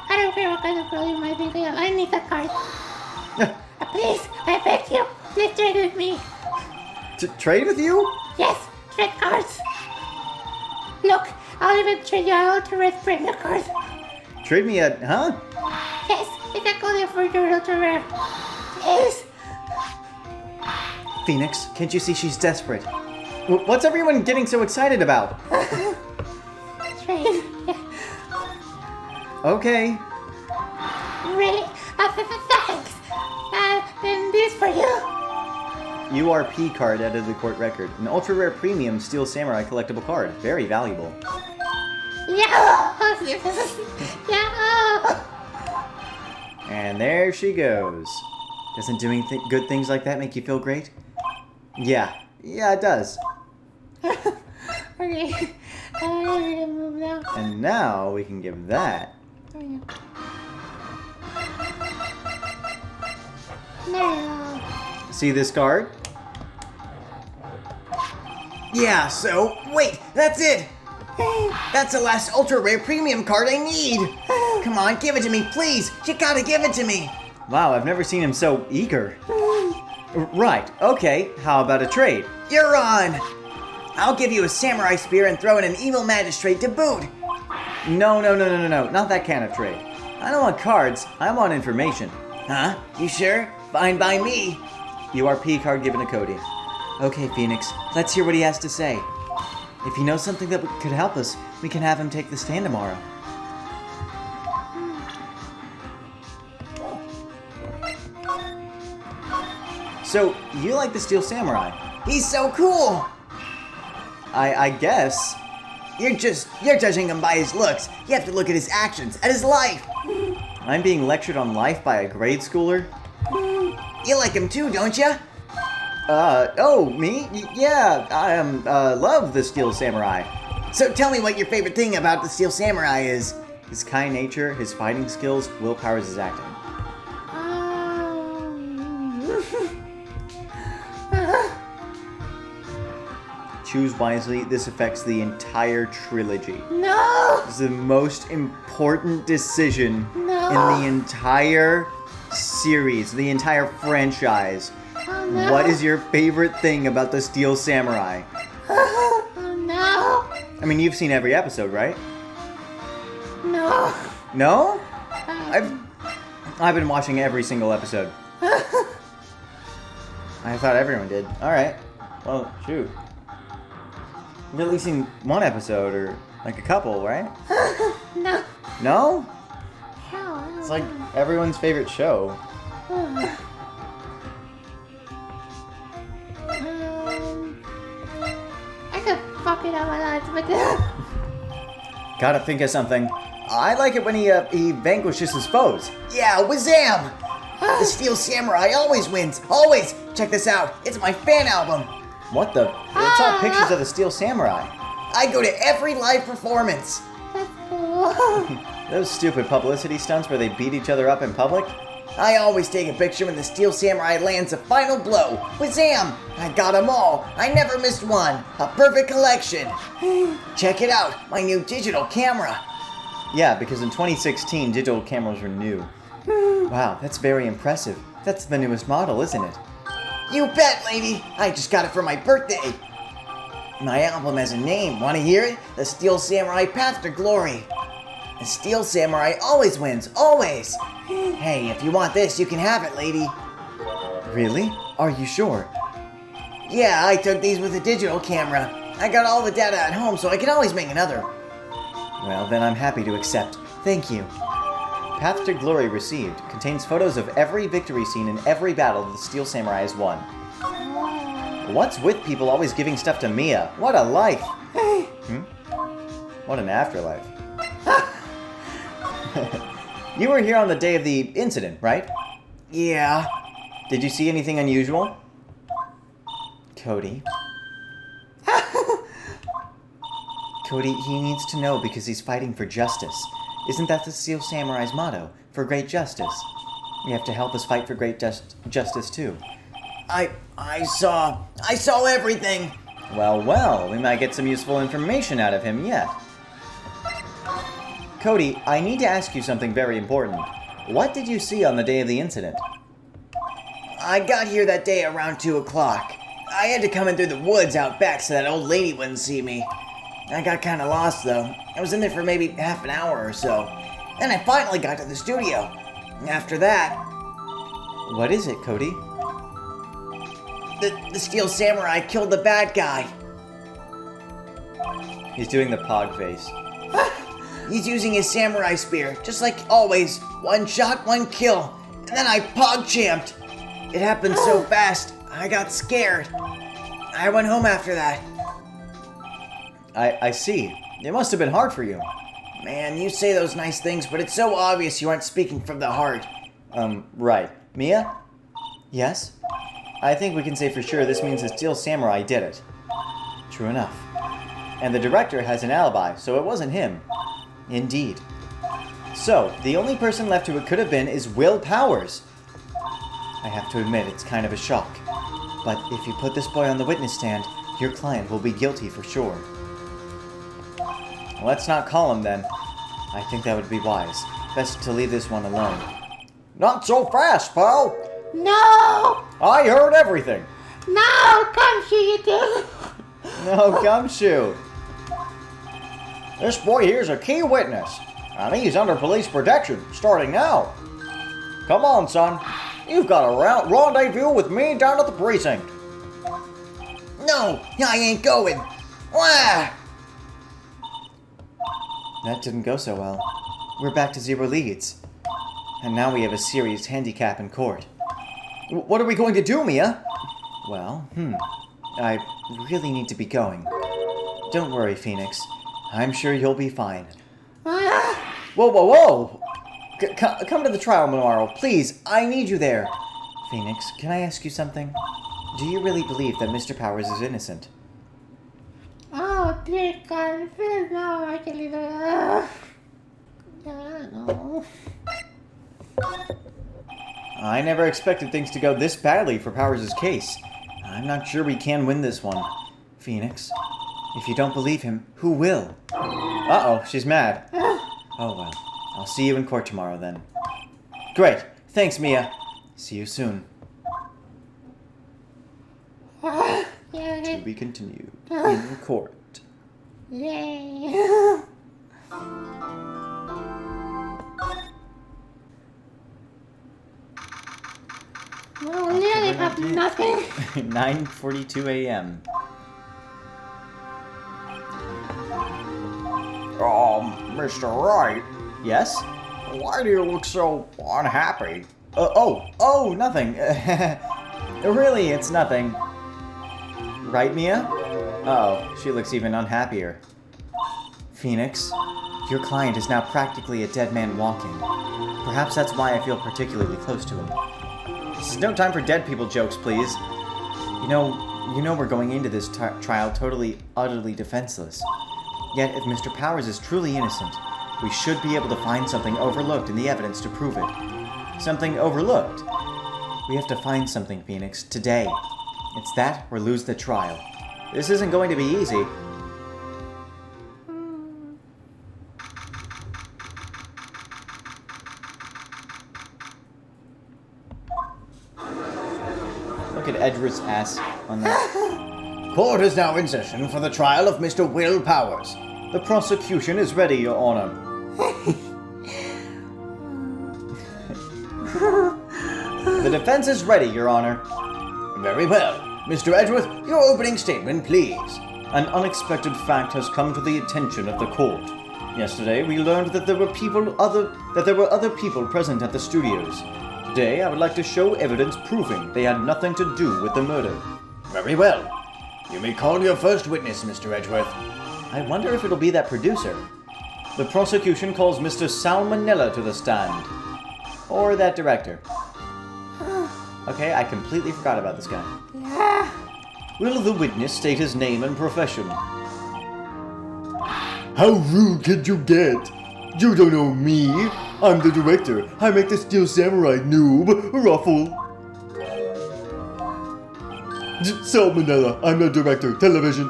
don't care what kind of girl you might think I am. I need that card. Please, I beg you, please trade with me. Trade with you? Yes, trade cards. Look, I'll even trade you an ultra rare premium card. Trade me a... huh? Yes, I can call you for your ultra rare. Please. Phoenix, can't you see she's desperate? What's everyone getting so excited about? Trade. Okay. Really? Thanks. Then this for you. URP card added to the court record. An ultra rare premium Steel Samurai collectible card. Very valuable. Yahoo! Yahoo! And there she goes. Doesn't doing good things like that make you feel great? Yeah, it does. Okay, I'm gonna move now. And now we can give that. Oh, yeah. No. See this card? Yeah, so, wait, that's it! That's the last ultra rare premium card I need! Come on, give it to me, please! You gotta give it to me! Wow, I've never seen him so eager. Right, okay, how about a trade? You're on! I'll give you a samurai spear and throw in an evil magistrate to boot! No, not that kind of trade. I don't want cards, I want information. Huh? You sure? Fine by me. URP card given to Cody. Okay, Phoenix, let's hear what he has to say. If he knows something that could help us, we can have him take the stand tomorrow. So, you like the Steel Samurai? He's so cool! I guess. You're judging him by his looks. You have to look at his actions, at his life. I'm being lectured on life by a grade schooler? You like him too, don't you? Oh, me? Yeah, I love the Steel Samurai. So tell me what your favorite thing about the Steel Samurai is. His kind nature, his fighting skills, willpower, his acting. Choose wisely, this affects the entire trilogy. No! This is the most important decision No. in the entire series, the entire franchise. Oh no! What is your favorite thing about the Steel Samurai? Oh no! I mean, you've seen every episode, right? No! No? I've been watching every single episode. I thought everyone did. Alright. Well, shoot. You've at least seen one episode, or like a couple, right? No! No? Hell, I don't It's like know. everyone's favorite show. I could fuck it up a lot, but Gotta think of something. I like it when he vanquishes his foes. Yeah, Wazam! The Steel Samurai always wins, always! Check this out, it's my fan album. What the? It's all pictures of the Steel Samurai. I go to every live performance. that's cool. Those stupid publicity stunts where they beat each other up in public? I always take a picture when the Steel Samurai lands a final blow. Wazam! I got 'em all. I never missed one. A perfect collection. Check it out, my new digital camera. Yeah, because in 2016, digital cameras were new. Wow, that's very impressive. That's the newest model, isn't it? You bet, lady. I just got it for my birthday. My album has a name. Want to hear it? The Steel Samurai Path to Glory. The Steel Samurai always wins, always. Hey, if you want this, you can have it, lady. Really? Are you sure? Yeah, I took these with a digital camera. I got all the data at home, so I can always make another. Well, then I'm happy to accept. Thank you. Path to Glory received contains photos of every victory scene in every battle the Steel Samurai has won. What's with people always giving stuff to Mia? What a life! What an afterlife. You were here on the day of the incident, right? Yeah. Did you see anything unusual? Cody. Cody, he needs to know because he's fighting for justice. Isn't that the Steel Samurai's motto? For great justice. You have to help us fight for great justice too. I saw everything. Well, we might get some useful information out of him yet. Cody, I need to ask you something very important. What did you see on the day of the incident? I got here that day around 2 o'clock. I had to come in through the woods out back so that old lady wouldn't see me. I got kind of lost though. I was in there for maybe half an hour or so. Then I finally got to the studio. After that, What is it, Cody? the Steel Samurai killed the bad guy. He's doing the pog face. He's using his samurai spear, just like always. One shot, one kill. And then I pog-champed. It happened so fast, I got scared. I went home after that. I see. It must have been hard for you. Man, you say those nice things, but it's so obvious you aren't speaking from the heart. Right. Mia? Yes? I think we can say for sure this means the Steel Samurai did it. True enough. And the director has an alibi, so it wasn't him. Indeed. So, the only person left who it could have been is Will Powers. I have to admit, it's kind of a shock. But if you put this boy on the witness stand, your client will be guilty for sure. Let's not call him then. I think that would be wise. Best to leave this one alone. Not so fast, pal. No! I heard everything. No! Come shoot you! No gumshoe. This boy here's a key witness, and he's under police protection starting now. Come on, son. You've got a rendezvous with me down at the precinct. No, I ain't going. Wah! That didn't go so well. We're back to 0 leads. And now we have a serious handicap in court. What are we going to do, Mia? Well, I really need to be going. Don't worry, Phoenix. I'm sure you'll be fine. Whoa, whoa, whoa! Come to the trial tomorrow, please. I need you there. Phoenix, can I ask you something? Do you really believe that Mr. Powers is innocent? Oh, dear God. No, I can leave it. I don't know. I never expected things to go this badly for Powers' case. I'm not sure we can win this one. Phoenix, if you don't believe him, who will? Uh-oh, she's mad. Oh well, I'll see you in court tomorrow then. Great, thanks Mia. See you soon. Yeah, To be continued in court. yay. Well, really have nothing. 9:42 a.m. Mr. Wright, Yes? why do you look so unhappy? Oh, nothing. Really, it's nothing. Right, Mia? Oh, she looks even unhappier. Phoenix, your client is now practically a dead man walking. Perhaps that's why I feel particularly close to him. This is no time for dead people jokes, please. You know we're going into this trial totally, utterly defenseless. Yet, if Mr. Powers is truly innocent, we should be able to find something overlooked in the evidence to prove it. Something overlooked. We have to find something, Phoenix, today. It's that or lose the trial. This isn't going to be easy. Look at Edward's ass on that. Court is now in session for the trial of Mr. Will Powers. The prosecution is ready, Your Honor. The defense is ready, Your Honor. Very well. Mr. Edgeworth, your opening statement, please. An unexpected fact has come to the attention of the court. Yesterday, we learned that there were other people present at the studios. Today, I would like to show evidence proving they had nothing to do with the murder. Very well. You may call your first witness, Mr. Edgeworth. I wonder if it'll be that producer. The prosecution calls Mr. Salmonella to the stand. Or that director. Okay, I completely forgot about this guy. Yeah. Will the witness state his name and profession? How rude could you get? You don't know me. I'm the director. I make the Steel Samurai, noob. Ruffle. Salmonella. I'm the director. Television.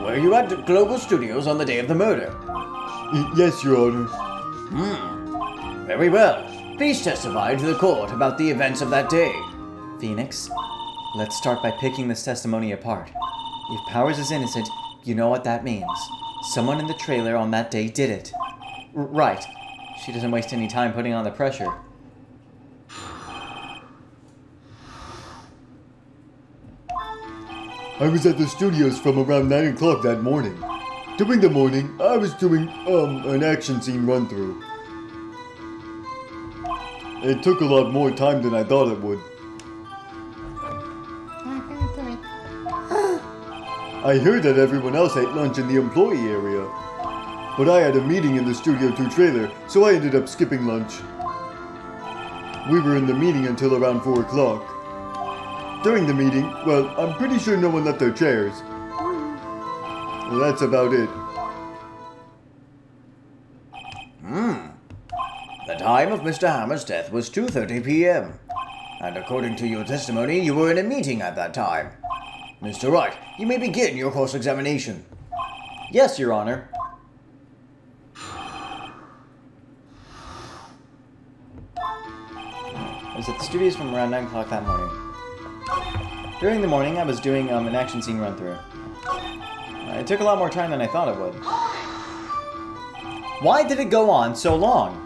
Were you at Global Studios on the day of the murder? Yes, Your Honor. Very well. Please testify to the court about the events of that day. Phoenix, let's start by picking this testimony apart. If Powers is innocent, you know what that means. Someone in the trailer on that day did it. Right. She doesn't waste any time putting on the pressure. I was at the studios from around 9 o'clock that morning. During the morning, I was doing, an action scene run-through. It took a lot more time than I thought it would. Not gonna do it. I heard that everyone else ate lunch in the employee area. But I had a meeting in the Studio 2 trailer, so I ended up skipping lunch. We were in the meeting until around 4 o'clock. During the meeting, well, I'm pretty sure no one left their chairs. That's about it. The time of Mr. Hammer's death was 2:30 p.m. And according to your testimony, you were in a meeting at that time. Mr. Wright, you may begin your cross-examination. Yes, Your Honor. I was at the studios from around 9 o'clock that morning. During the morning, I was doing an action scene run-through. It took a lot more time than I thought it would. Why did it go on so long?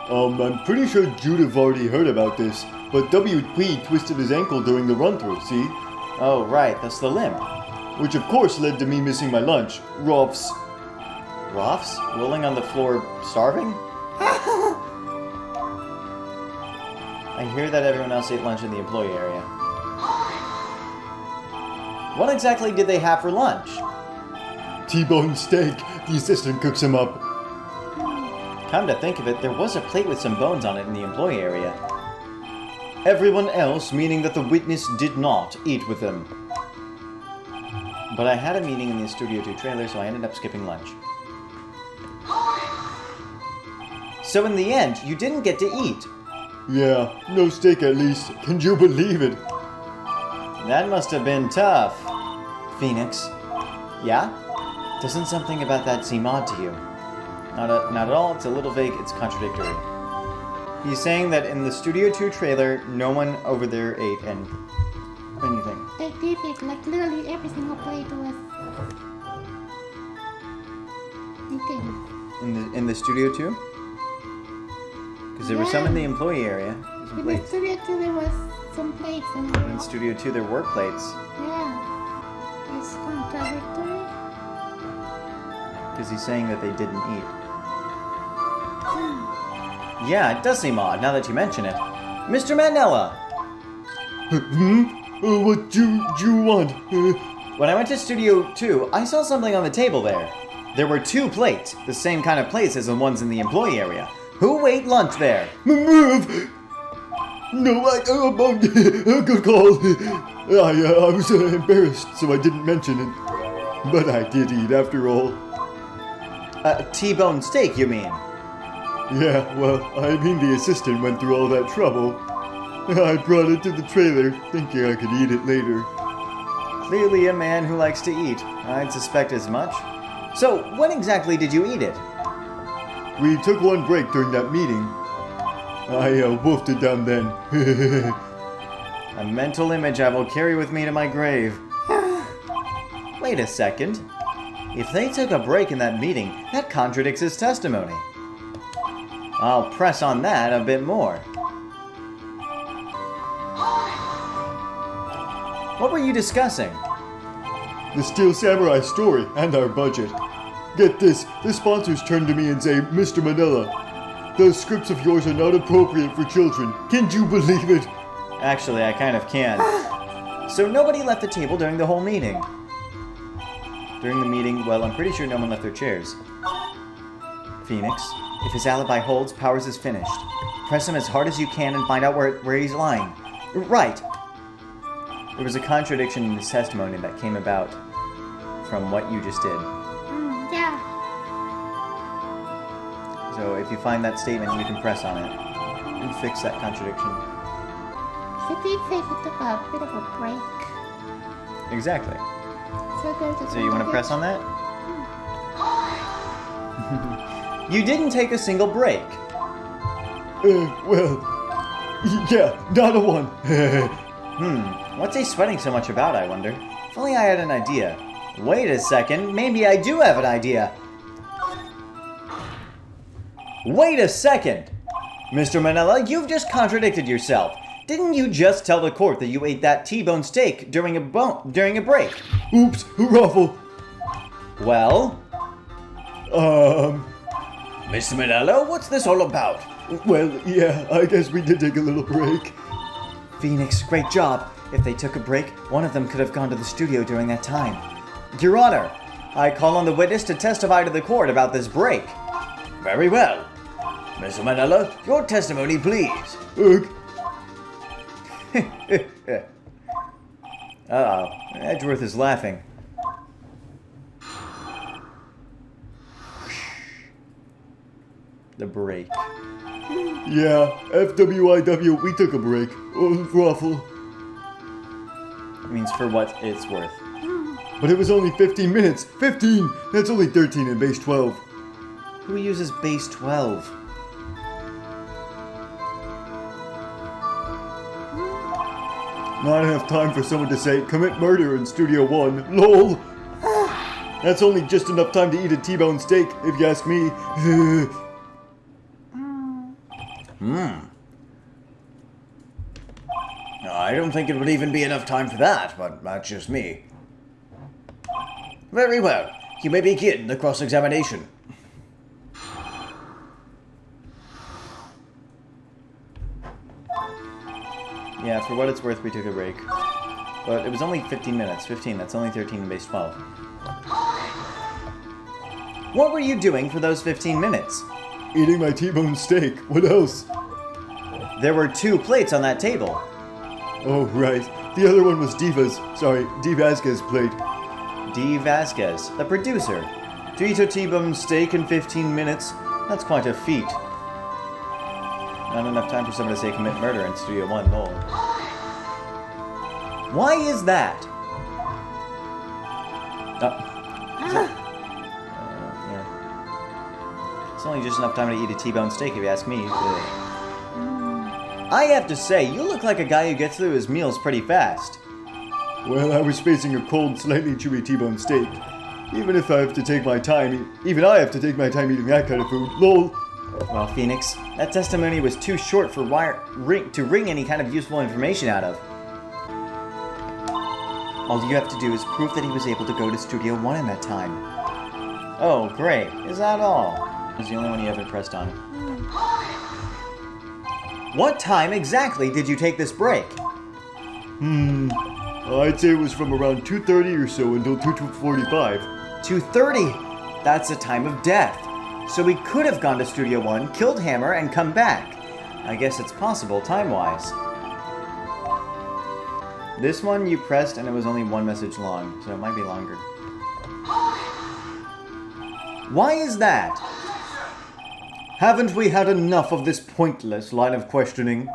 I'm pretty sure Jude have already heard about this, but WP twisted his ankle during the run-through, see? Oh, right, that's the limp. which of course led to me missing my lunch. Ruffs. Ruffs? Rolling on the floor, starving? I hear that everyone else ate lunch in the employee area. What exactly did they have for lunch? T-bone steak. The assistant cooks him up. Come to think of it, there was a plate with some bones on it in the employee area. Everyone else, meaning that the witness did not eat with them. But I had a meeting in the Studio 2 trailer, so I ended up skipping lunch. So in the end, you didn't get to eat. Yeah, no steak at least. Can you believe it? That must have been tough. Phoenix. Yeah? Doesn't something about that seem odd to you? Not at all, it's a little vague, it's contradictory. He's saying that in the Studio 2 trailer, no one over there ate anything. They did it, like literally every single plate was eaten. In the Studio 2? Because there were some in the employee area. Some In the plates. Studio 2 there was some plates and In Studio 2 there were plates. yeah. It's contradictory. Because he's saying that they didn't eat. Yeah, it does seem odd now that you mention it. Mr. Manella! What do you want? When I went to Studio 2, I saw something on the table there. There were 2 plates, the same kind of plates as the ones in the employee area. Who ate lunch there? Move! No, good call. I was embarrassed, so I didn't mention it. But I did eat after all. T-bone steak, you mean? Yeah, well, I mean the assistant went through all that trouble. I brought it to the trailer, thinking I could eat it later. Clearly a man who likes to eat. I'd suspect as much. So, when exactly did you eat it? We took one break during that meeting. I wolfed it down then. A mental image I will carry with me to my grave. Wait a second. If they took a break in that meeting, that contradicts his testimony. I'll press on that a bit more. What were you discussing? The Steel Samurai story and our budget. Get this, the sponsors turn to me and say, Mr. Manila, those scripts of yours are not appropriate for children. Can you believe it? Actually, I kind of can. So nobody left the table during the whole meeting. During the meeting, well, I'm pretty sure no one left their chairs. Phoenix, if his alibi holds, Powers is finished. Press him as hard as you can and find out where he's lying. Right! There was a contradiction in his testimony that came about from what you just did. Yeah. So if you find that statement, you can press on it and fix that contradiction. He did say he took a bit of a break. Exactly. So there's a So you want to press on that? Hmm. You didn't take a single break. Well, yeah, not a one. What's he sweating so much about, I wonder? If only I had an idea. Wait a second, maybe I do have an idea. Wait a second! Mr. Manila, you've just contradicted yourself. Didn't you just tell the court that you ate that T-bone steak during a break? Oops, ruffle. Well? Mr. Manila, what's this all about? Well, yeah, I guess we did take a little break. Phoenix, great job. If they took a break, one of them could have gone to the studio during that time. Your Honor, I call on the witness to testify to the court about this break. Very well. Mr. Manila, your testimony, please. Uh-oh, Edgeworth is laughing. The break. Yeah, FWIW, we took a break. Oh, ruffle. Means for what it's worth. But it was only 15 minutes. 15! That's only 13 in base 12. Who uses base 12? Not enough time for someone to say, commit murder in Studio 1. LOL! That's only just enough time to eat a T-bone steak, if you ask me. I don't think it would even be enough time for that, but that's just me. Very well. You may begin the cross-examination. Yeah, for what it's worth, we took a break. But it was only 15 minutes. 15, that's only 13 in base 12. What were you doing for those 15 minutes? Eating my T-bone steak. What else? There were 2 plates on that table. Oh, right. The other one was D. Vasquez's plate. D. Vasquez, the producer. To eat a T-bone steak in 15 minutes, that's quite a feat. Not enough time for someone to say commit murder in Studio 1, lol. Why is that? Yeah. It's only just enough time to eat a T-bone steak if you ask me. I have to say, you look like a guy who gets through his meals pretty fast. Well, I was facing a cold, slightly chewy T-bone steak. Even I have to take my time eating that kind of food. LOL. Well, Phoenix, that testimony was too short for to wring any kind of useful information out of. All you have to do is prove that he was able to go to Studio 1 in that time. Oh, great. Is that all? It was the only one you ever pressed on. What time exactly did you take this break? I'd say it was from around 2:30 or so until 2:45. 2:30! That's the time of death. So we could have gone to Studio 1, killed Hammer, and come back. I guess it's possible time-wise. This one you pressed and it was only 1 message long, so it might be longer. Why is that? Haven't we had enough of this pointless line of questioning?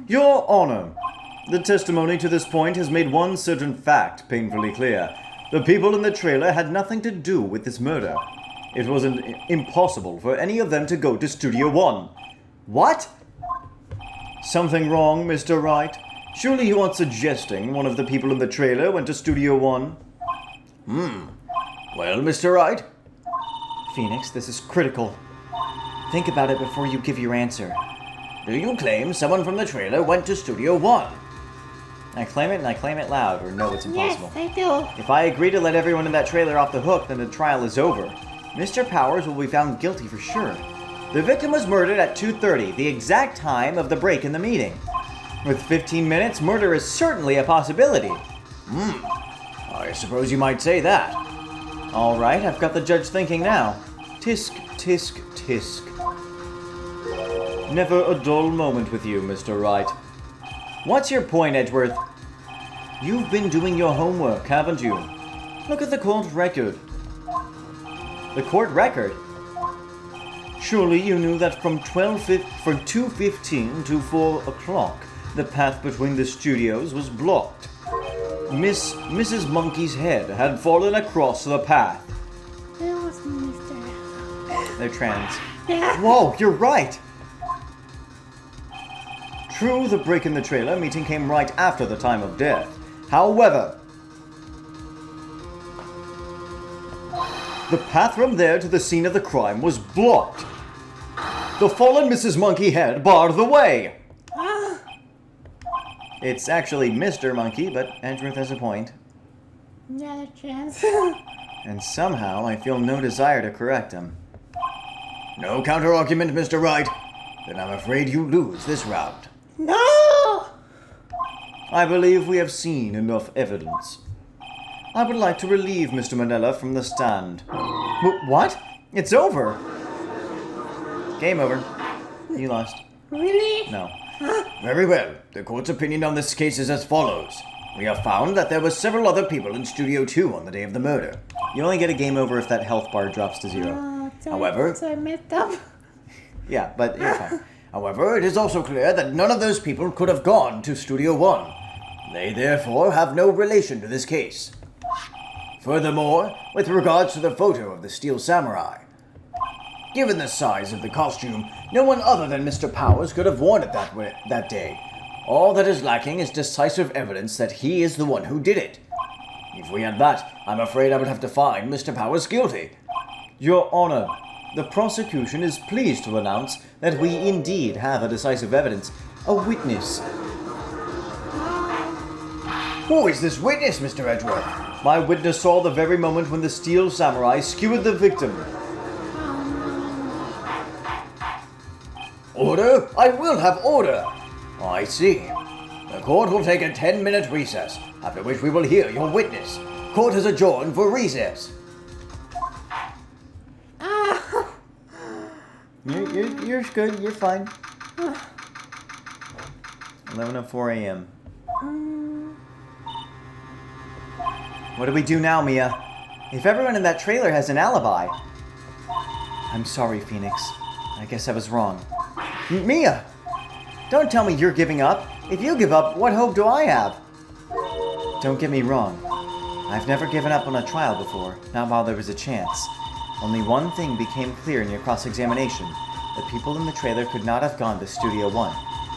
Your Honor, the testimony to this point has made one certain fact painfully clear. The people in the trailer had nothing to do with this murder. It was impossible for any of them to go to Studio 1. What? Something wrong, Mr. Wright? Surely you aren't suggesting one of the people in the trailer went to Studio 1? Well, Mr. Wright? Phoenix, this is critical. Think about it before you give your answer. Do you claim someone from the trailer went to Studio 1? I claim it and I claim it loud, or no, it's impossible. Yes, I do. If I agree to let everyone in that trailer off the hook, then the trial is over. Mr. Powers will be found guilty for sure. The victim was murdered at 2:30, the exact time of the break in the meeting. With 15 minutes, murder is certainly a possibility. I suppose you might say that. All right, I've got the judge thinking now. Tisk, tisk, tisk. Never a dull moment with you, Mr. Wright. What's your point, Edgeworth? You've been doing your homework, haven't you? Look at the court record. The court record? Surely you knew that from 2:15 to 4 o'clock, the path between the studios was blocked. Mrs. Monkey's head had fallen across the path. It was Mr. They're trans. Yeah. Whoa, you're right! True, the break in the trailer meeting came right after the time of death. However, the path from there to the scene of the crime was blocked. The fallen Mrs. Monkey head barred the way. It's actually Mr. Monkey, but Edgeworth has a point. Yeah, the chance. And somehow I feel no desire to correct him. No counter-argument, Mr. Wright. Then I'm afraid you lose this round. No! I believe we have seen enough evidence. I would like to relieve Mr. Manella from the stand. What? It's over! Game over. You lost. Really? No. Very well. The court's opinion on this case is as follows. We have found that there were several other people in Studio 2 on the day of the murder. You only get a game over if that health bar drops to 0. However- So I messed up. Yeah, but you're fine. However, it is also clear that none of those people could have gone to Studio 1. They therefore have no relation to this case. Furthermore, with regards to the photo of the Steel Samurai, given the size of the costume, no one other than Mr. Powers could have worn it that day. All that is lacking is decisive evidence that he is the one who did it. If we had that, I'm afraid I would have to find Mr. Powers guilty. Your Honor, the prosecution is pleased to announce that we indeed have a decisive evidence, a witness. Who is this witness, Mr. Edgeworth? My witness saw the very moment when the steel samurai skewered the victim. Order? I will have order. I see. The court will take a 10-minute recess, after which we will hear your witness. Court is adjourned for recess. You're good. You're fine. 11:04 a.m. What do we do now, Mia? If everyone in that trailer has an alibi... I'm sorry, Phoenix. I guess I was wrong. Mia! Don't tell me you're giving up. If you give up, what hope do I have? Don't get me wrong. I've never given up on a trial before, not while there was a chance. Only one thing became clear in your cross-examination. The people in the trailer could not have gone to Studio One.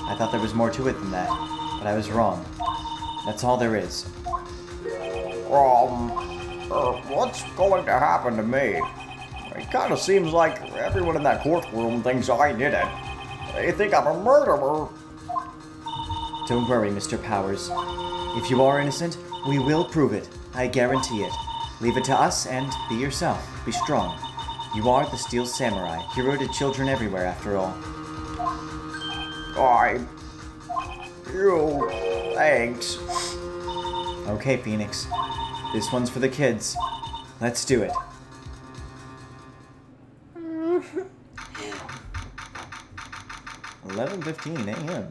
I thought there was more to it than that, but I was wrong. That's all there is. What's going to happen to me? It kind of seems like everyone in that courtroom thinks I did it. They think I'm a murderer. Don't worry, Mr. Powers. If you are innocent, we will prove it. I guarantee it. Leave it to us and be yourself. Be strong. You are the Steel Samurai, hero to children everywhere, after all. Thanks. Okay, Phoenix. This one's for the kids. Let's do it. $11:15 a.m.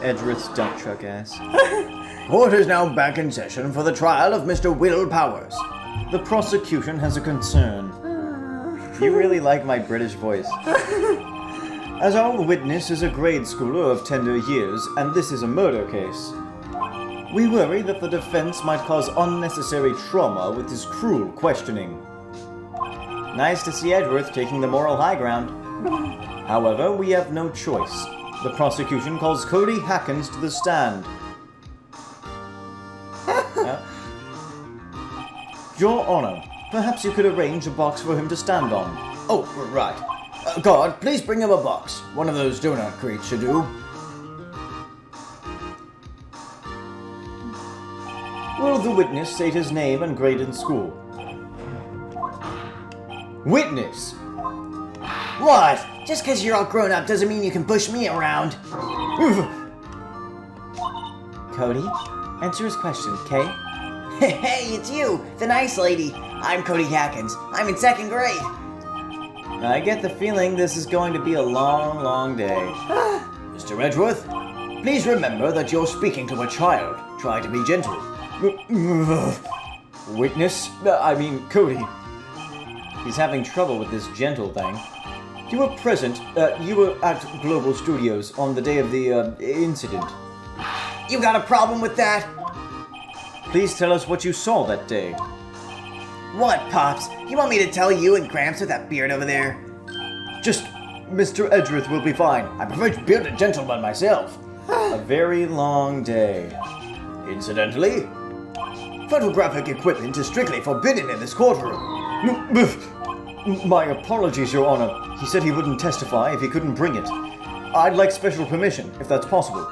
Edgeworth's dump truck ass. Court is now back in session for the trial of Mr. Will Powers. The prosecution has a concern. You really like my British voice. As our witness is a grade schooler of tender years, and this is a murder case. We worry that the defense might cause unnecessary trauma with his cruel questioning. Nice to see Edgeworth taking the moral high ground. However, we have no choice. The prosecution calls Cody Hackins to the stand. Your Honor, perhaps you could arrange a box for him to stand on. Oh, right. Guard, please bring him a box. One of those donut crates should do. Will the witness state his name and grade in school? Witness! What? Just because you're all grown up doesn't mean you can push me around. Cody, answer his question, okay? Hey, it's you, the nice lady. I'm Cody Hackins. I'm in 2nd grade. I get the feeling this is going to be a long, long day. Mr. Edgeworth, please remember that you're speaking to a child. Try to be gentle. Witness? Cody. He's having trouble with this gentle thing. You were present, you were at Global Studios on the day of the, incident. You got a problem with that? Please tell us what you saw that day. What, Pops? You want me to tell you and Gramps with that beard over there? Just, Mr. Edgeworth will be fine. I prefer bearded gentlemen myself. A very long day. Incidentally, photographic equipment is strictly forbidden in this courtroom. My apologies, Your Honor. He said he wouldn't testify if he couldn't bring it. I'd like special permission, if that's possible.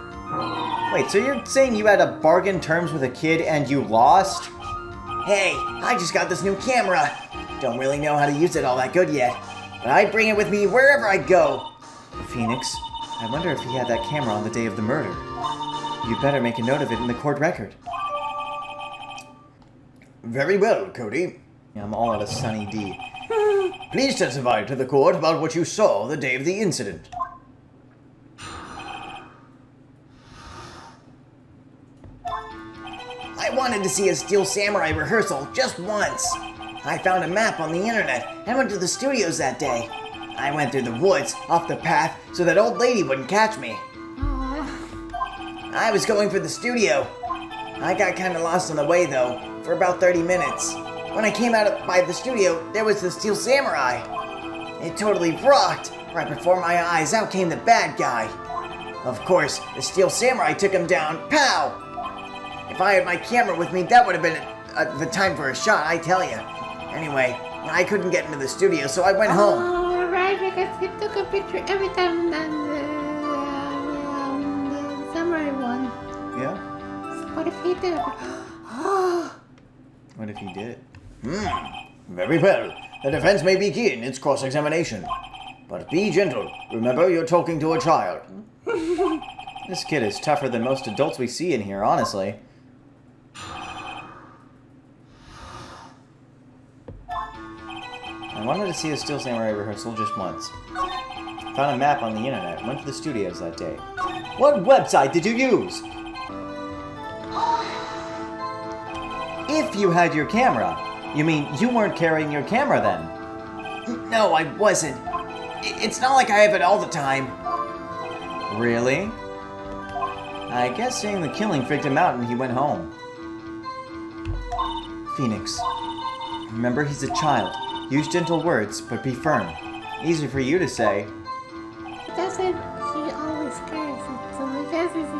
Wait, so you're saying you had a bargain terms with a kid and you lost? Hey, I just got this new camera. Don't really know how to use it all that good yet, but I'd bring it with me wherever I go. Phoenix, I wonder if he had that camera on the day of the murder. You'd better make a note of it in the court record. Very well, Cody. I'm all out of Sunny D. Please testify to the court about what you saw the day of the incident. I wanted to see a Steel Samurai rehearsal just once. I found a map on the internet and went to the studios that day. I went through the woods, off the path, so that old lady wouldn't catch me. I was going for the studio. I got kinda lost on the way though, for about 30 minutes. When I came out by the studio, there was the Steel Samurai. It totally rocked. Right before my eyes, out came the bad guy. Of course, the Steel Samurai took him down. Pow! If I had my camera with me, that would have been the time for a shot, I tell you. Anyway, I couldn't get into the studio, so I went home. Oh, right, because he took a picture every time he did? What if he did? Very well. The defense may begin its cross-examination. But be gentle. Remember, you're talking to a child. This kid is tougher than most adults we see in here, honestly. I wanted to see a Steel Samurai rehearsal just once. Found a map on the internet, went to the studios that day. What website did you use? If you had your camera. You mean you weren't carrying your camera then? No, I wasn't. It's not like I have it all the time. Really? I guess seeing the killing freaked him out and he went home. Phoenix. Remember, he's a child. Use gentle words, but be firm. Easy for you to say. Doesn't he always carries it? So I guess this is it.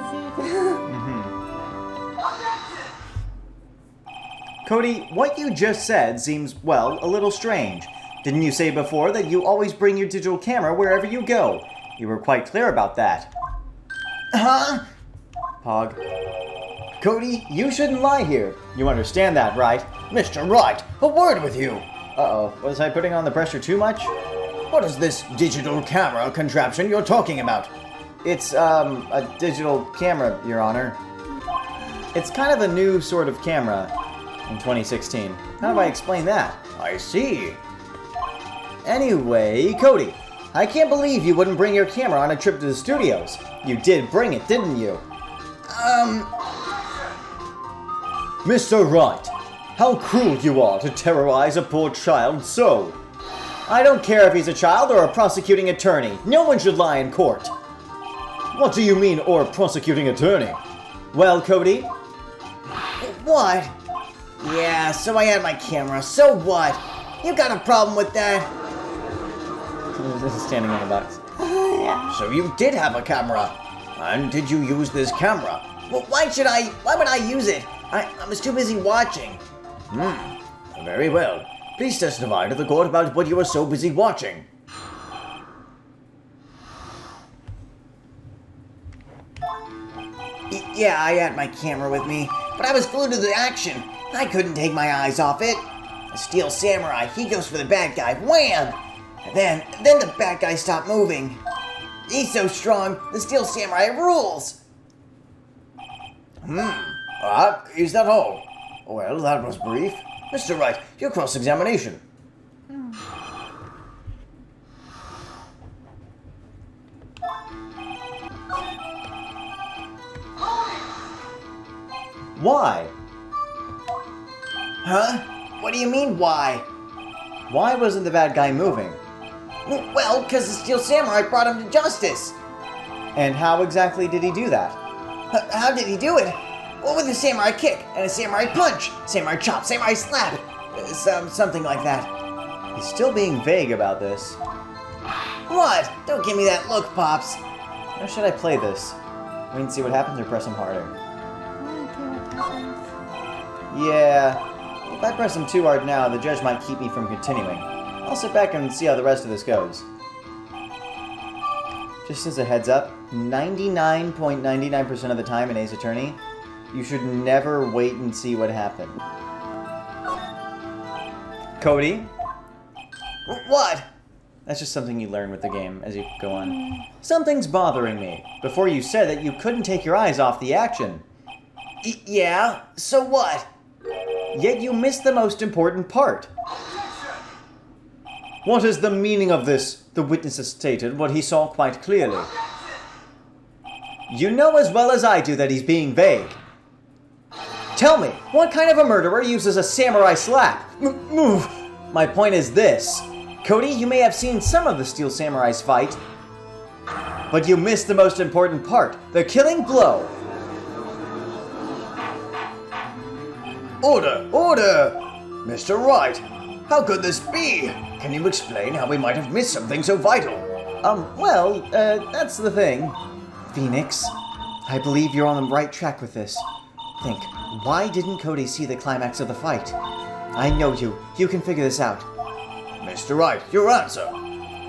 Cody, what you just said seems, well, a little strange. Didn't you say before that you always bring your digital camera wherever you go? You were quite clear about that. Huh? Pog. Cody, you shouldn't lie here. You understand that, right? Mr. Wright, a word with you. Uh-oh, was I putting on the pressure too much? What is this digital camera contraption you're talking about? It's, a digital camera, Your Honor. It's kind of a new sort of camera in 2016. How do I explain that? I see. Anyway, Cody, I can't believe you wouldn't bring your camera on a trip to the studios. You did bring it, didn't you? Mr. Wright, how cruel you are to terrorize a poor child so. I don't care if he's a child or a prosecuting attorney. No one should lie in court. What do you mean, or prosecuting attorney? Well, Cody? What? Yeah, so I had my camera. So what? You got a problem with that? This is standing in the box. So you did have a camera. And did you use this camera? Well, why would I use it? I was too busy watching. Very well. Please testify to the court about what you were so busy watching. Yeah, I had my camera with me, but I was glued to the action. I couldn't take my eyes off it. The Steel Samurai, he goes for the bad guy. Wham! And then the bad guy stopped moving. He's so strong, the Steel Samurai rules. Is that all? Well, that was brief. Mr. Wright, your cross-examination. Why? Huh? What do you mean, why? Why wasn't the bad guy moving? Well, because the Steel Samurai brought him to justice. And how exactly did he do that? How did he do it? Well, with a samurai kick, and a samurai punch, samurai chop, samurai slap. Something like that. He's still being vague about this. What? Don't give me that look, Pops. How should I play this? Wait and see what happens or press him harder? Yeah, if I press him too hard now, the judge might keep me from continuing. I'll sit back and see how the rest of this goes. Just as a heads up, 99.99% of the time in Ace Attorney, you should never wait and see what happened. Cody? What? That's just something you learn with the game as you go on. Something's bothering me. Before you said that you couldn't take your eyes off the action. Yeah? So what? Yet you missed the most important part. What is the meaning of this? The witnesses stated what he saw quite clearly. You know as well as I do that he's being vague. Tell me, what kind of a murderer uses a samurai slap? Move! My point is this. Cody, you may have seen some of the Steel Samurai's fight, but you missed the most important part, the killing blow. Order! Order! Mr. Wright, how could this be? Can you explain how we might have missed something so vital? That's the thing. Phoenix, I believe you're on the right track with this. Think, why didn't Cody see the climax of the fight? I know you. You can figure this out. Mr. Wright, your answer.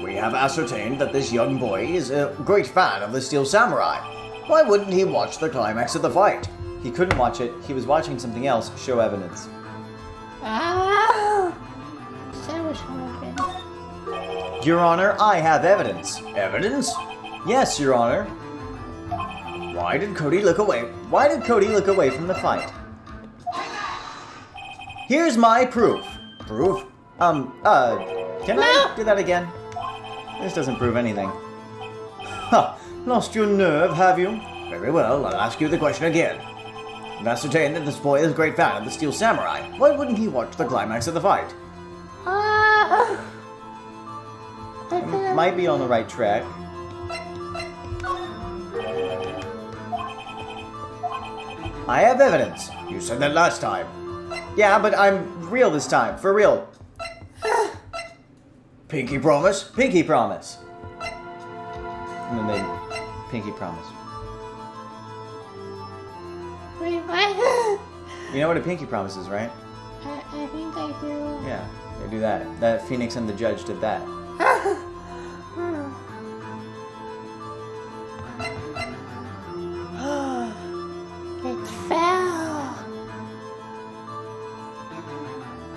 We have ascertained that this young boy is a great fan of the Steel Samurai. Why wouldn't he watch the climax of the fight? He couldn't watch it. He was watching something else. Show evidence. Ah! Show evidence. Your Honor, I have evidence. Evidence? Yes, Your Honor. Why did Cody look away? Why did Cody look away from the fight? Here's my proof. Proof? Can I do that again? This doesn't prove anything. Ha! Lost your nerve, have you? Very well, I'll ask you the question again. I've ascertained that this boy is a great fan of the Steel Samurai. Why wouldn't he watch the climax of the fight? Might be on the right track. I have evidence. You said that last time. Yeah, but I'm real this time. For real. Pinky promise? Pinky promise. And then they pinky promise. Wait, what? You know what a pinky promise is, right? I think I do. Yeah, they do that. That Phoenix and the judge did that. It fell.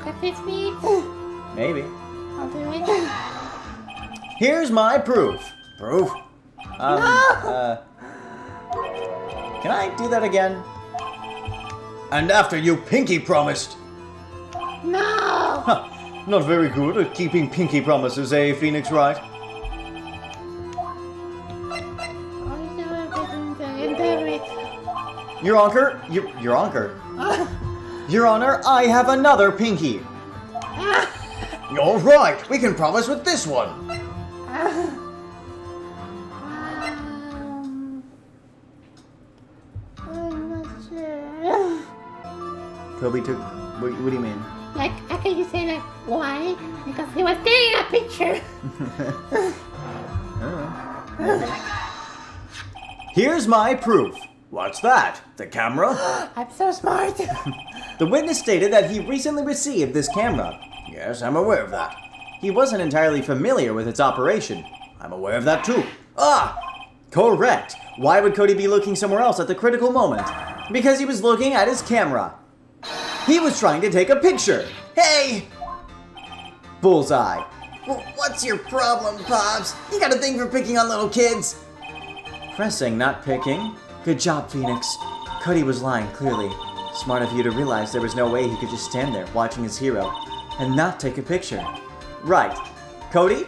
Cut this meat. Maybe. I'll do it. Here's my proof. Proof? Can I do that again? And after you pinky promised. No! Huh, not very good at keeping pinky promises, eh, Phoenix Wright? Your Honor, Your Honor. Your Honor, I have another pinky. All right, we can promise with this one. I'm not sure. Toby took. What do you mean? Like, how can you say that? Why? Because he was taking a picture. Here's my proof. What's that? The camera? I'm so smart. The witness stated that he recently received this camera. Yes, I'm aware of that. He wasn't entirely familiar with its operation. I'm aware of that too. Ah! Correct. Why would Cody be looking somewhere else at the critical moment? Because he was looking at his camera. He was trying to take a picture. Hey! Bullseye. What's your problem, Pops? You got a thing for picking on little kids? Pressing, not picking. Good job, Phoenix. Cody was lying, clearly. Smart of you to realize there was no way he could just stand there watching his hero and not take a picture. Right. Cody,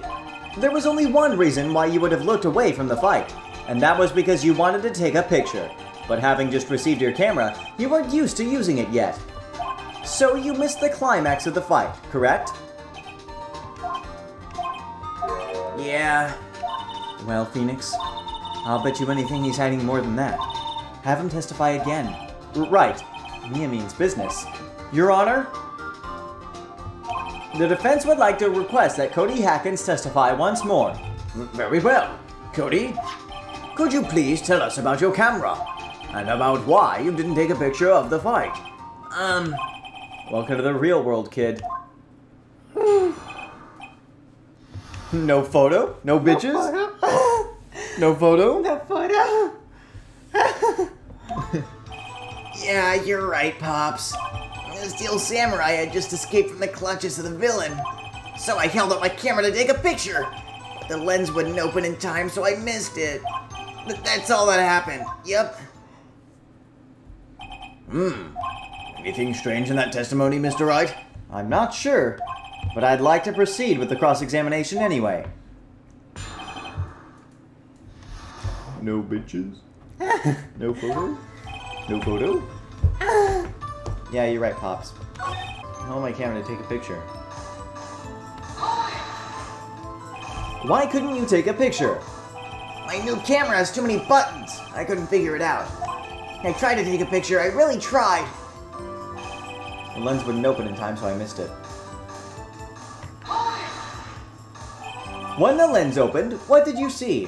there was only one reason why you would have looked away from the fight, and that was because you wanted to take a picture. But having just received your camera, you weren't used to using it yet. So you missed the climax of the fight, correct? Yeah. Well, Phoenix, I'll bet you anything he's hiding more than that. Have him testify again. Right. Mia means business. Your Honor, the defense would like to request that Cody Hackins testify once more. Very well. Cody, could you please tell us about your camera? And about why you didn't take a picture of the fight? Welcome to the real world, kid. No photo? No bitches? No photo? The photo. Yeah, you're right, Pops. The Steel Samurai had just escaped from the clutches of the villain. So I held up my camera to take a picture. But the lens wouldn't open in time, so I missed it. But that's all that happened. Yep. Anything strange in that testimony, Mr. Wright? I'm not sure, but I'd like to proceed with the cross-examination anyway. No bitches? No photo? No photo? Yeah, you're right, Pops. Hold my camera to take a picture. Why couldn't you take a picture? My new camera has too many buttons. I couldn't figure it out. I tried to take a picture. I really tried. The lens wouldn't open in time, so I missed it. When the lens opened, what did you see?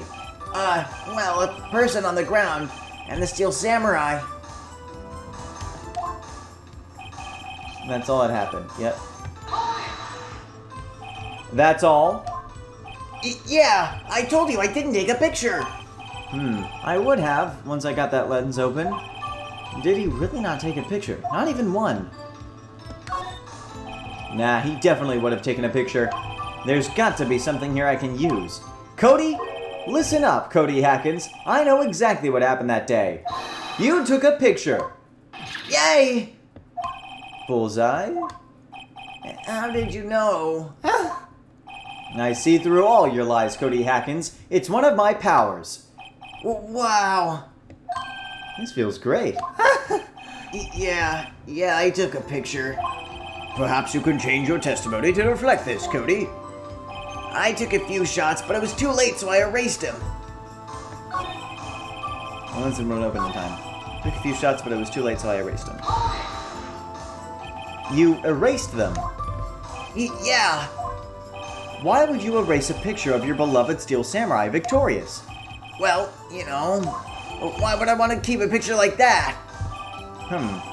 Well, a person on the ground and the Steel Samurai. That's all that happened. Yep. That's all? Yeah, I told you I didn't take a picture. I would have, once I got that lens open. Did he really not take a picture? Not even one. Nah, he definitely would have taken a picture. There's got to be something here I can use. Cody, listen up, Cody Hackins. I know exactly what happened that day. You took a picture. Yay! Bullseye? How did you know? I see through all your lies, Cody Hackins. It's one of my powers. Wow. This feels great. Yeah, I took a picture. Perhaps you can change your testimony to reflect this, Cody. I took a few shots, but it was too late, so I erased him. Well, this didn't open in time. Took a few shots, but it was too late, so I erased them. You erased them? Yeah. Why would you erase a picture of your beloved Steel Samurai victorious? Well, why would I want to keep a picture like that?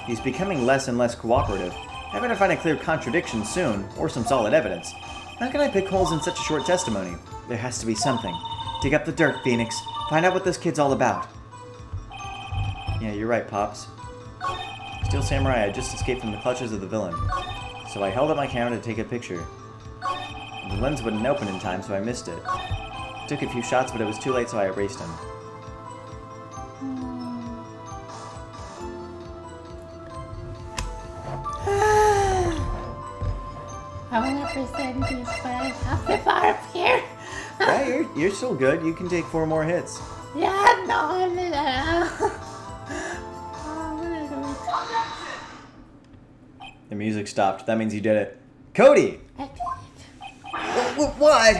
He's becoming less and less cooperative. I better find a clear contradiction soon, or some solid evidence. How can I pick holes in such a short testimony? There has to be something. Dig up the dirt, Phoenix. Find out what this kid's all about. Yeah, you're right, Pops. Steel Samurai had just escaped from the clutches of the villain. So I held up my camera to take a picture. The lens wouldn't open in time, so I missed it. Took a few shots, but it was too late, so I erased him. I want to present this, but I have to far up here. Yeah, you're still good. You can take 4 more hits. Yeah, no, I'm gonna do it. The music stopped. That means you did it. Cody! I did it. What?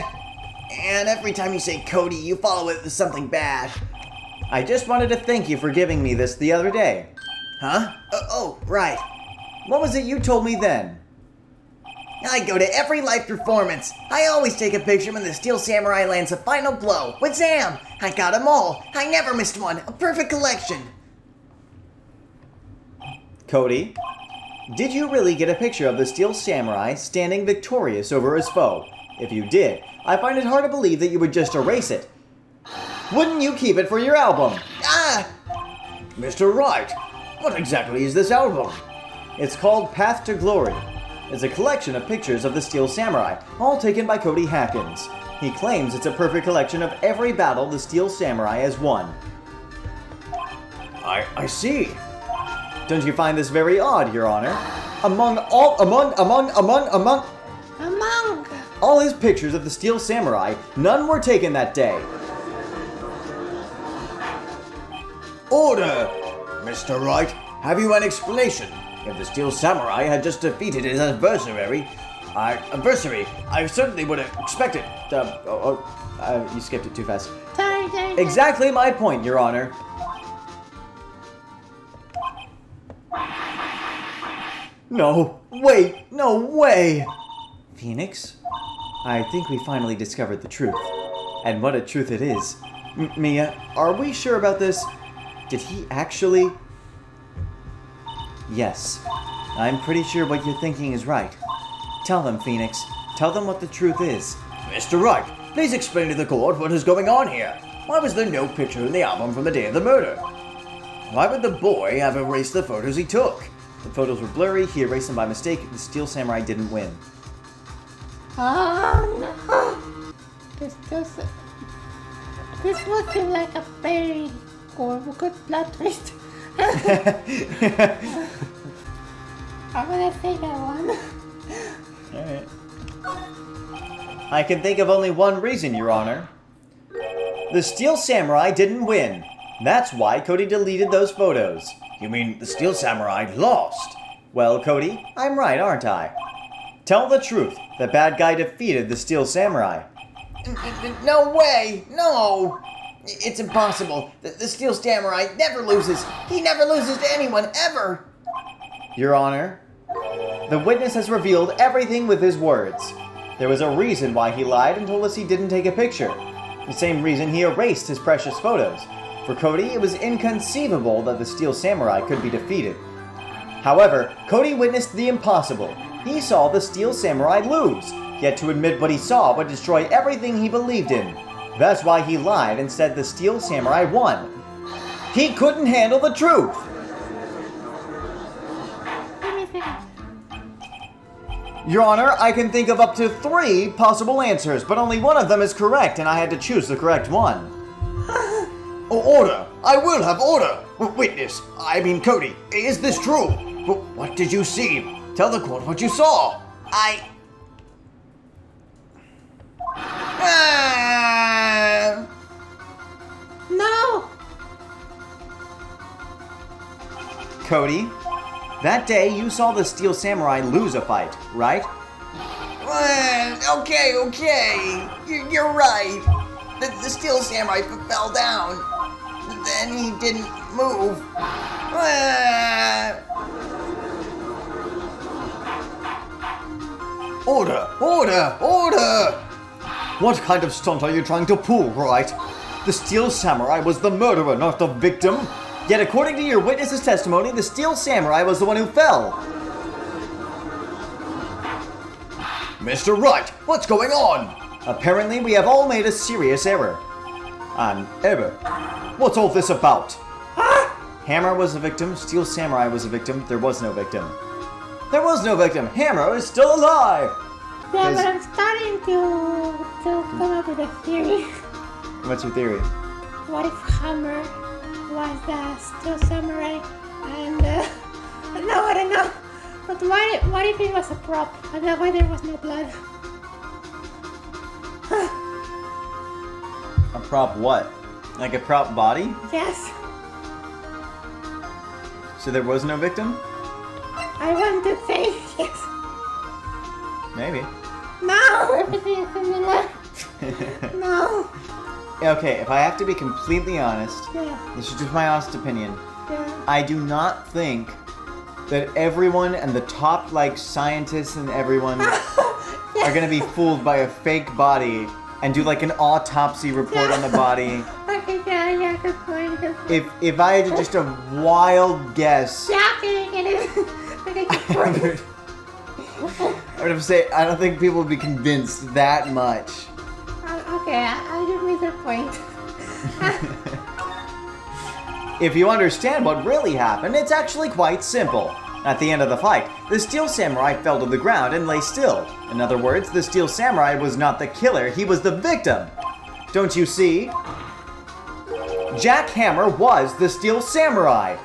And every time you say Cody, you follow it with something bad. I just wanted to thank you for giving me this the other day. Huh? Oh, right. What was it you told me then? I go to every live performance. I always take a picture when the Steel Samurai lands a final blow. With Zam, I got them all. I never missed one. A perfect collection. Cody, did you really get a picture of the Steel Samurai standing victorious over his foe? If you did, I find it hard to believe that you would just erase it. Wouldn't you keep it for your album? Ah! Mr. Wright, what exactly is this album? It's called Path to Glory. It's a collection of pictures of the Steel Samurai, all taken by Cody Hackins. He claims it's a perfect collection of every battle the Steel Samurai has won. I see. Don't you find this very odd, Your Honor? Among all his pictures of the Steel Samurai, none were taken that day. Order! Mr. Wright, have you an explanation? If the Steel Samurai had just defeated his adversary, I certainly would have expected. You skipped it too fast. Sorry. Exactly my point, Your Honor. No, wait, no way! Phoenix, I think we finally discovered the truth. And what a truth it is. Mia, are we sure about this? Did he actually... Yes, I'm pretty sure what you're thinking is right. Tell them, Phoenix. Tell them what the truth is. Mr. Wright, please explain to the court what is going on here. Why was there no picture in the album from the day of the murder? Why would the boy have erased the photos he took? The photos were blurry, he erased them by mistake, the Steel Samurai didn't win. Oh no! This would seem like a very good plot twist. I'm gonna say that one. Alright. I can think of only one reason, Your Honor. The Steel Samurai didn't win. That's why Cody deleted those photos. You mean the Steel Samurai lost? Well, Cody, I'm right, aren't I? Tell the truth. The bad guy defeated the Steel Samurai. No way! No! It's impossible. The Steel Samurai never loses. He never loses to anyone, ever! Your Honor, the witness has revealed everything with his words. There was a reason why he lied and told us he didn't take a picture. The same reason he erased his precious photos. For Cody, it was inconceivable that the Steel Samurai could be defeated. However, Cody witnessed the impossible. He saw the Steel Samurai lose, yet to admit what he saw would destroy everything he believed in. That's why he lied and said the Steel Samurai won. He couldn't handle the truth! Yeah. Your Honor, I can think of up to 3 possible answers, but only one of them is correct, and I had to choose the correct one. Order! I will have order! Witness, Cody, is this true? What did you see? Tell the court what you saw! No! Cody, that day you saw the Steel Samurai lose a fight, right? Okay. You're right. The Steel Samurai fell down. Then he didn't move. Order! What kind of stunt are you trying to pull, Wright? The Steel Samurai was the murderer, not the victim. Yet according to your witness's testimony, the Steel Samurai was the one who fell. Mr. Wright, what's going on? Apparently, we have all made a serious error. An error? What's all this about? Hammer was the victim, Steel Samurai was the victim, there was no victim. There was no victim! Hammer is still alive! Yeah, but I'm starting to come up with a theory. What's your theory? What if Hammer was the Steel Samurai and no, I don't know. But what if it was a prop and that way there was no blood? A prop what? Like a prop body? Yes. So there was no victim? I want to say yes. Maybe. No, everything is in the left. No. Okay, if I have to be completely honest, Yeah. this is just my honest opinion. Yeah. I do not think that everyone and the top scientists and everyone are gonna be fooled by a fake body and do an autopsy report on the body. Okay, yeah, good point. If I had just a wild guess, Yeah, okay. Okay, good point. I would have to say I don't think people would be convinced that much. Okay, I just made your point. If you understand what really happened, it's actually quite simple. At the end of the fight, the Steel Samurai fell to the ground and lay still. In other words, the Steel Samurai was not the killer, he was the victim. Don't you see? Jack Hammer was the Steel Samurai.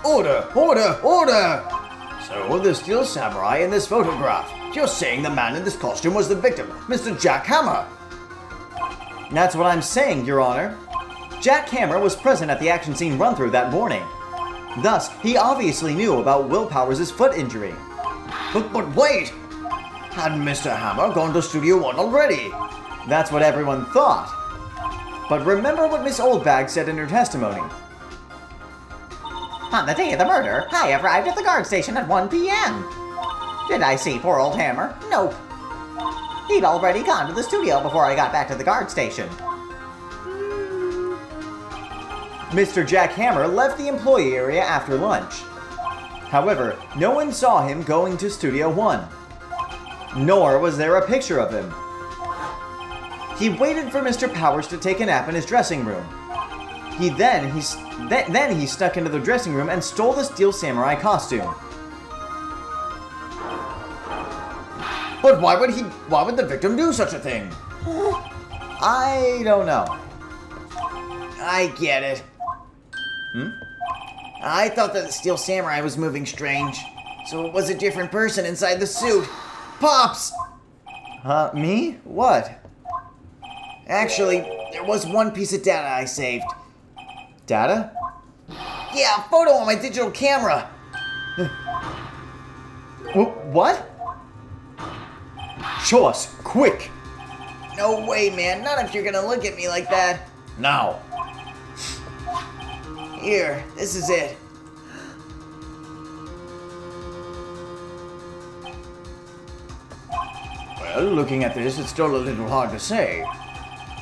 Order! So, the Steel Samurai in this photograph. You're saying the man in this costume was the victim, Mr. Jack Hammer. That's what I'm saying, Your Honor. Jack Hammer was present at the action scene run-through that morning. Thus, he obviously knew about Will Powers' foot injury. But wait! Hadn't Mr. Hammer gone to Studio One already? That's what everyone thought. But remember what Miss Oldbag said in her testimony. On the day of the murder, I arrived at the guard station at 1 p.m. Did I see poor old Hammer? Nope. He'd already gone to the studio before I got back to the guard station. Mr. Jack Hammer left the employee area after lunch. However, no one saw him going to Studio One. Nor was there a picture of him. He waited for Mr. Powers to take a nap in his dressing room. Then he snuck into the dressing room and stole the Steel Samurai costume. But why would the victim do such a thing? I don't know. I get it. I thought that the Steel Samurai was moving strange, so it was a different person inside the suit. Pops! Me? What? Actually, there was one piece of data I saved. Data? Yeah, a photo on my digital camera. What? Show us, quick! No way, man. Not if you're gonna look at me like that. Now. Here, this is it. Well, looking at this, it's still a little hard to say.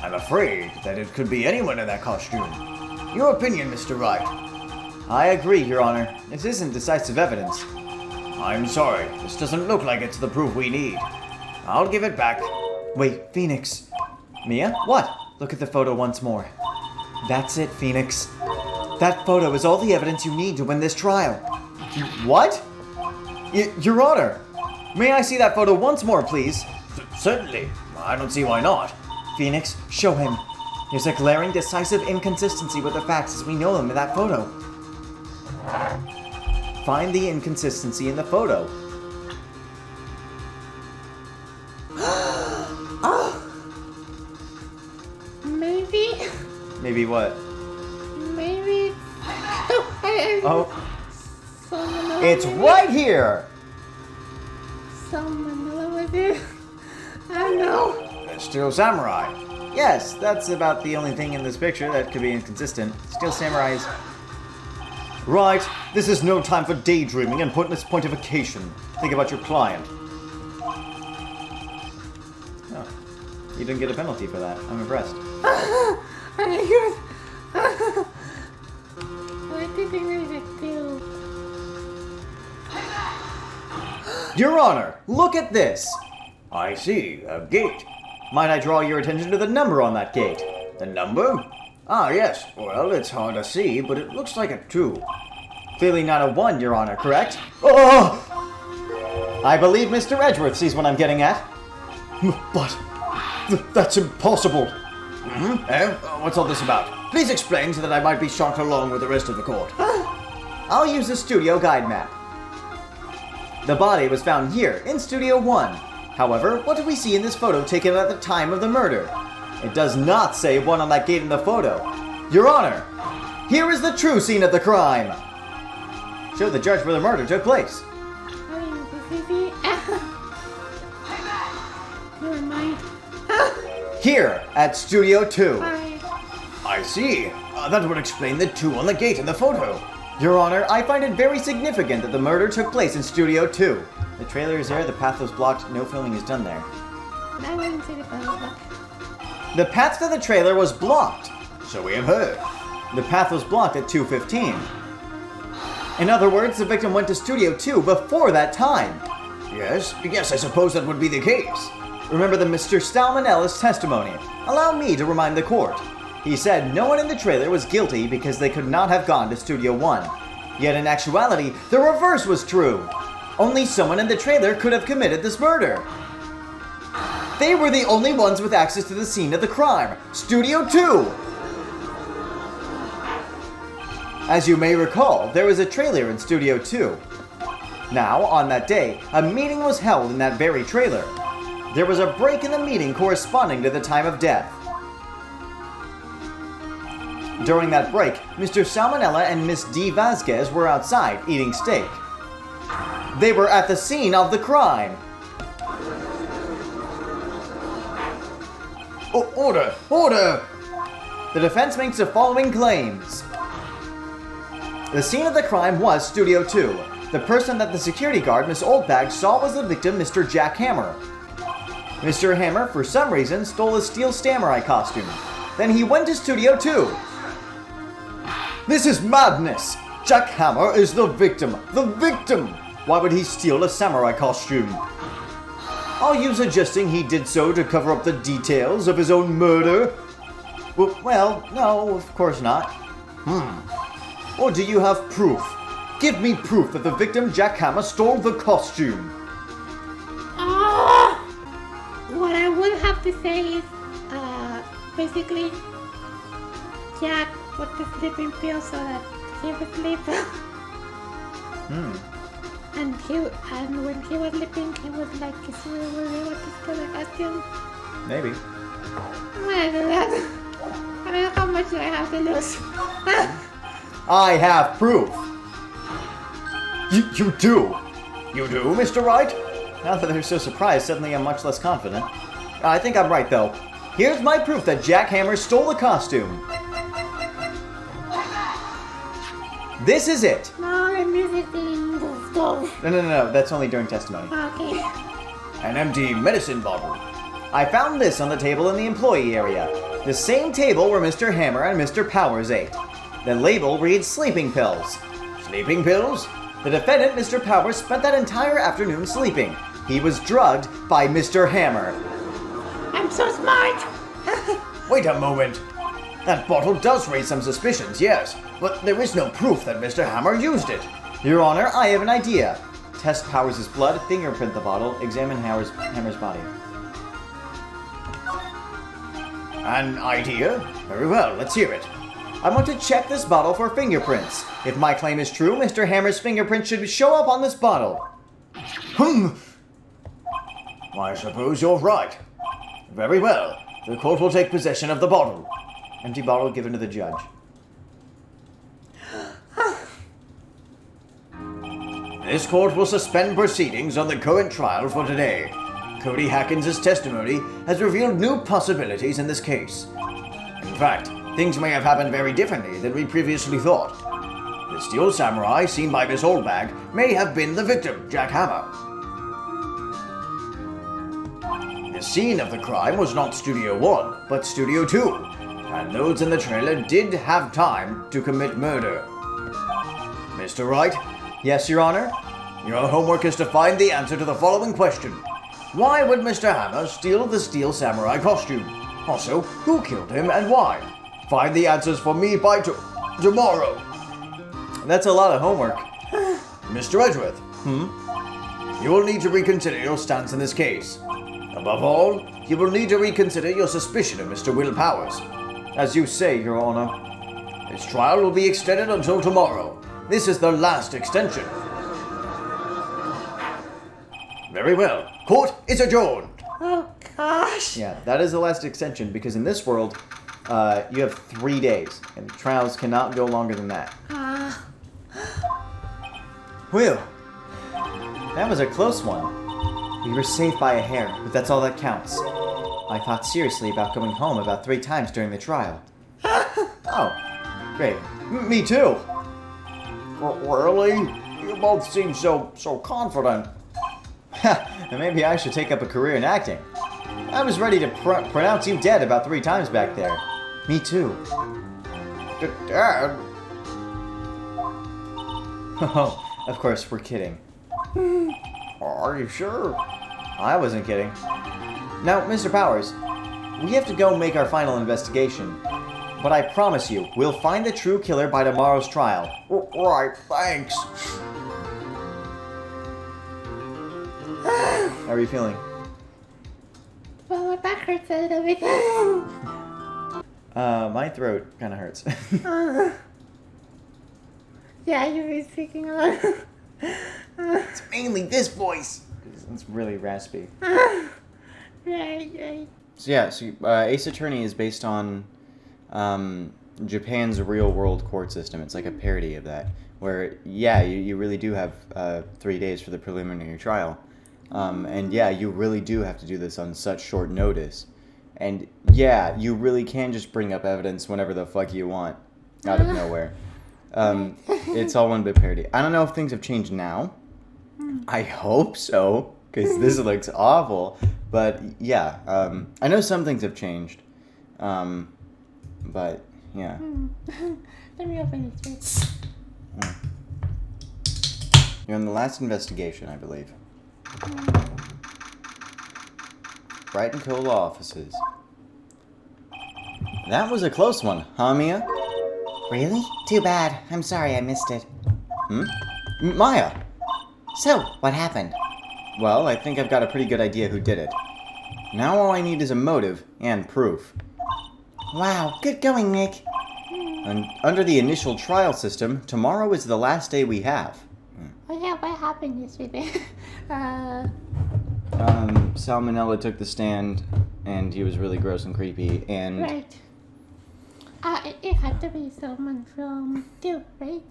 I'm afraid that it could be anyone in that costume. Your opinion, Mr. Wright? I agree, Your Honor. It isn't decisive evidence. I'm sorry. This doesn't look like it's the proof we need. I'll give it back. Wait, Phoenix. Mia? What? Look at the photo once more. That's it, Phoenix. That photo is all the evidence you need to win this trial. What? Your Honor, may I see that photo once more, please? Certainly. I don't see why not. Phoenix, show him. There's a glaring, decisive inconsistency with the facts as we know them in that photo. Find the inconsistency in the photo. Maybe. Maybe what? Maybe. Oh, Someone it's right here! Someone was it. I don't know. It's still samurai. Yes, that's about the only thing in this picture that could be inconsistent. Still samurais. Right, this is no time for daydreaming and pointless pontification. Think about your client. Oh, you didn't get a penalty for that. I'm impressed. What did I do? Your Honor, look at this! I see. A gate. Might I draw your attention to the number on that gate? The number? Ah, yes. Well, it's hard to see, but it looks like a 2. Clearly not a 1, Your Honor, correct? Oh! I believe Mr. Edgeworth sees what I'm getting at. But that's impossible. What's all this about? Please explain so that I might be shocked along with the rest of the court. I'll use the studio guide map. The body was found here, in Studio 1. However, what do we see in this photo taken at the time of the murder? It does not say 1 on that gate in the photo. Your Honor, here is the true scene of the crime. Show the judge where the murder took place. Never mind. Here, at Studio 2. I see. That would explain the 2 on the gate in the photo. Your Honor, I find it very significant that the murder took place in Studio 2. The trailer is there, the path was blocked, no filming is done there. I wouldn't say the photo. The path to the trailer was blocked. So we have heard. The path was blocked at 2:15. In other words, the victim went to Studio 2 before that time. Yes, I suppose that would be the case. Remember the Mr. Salmonella's testimony. Allow me to remind the court. He said no one in the trailer was guilty because they could not have gone to Studio 1. Yet in actuality, the reverse was true. Only someone in the trailer could have committed this murder. They were the only ones with access to the scene of the crime, Studio 2! As you may recall, there was a trailer in Studio 2. Now, on that day, a meeting was held in that very trailer. There was a break in the meeting corresponding to the time of death. During that break, Mr. Salmonella and Miss D. Vasquez were outside eating steak. They were at the scene of the crime. Order! Order! The defense makes the following claims. The scene of the crime was Studio 2. The person that the security guard, Miss Oldbag, saw was the victim, Mr. Jack Hammer. Mr. Hammer, for some reason, stole a steel samurai costume. Then he went to Studio 2. This is madness! Jack Hammer is the victim! The victim! Why would he steal a samurai costume? Are you suggesting he did so to cover up the details of his own murder? Well, no, of course not. Or do you have proof? Give me proof that the victim, Jack Hammer, stole the costume. What I would have to say is, basically, Jack put the sleeping pill so that he would sleep. And when he was sleeping, he was like, was able to steal the costume. Maybe. I'm gonna do that. I don't know how much do I have to lose. I have proof. You do? You do, Mr. Wright? Now that they're so surprised, suddenly I'm much less confident. I think I'm right, though. Here's my proof that Jack Hammer stole the costume. This is it. No, the music being stove. No, that's only during testimony. Okay. An empty medicine bottle. I found this on the table in the employee area. The same table where Mr. Hammer and Mr. Powers ate. The label reads sleeping pills. Sleeping pills? The defendant, Mr. Powers, spent that entire afternoon sleeping. He was drugged by Mr. Hammer. I'm so smart. Wait a moment. That bottle does raise some suspicions, yes, but there is no proof that Mr. Hammer used it. Your Honor, I have an idea. Test Powers' blood, fingerprint the bottle, examine Hammer's body. An idea? Very well, let's hear it. I want to check this bottle for fingerprints. If my claim is true, Mr. Hammer's fingerprint should show up on this bottle. I suppose you're right. Very well. The court will take possession of the bottle. Empty bottle given to the judge. This court will suspend proceedings on the current trial for today. Cody Hackins' testimony has revealed new possibilities in this case. In fact, things may have happened very differently than we previously thought. The steel samurai seen by Miss Oldbag may have been the victim, Jack Hammer. The scene of the crime was not Studio 1, but Studio 2, and those in the trailer did have time to commit murder. Mr. Wright? Yes, Your Honor? Your homework is to find the answer to the following question. Why would Mr. Hammer steal the steel samurai costume? Also, who killed him and why? Find the answers for me by tomorrow. That's a lot of homework. Mr. Edgeworth. You will need to reconsider your stance in this case. Above all, you will need to reconsider your suspicion of Mr. Will Powers. As you say, Your Honor. His trial will be extended until tomorrow. This is the last extension. Very well. Court is adjourned. Oh gosh. Yeah, that is the last extension because in this world, you have 3 days, and trials cannot go longer than that. Whew. That was a close one. We were saved by a hair, but that's all that counts. I thought seriously about going home about 3 times during the trial. Oh, great. Me too. Really? You both seem so confident. And maybe I should take up a career in acting. I was ready to pronounce you dead about 3 times back there. Me too. Dad? Oh, of course, we're kidding. Are you sure? I wasn't kidding. Now, Mr. Powers, we have to go make our final investigation. But I promise you, we'll find the true killer by tomorrow's trial. Right, thanks. How are you feeling? Well, my back hurts a little bit. My throat kind of hurts. Yeah, you've been speaking a lot. It's mainly this voice. It's really raspy. Right. So yeah, Ace Attorney is based on Japan's real-world court system. It's like a parody of that, where, yeah, you really do have 3 days for the preliminary trial. And yeah, you really do have to do this on such short notice. And yeah, you really can just bring up evidence whenever the fuck you want, out of nowhere. It's all one big parody. I don't know if things have changed now. I hope so, because this looks awful. But yeah, I know some things have changed. But yeah. Let me open this first. You're on the last investigation, I believe. Wright and Co. law offices. That was a close one, huh, Mia? Really? Too bad. I'm sorry I missed it. Maya! So, what happened? Well, I think I've got a pretty good idea who did it. Now all I need is a motive and proof. Wow, good going, Nick. And under the initial trial system, tomorrow is the last day we have. Oh yeah, what happened yesterday? Salmonella took the stand, and he was really gross and creepy, and... Right. It had to be someone from 2, right?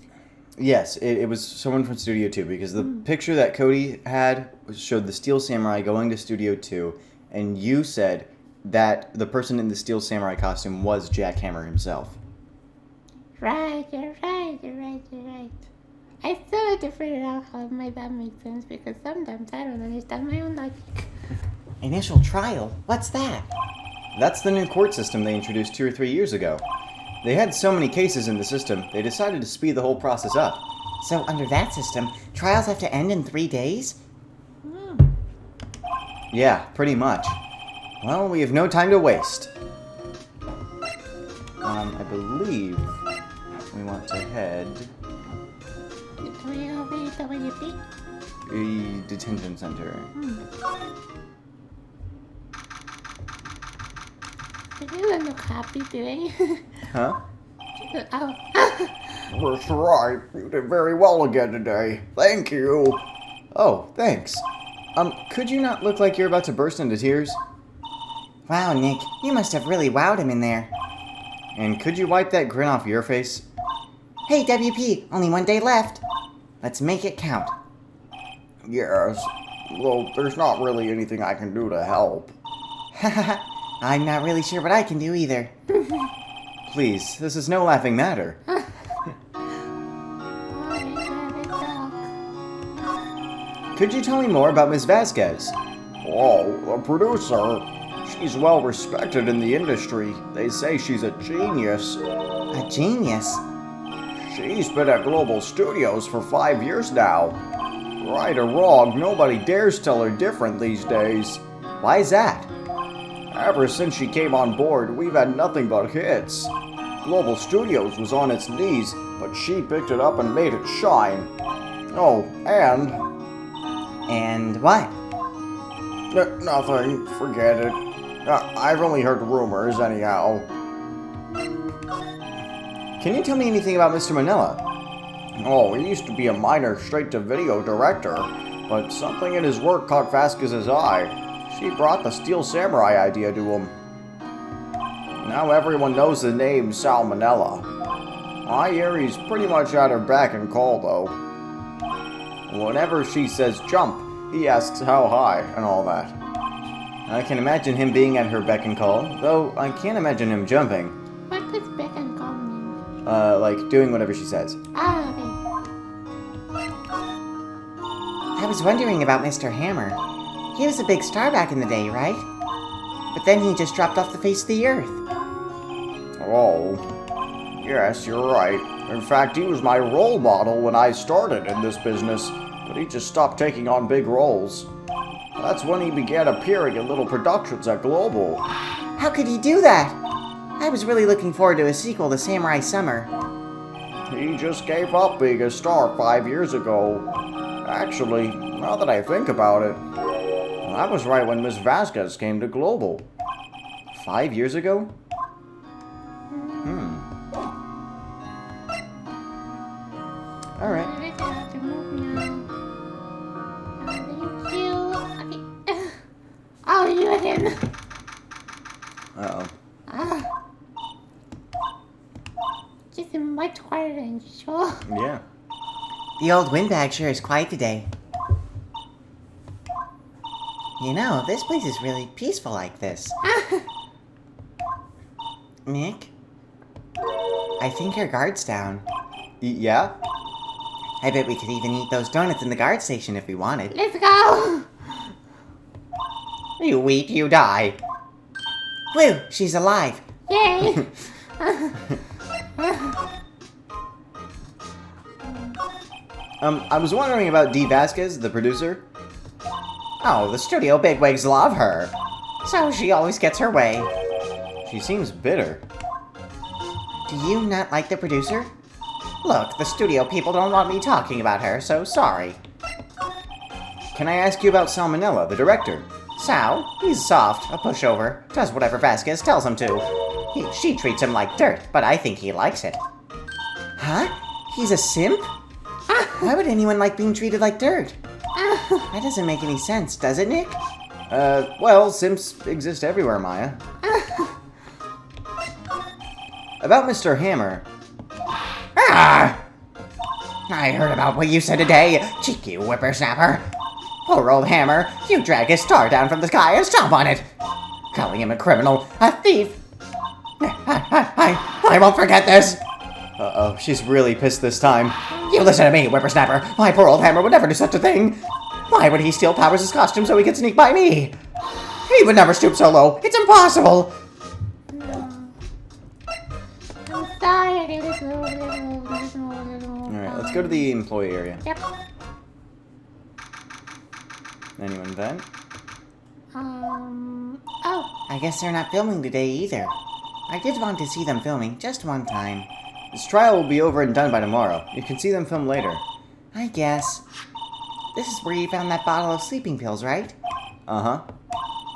Yes, it was someone from Studio 2, because the picture that Cody had showed the Steel Samurai going to Studio 2, and you said that the person in the Steel Samurai costume was Jack Hammer himself. Right, you're right. I still have to figure out how that makes sense, because sometimes I don't understand my own logic. Initial trial? What's that? That's the new court system they introduced 2 or 3 years ago. They had so many cases in the system, they decided to speed the whole process up. So, under that system, trials have to end in 3 days? Yeah, pretty much. Well, we have no time to waste. I believe we want to head WWP? the detention center. They don't look happy, do they? Huh? Oh. That's right. You did very well again today. Thank you. Oh, thanks. Could you not look like you're about to burst into tears? Wow, Nick, you must have really wowed him in there. And could you wipe that grin off your face? Hey, WP, only 1 day left. Let's make it count. Yes. Though there's not really anything I can do to help. I'm not really sure what I can do either. Please, this is no laughing matter. Could you tell me more about Miss Vasquez? Oh, the producer. She's well respected in the industry. They say she's a genius. A genius? She's been at Global Studios for 5 years now. Right or wrong, nobody dares tell her different these days. Why is that? Ever since she came on board, we've had nothing but hits. Global Studios was on its knees, but she picked it up and made it shine. Oh, and... And what? Nothing. Forget it. I've only heard rumors, anyhow. Can you tell me anything about Mr. Manila? Oh, he used to be a minor straight-to-video director, but something in his work caught Vasquez's eye. She brought the Steel Samurai idea to him. Now everyone knows the name Salmonella. I hear he's pretty much at her beck and call, though. Whenever she says jump, he asks how high and all that. I can imagine him being at her beck and call, though I can't imagine him jumping. What does beck and call mean? Like doing whatever she says. Ah, okay. I was wondering about Mr. Hammer. He was a big star back in the day, right? But then he just dropped off the face of the earth. Oh, yes, you're right. In fact, he was my role model when I started in this business, but he just stopped taking on big roles. That's when he began appearing in little productions at Global. How could he do that? I was really looking forward to a sequel to Samurai Summer. He just gave up being a star 5 years ago. Actually, now that I think about it, I was right when Miss Vasquez came to Global. 5 years ago? Alright. I have to move now. Thank you. Okay. Oh, you again. Uh-oh. Ah. Just much quieter than usual. Yeah. The old windbag sure is quiet today. You know, this place is really peaceful like this. Nick? I think your guard's down. Yeah? I bet we could even eat those donuts in the guard station if we wanted. Let's go. You eat, you die. Woo, she's alive. Yay. I was wondering about Dee Vasquez, the producer. Oh, the studio bigwigs love her. So she always gets her way. She seems bitter. Do you not like the producer? Look, the studio people don't want me talking about her, so sorry. Can I ask you about Salmonella, the director? Sal, he's soft, a pushover, does whatever Vasquez tells him to. She treats him like dirt, but I think he likes it. Huh? He's a simp? Why would anyone like being treated like dirt? That doesn't make any sense, does it, Nick? Well, simps exist everywhere, Maya. About Mr. Hammer. Ah! I heard about what you said today, cheeky whippersnapper. Poor old Hammer, you drag his star down from the sky and stomp on it. Calling him a criminal, a thief. I won't forget this. Uh-oh, she's really pissed this time. You listen to me, whippersnapper. My poor old Hammer would never do such a thing. Why would he steal Powers' costume so he could sneak by me? He would never stoop so low. It's impossible. I'm sorry. Alright, let's go to the employee area. Yep. Anyone then? Oh. I guess they're not filming today either. I did want to see them filming, just one time. This trial will be over and done by tomorrow. You can see them film later. I guess. This is where you found that bottle of sleeping pills, right? Uh-huh.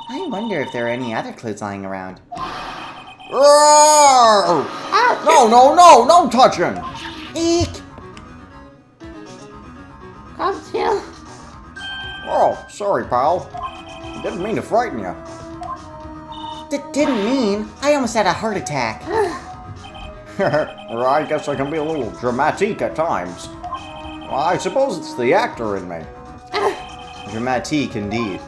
I wonder if there are any other clues lying around. Roar! No touching! Eek! Gumshoe. Oh, sorry, pal. Didn't mean to frighten you. Didn't mean. I almost had a heart attack. Or I guess I can be a little dramatique at times. Well, I suppose it's the actor in me. Dramatique, indeed.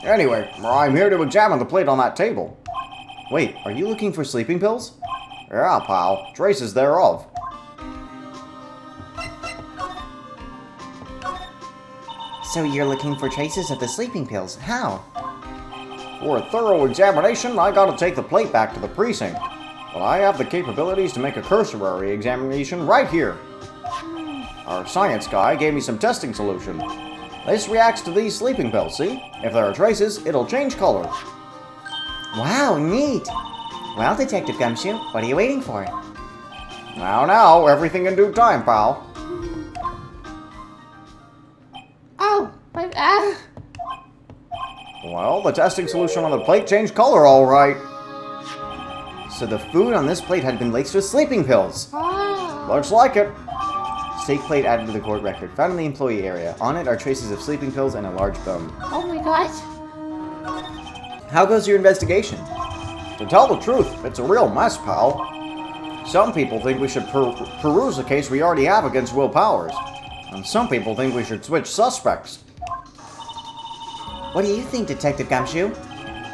Anyway, I'm here to examine the plate on that table. Wait, are you looking for sleeping pills? Yeah, pal. Traces thereof. So you're looking for traces of the sleeping pills. How? For a thorough examination, I gotta take the plate back to the precinct. But I have the capabilities to make a cursory examination right here. Our science guy gave me some testing solution. This reacts to these sleeping pills, see? If there are traces, it'll change color. Wow, neat. Well, Detective Gumshoe, what are you waiting for? Now, everything in due time, pal. Oh, but Well, the testing solution on the plate changed color, all right. So the food on this plate had been laced with sleeping pills. oh. Looks like it. Steak plate added to the court record. Found in the employee area. On it are traces of sleeping pills and a large bone. Oh my gosh. How goes your investigation? To tell the truth, it's a real mess, pal. Some people think we should peruse the case we already have against Will Powers. And some people think we should switch suspects. What do you think, Detective Gumshoe?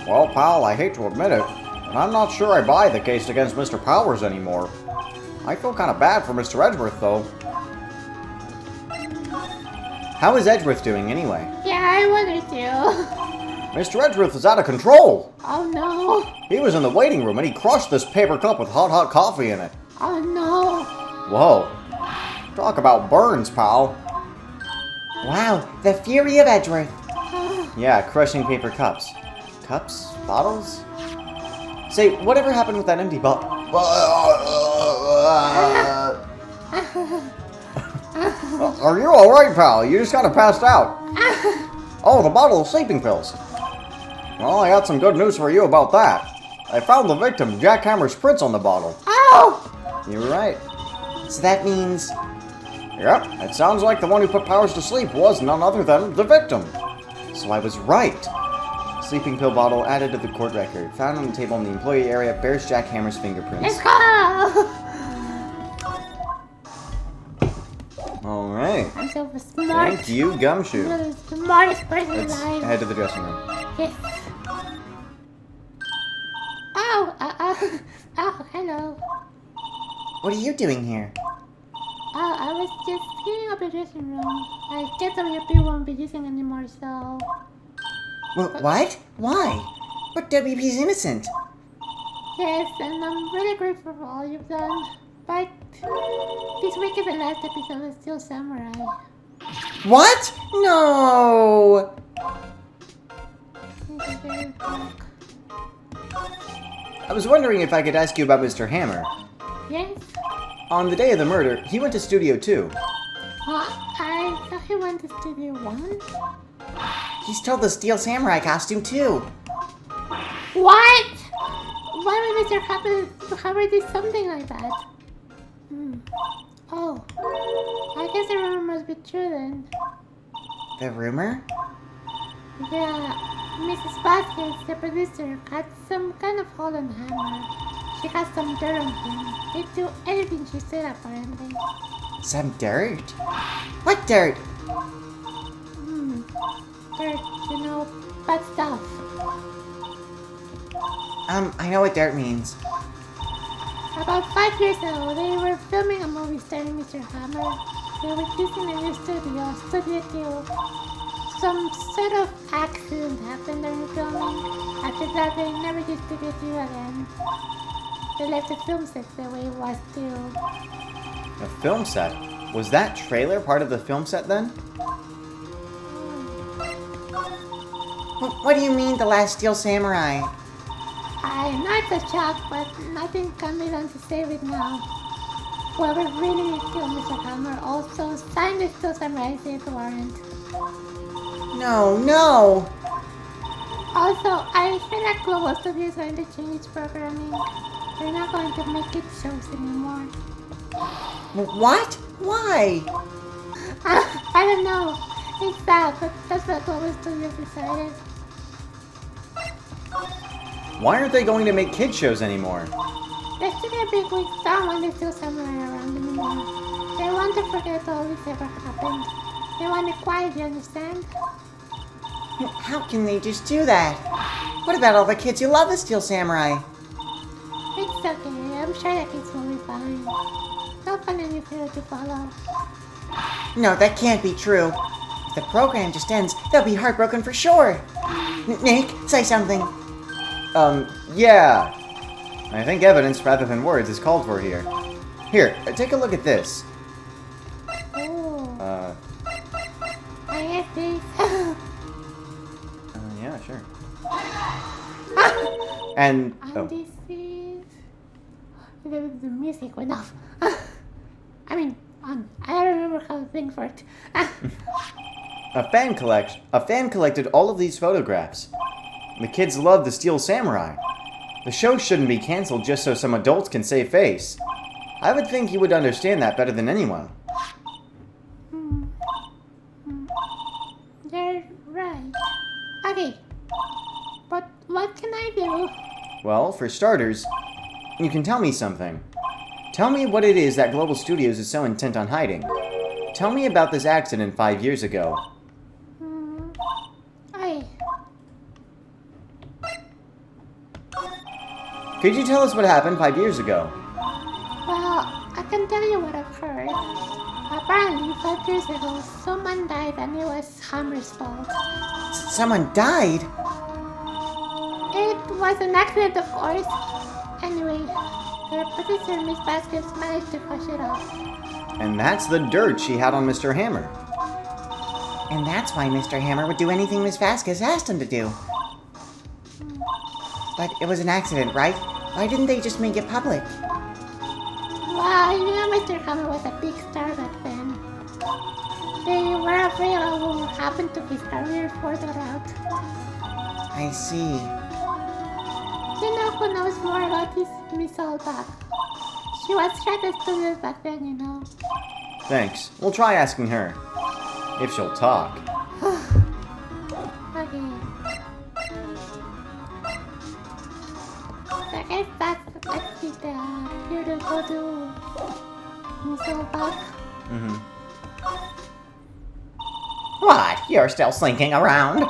Well, pal, I hate to admit it, but I'm not sure I buy the case against Mr. Powers anymore. I feel kind of bad for Mr. Edgeworth, though. How is Edgeworth doing anyway? Yeah, I wonder too. Mr. Edgeworth is out of control. Oh no. He was in the waiting room and he crushed this paper cup with hot coffee in it. Oh no. Whoa. Talk about burns, pal. Wow, the fury of Edgeworth. Yeah, crushing paper cups. Cups? Bottles? Say, whatever happened with that empty bottle? Are you alright, pal? You just kind of passed out. Oh, the bottle of sleeping pills. Well, I got some good news for you about that. I found the victim, Jack Hammer's prints on the bottle. Oh. You were right. So that means... Yep, it sounds like the one who put Powers to sleep was none other than the victim. So I was right. Sleeping pill bottle added to the court record. Found on the table in the employee area bears Jack Hammer's fingerprints. Let's go. Alright. I'm so smart. Thank you, Gumshoe. You're the smartest person Let's alive. head to the dressing room. Yes. Oh, hello. What are you doing here? Oh, I was just cleaning up the dressing room. I guess WP won't be using anymore, so... What? Why? But WP's innocent. Yes, and I'm really grateful for all you've done. But this week is the last episode of Steel Samurai. What? No! I was wondering if I could ask you about Mr. Hammer. Yes? On the day of the murder, he went to Studio 2. I thought he went to Studio 1? He stole the Steel Samurai costume too. What? Why would Mr. Hammer do something like that? Oh. I guess the rumor must be true then. The rumor? Yeah, Mrs. Vasquez, the producer, had some kind of hold on Hammer. She has some dirt on him. He'd do anything she said, apparently. Some dirt? What dirt? Dirt, you know, bad stuff. I know what dirt means. About 5 years ago, they were filming a movie starring Mr. Hammer. They were using a new Studio 2. Some sort of accident happened during filming. After that, they never used Studio 2 again. They left the film set the way it was too. A film set? Was that trailer part of the film set then? What do you mean, The Last Steel Samurai? I know it's a shock, but nothing can be done to save it now. Whoever really killed Mr. Hammer also signed the Steel Samurai death warrant. No, no! Also, I hear that Global Studio is going to change its programming. They're not going to make it shows anymore. What? Why? I don't know. It's sad, but that's what Global Studios decided. Why aren't they going to make kid shows anymore? The studio bigwigs don't want the Steel Samurai around anymore. They want to forget all this ever happened. They want it quiet, you understand? How can they just do that? What about all the kids who love the Steel Samurai? It's okay, I'm sure the kids will be fine. They'll find a new hero to follow. No, that can't be true. If the program just ends, they'll be heartbroken for sure. Nick, say something. Yeah. I think evidence rather than words is called for here. Here, take a look at this. Oh, I get this. Yeah, sure. And, And this is... The music went off. I mean, I don't remember how the things worked. a fan collected all of these photographs. The kids love the Steel Samurai. The show shouldn't be canceled just so some adults can save face. I would think you would understand that better than anyone. You're right. Okay. But what can I do? Well, for starters, you can tell me something. Tell me what it is that Global Studios is so intent on hiding. Tell me about this accident 5 years ago. Hey, Could you tell us what happened 5 years ago? well, I can tell you what occurred. Apparently, 5 years ago, someone died and it was Hammer's fault. Someone died? It was an accident, of course. Anyway, the producer, Miss Vasquez, managed to hush it off. And that's the dirt she had on Mr. Hammer. And that's why Mr. Hammer would do anything Miss Vasquez asked him to do. But it was an accident, right? Why didn't they just make it public? Well, you know, Mr. Hammer was a big star back then. They were afraid of what would happen to his career further out. I see. You know who knows more about this Miss Allback? She was head of studios back then, you know. Thanks. We'll try asking her. If she'll talk. Okay. So I guess that's the here to go to Miss Allback. What? You're still slinking around?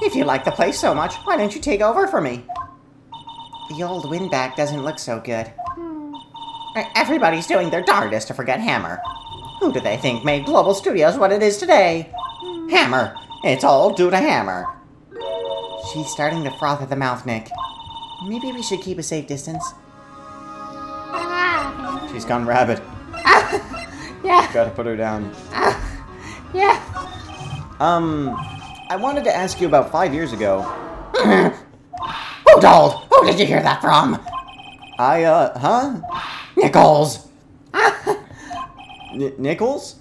If you like the place so much, why don't you take over for me? The old windbag doesn't look so good. Everybody's doing their darndest to forget Hammer. Who do they think made Global Studios what it is today? Hammer! It's all due to Hammer. She's starting to froth at the mouth, Nick. Maybe we should keep a safe distance. Ah, She's gone rabid. yeah, Gotta put her down. yeah. I wanted to ask you about 5 years ago. Who told? Who did you hear that from? Huh? Nichols! Nichols?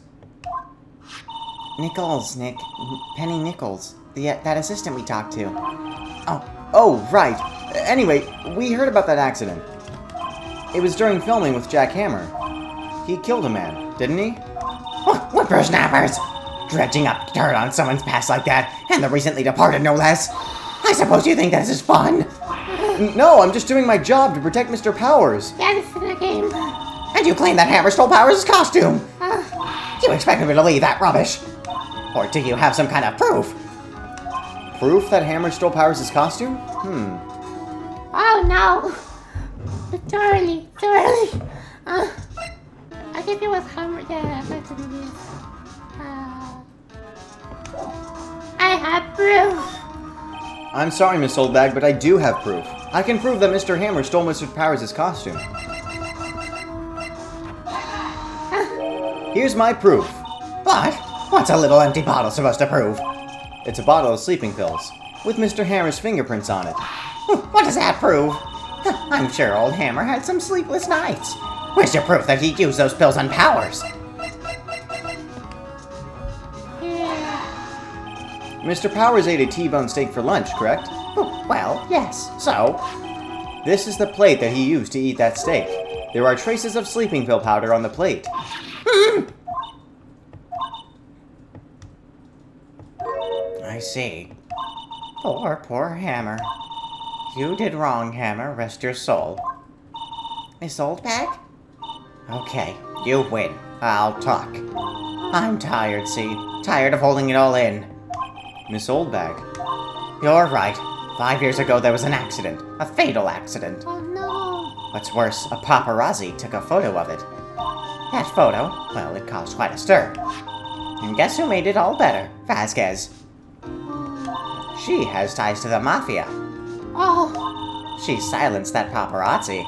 Nichols, Nick. Penny Nichols. That assistant we talked to. Oh, right. Anyway, we heard about that accident. It was during filming with Jack Hammer. He killed a man, didn't he? Whippersnappers! Dredging up dirt on someone's past like that, and the recently departed no less. I suppose you think this is fun? No, I'm just doing my job to protect Mr. Powers. Yeah, this is a game. And you claim that Hammer stole Powers' costume? You expect me to believe that rubbish? Or do you have some kind of proof? Proof that Hammer stole Powers' costume? Oh no! It's too early, too early. I guess it was Hammer. Yeah, let's do this. I have proof. I'm sorry, Miss Oldbag, but I do have proof. I can prove that Mr. Hammer stole Mr. Powers' costume. Here's my proof. What? What's a little empty bottle supposed to prove? It's a bottle of sleeping pills, with Mr. Hammer's fingerprints on it. What does that prove? I'm sure old Hammer had some sleepless nights. Where's your proof that he used those pills on Powers? Yeah. Mr. Powers ate a T-bone steak for lunch, correct? Well, yes. So? This is the plate that he used to eat that steak. There are traces of sleeping pill powder on the plate. I see. Poor Hammer. You did wrong, Hammer. Rest your soul. Miss Oldbag? Okay, you win. I'll talk. I'm tired, see? Tired of holding it all in. Miss Oldbag. You're right. 5 years ago there was an accident. A fatal accident. Oh no. What's worse, a paparazzi took a photo of it. That photo, well, it caused quite a stir. And guess who made it all better? Vasquez. She has ties to the Mafia. Oh. She silenced that paparazzi.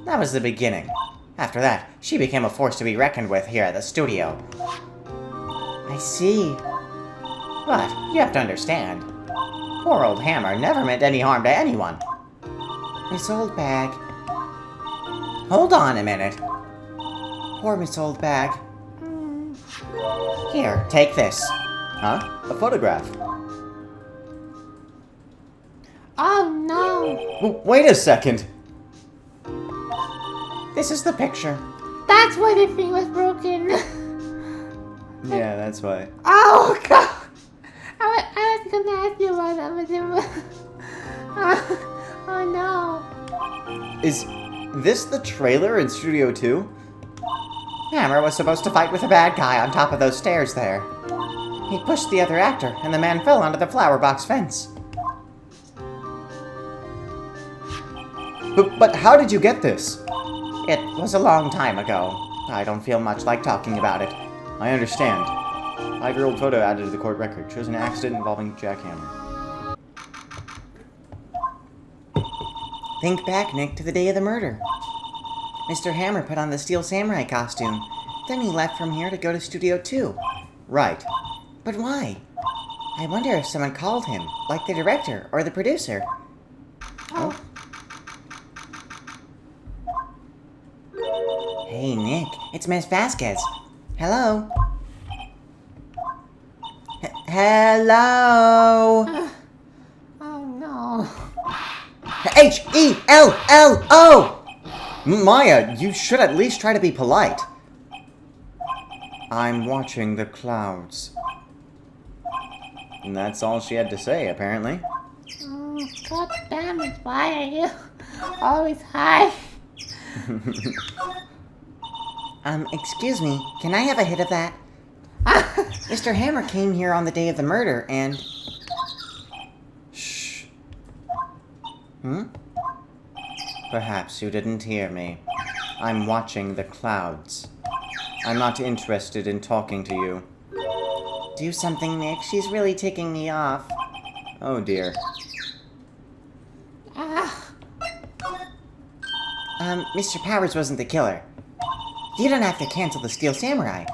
That was the beginning. After that, she became a force to be reckoned with here at the studio. I see. But you have to understand. Poor old Hammer never meant any harm to anyone. Miss Oldbag. Hold on a minute. Poor Miss Oldbag. Here, take this. Huh? A photograph. Oh no. Wait a second. This is the picture. That's why the thing was broken. Yeah, that's why. Oh god. I was gonna ask you about that, but oh no. Is this the trailer in Studio 2? Hammer was supposed to fight with a bad guy on top of those stairs there. He pushed the other actor, and the man fell onto the flower box fence. But how did you get this? It was a long time ago. I don't feel much like talking about it. I understand. 5-year-old photo added to the court record shows an accident involving Jack Hammer. Think back, Nick, to the day of the murder. Mr. Hammer put on the Steel Samurai costume. Then he left from here to go to Studio 2. Right. But why? I wonder if someone called him, like the director or the producer. Oh. Hey, Nick, it's Miss Vasquez. Hello? Hello? Oh no. H-E-L-L-O! Maya, you should at least try to be polite. I'm watching the clouds. And that's all she had to say, apparently. Oh, god damn it, why are you always high? Excuse me, can I have a hit of that? Mr. Hammer came here on the day of the murder, and... Shh. Perhaps you didn't hear me. I'm watching the clouds. I'm not interested in talking to you. Do something, Nick. She's really ticking me off. Oh dear. Mr. Powers wasn't the killer. You don't have to cancel the Steel Samurai.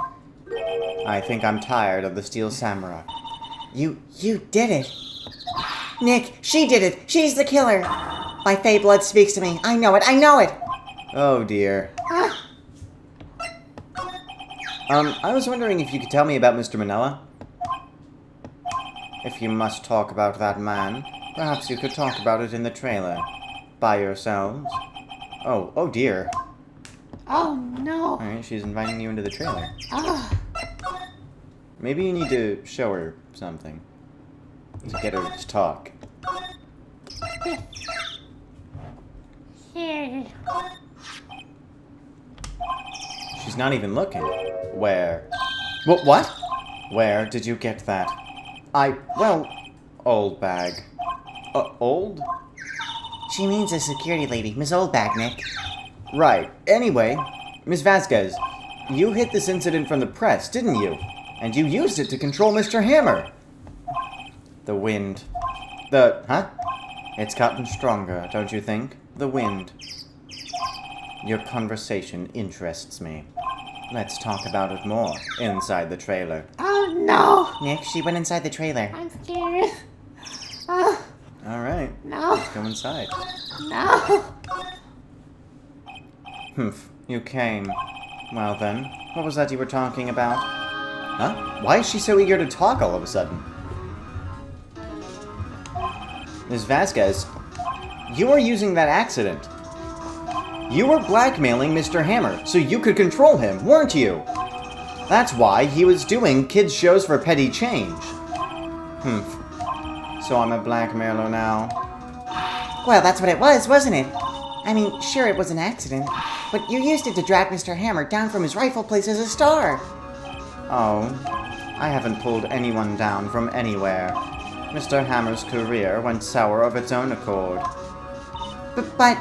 I think I'm tired of the Steel Samurai. You did it. Nick, she did it. She's the killer. My Fey blood speaks to me. I know it. I know it. Oh dear. I was wondering if you could tell me about Mr. Manila? If you must talk about that man, perhaps you could talk about it in the trailer. By yourselves. Oh dear. Oh no. Alright, she's inviting you into the trailer. Oh. Maybe you need to show her something. To get her to talk. Here. She's not even looking. Where? What? Where did you get that? Well, old bag. Old? She means a security lady, Miss Oldbag, Nick. Right. Anyway, Miss Vasquez, you hid this incident from the press, didn't you? And you used it to control Mr. Hammer. The wind. Huh? It's gotten stronger, don't you think? The wind. Your conversation interests me. Let's talk about it more inside the trailer. Oh no. Nick, she went inside the trailer. I'm scared. Oh Alright, no. let's go inside. No. Humph, you came. Well then, what was that you were talking about? Huh? Why is she so eager to talk all of a sudden? Ms. Vasquez, you were using that accident. You were blackmailing Mr. Hammer so you could control him, weren't you? That's why he was doing kids' shows for petty change. Humph. So I'm a blackmailer now. Well, that's what it was, wasn't it? I mean, sure, it was an accident, but you used it to drag Mr. Hammer down from his rightful place as a star. Oh, I haven't pulled anyone down from anywhere. Mr. Hammer's career went sour of its own accord. But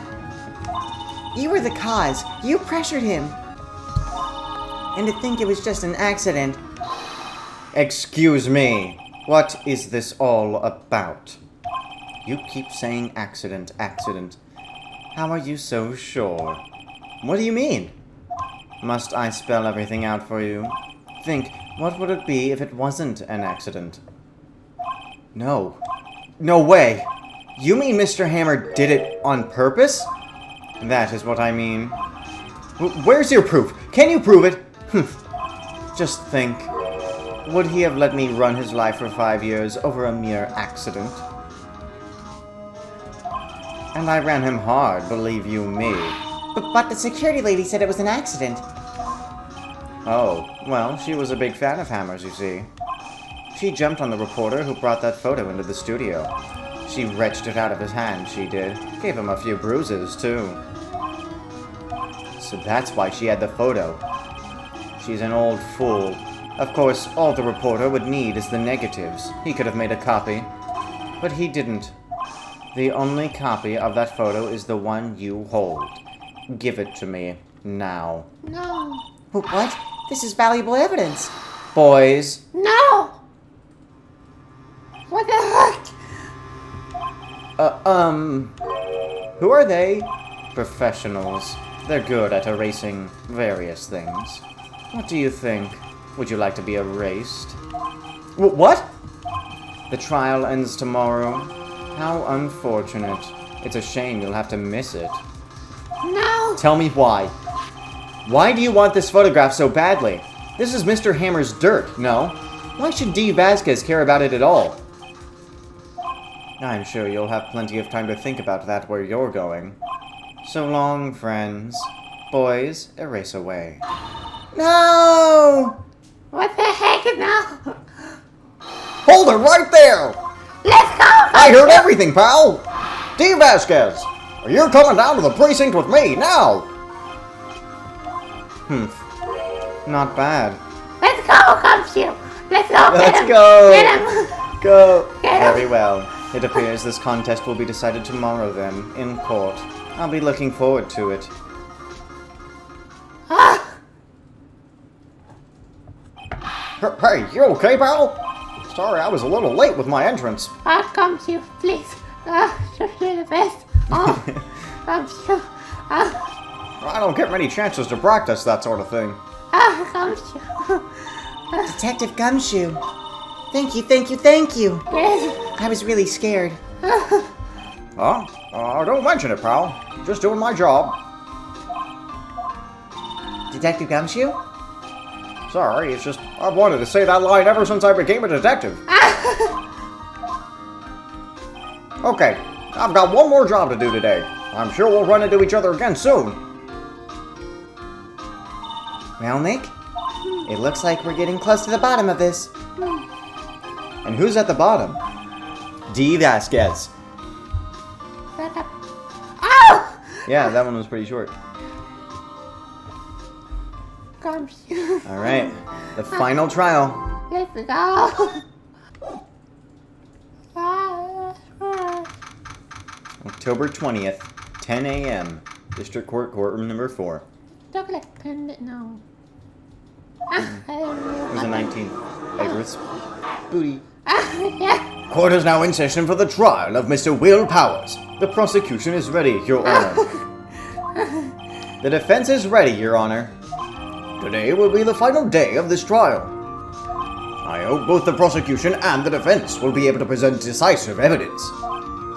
you were the cause. You pressured him. And to think it was just an accident. Excuse me. What is this all about? You keep saying accident, accident. How are you so sure? What do you mean? Must I spell everything out for you? Think, what would it be if it wasn't an accident? No. No way! You mean Mr. Hammer did it on purpose? That is what I mean. Where's your proof? Can you prove it? Just think. Would he have let me run his life for 5 years over a mere accident? And I ran him hard, believe you me. But the security lady said it was an accident. Oh, well, she was a big fan of Hammer's, you see. She jumped on the reporter who brought that photo into the studio. She wrenched it out of his hand, she did. Gave him a few bruises, too. So that's why she had the photo. She's an old fool. Of course, all the reporter would need is the negatives. He could have made a copy. But he didn't. The only copy of that photo is the one you hold. Give it to me, now. No. What? This is valuable evidence. Boys, No! What the heck? who are they? Professionals. They're good at erasing various things. What do you think? Would you like to be erased? What? The trial ends tomorrow. How unfortunate. It's a shame you'll have to miss it. No! Tell me why. Why do you want this photograph so badly? This is Mr. Hammer's dirt, no? Why should D. Vasquez care about it at all? I'm sure you'll have plenty of time to think about that where you're going. So long, friends. Boys, erase away. No! What the heck now? Hold it right there! Let's go! I heard everything, pal! D. Vasquez, you're coming down to the precinct with me, now! Not bad. Let's go, Gumshoe! Let's go! Let's get him. go. Get him! Go! Get him. Very well. It appears this contest will be decided tomorrow then, in court. I'll be looking forward to it. Ah! Hey, you okay, pal? Sorry, I was a little late with my entrance. Gumshoe, please. You're the best. Oh, Gumshoe. I don't get many chances to practice that sort of thing. Gumshoe. Detective Gumshoe. Thank you, thank you, thank you. Yes. I was really scared. Huh? Don't mention it, pal. Just doing my job. Detective Gumshoe? Sorry, it's just I've wanted to say that line ever since I became a detective. Okay, I've got one more job to do today. I'm sure we'll run into each other again soon. Well, Nick, it looks like we're getting close to the bottom of this. And who's at the bottom? D. Vasquez. Oh! Yeah, that one was pretty short. Gumshoe. Alright, the final trial. Let's go. October 20th, 10 a.m. District Court, courtroom number 4. Chocolate pendant, no. It was the 19th. Edward's booty. Yeah. Court is now in session for the trial of Mr. Will Powers. The prosecution is ready, Your Honor. The defense is ready, Your Honor. Today will be the final day of this trial. I hope both the prosecution and the defense will be able to present decisive evidence.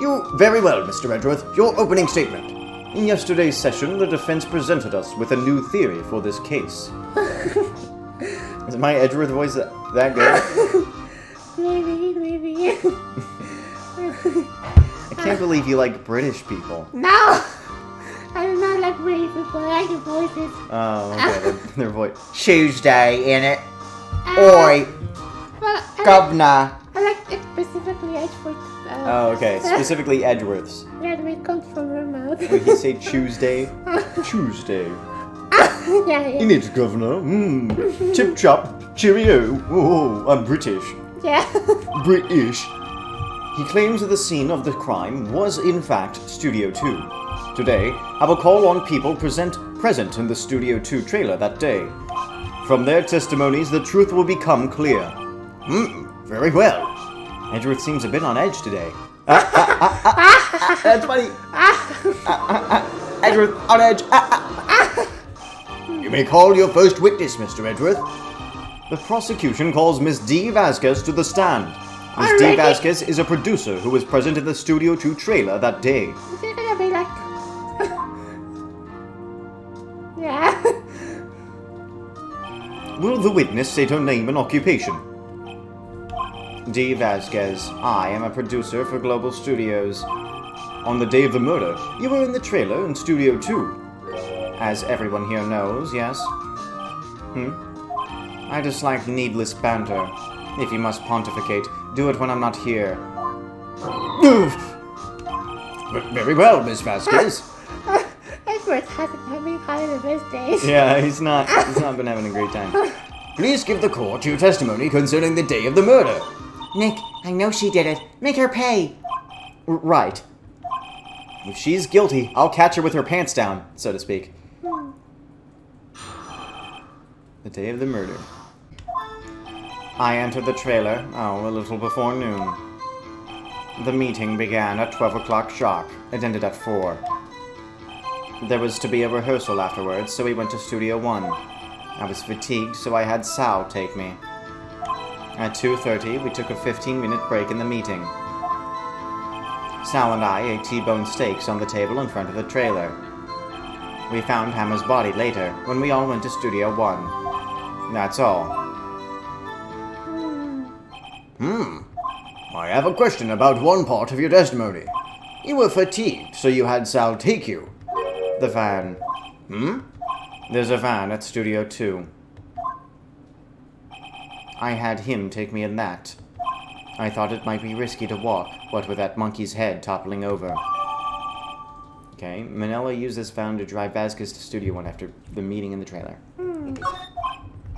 You very well, Mr. Edgeworth. Your opening statement. In yesterday's session, the defense presented us with a new theory for this case. Is my Edgeworth voice that good? Maybe. I can't believe you like British people. No! I do not like British people. I like your voices. Oh, okay. Their voice. Tuesday, innit? Oi, Well, governor. I like it specifically Edgeworth. Oh, okay. Specifically Edgeworth's. Yeah, the way it comes from her mouth. Would he say Tuesday? Tuesday. yeah. In it, Governor. Chip chop. Cheerio. Oh, I'm British. Yeah. British. He claims that the scene of the crime was, in fact, Studio 2. Today, I will call on people present in the Studio 2 trailer that day. From their testimonies, the truth will become clear. Very well. Edgeworth seems a bit on edge today. That's funny. Edgeworth on edge. You may call your first witness, Mr. Edgeworth. The prosecution calls Miss D. Vasquez to the stand. Miss D. Vasquez is a producer who was present in the Studio 2 trailer that day. Is it gonna be like... yeah. Will the witness state her name and occupation? D. Vasquez. I am a producer for Global Studios. On the day of the murder, you were in the trailer in Studio 2. As everyone here knows, yes? I dislike needless banter. If you must pontificate, do it when I'm not here. Very well, Miss Vasquez. Edgeworth hasn't been having the best days. Yeah, he's not been having a great time. Please give the court your testimony concerning the day of the murder. Nick, I know she did it. Make her pay. Right. If she's guilty, I'll catch her with her pants down, so to speak. The day of the murder. I entered the trailer, a little before noon. The meeting began at 12 o'clock sharp. It ended at 4. There was to be a rehearsal afterwards, so we went to Studio 1. I was fatigued, so I had Sal take me. At 2:30, we took a 15-minute break in the meeting. Sal and I ate T-bone steaks on the table in front of the trailer. We found Hammer's body later, when we all went to Studio 1. That's all. I have a question about one part of your testimony. You were fatigued, so you had Sal take you. The van. There's a van at Studio 2. I had him take me in that. I thought it might be risky to walk, what with that monkey's head toppling over. Okay, Manila used this van to drive Vasquez to Studio 1 after the meeting in the trailer.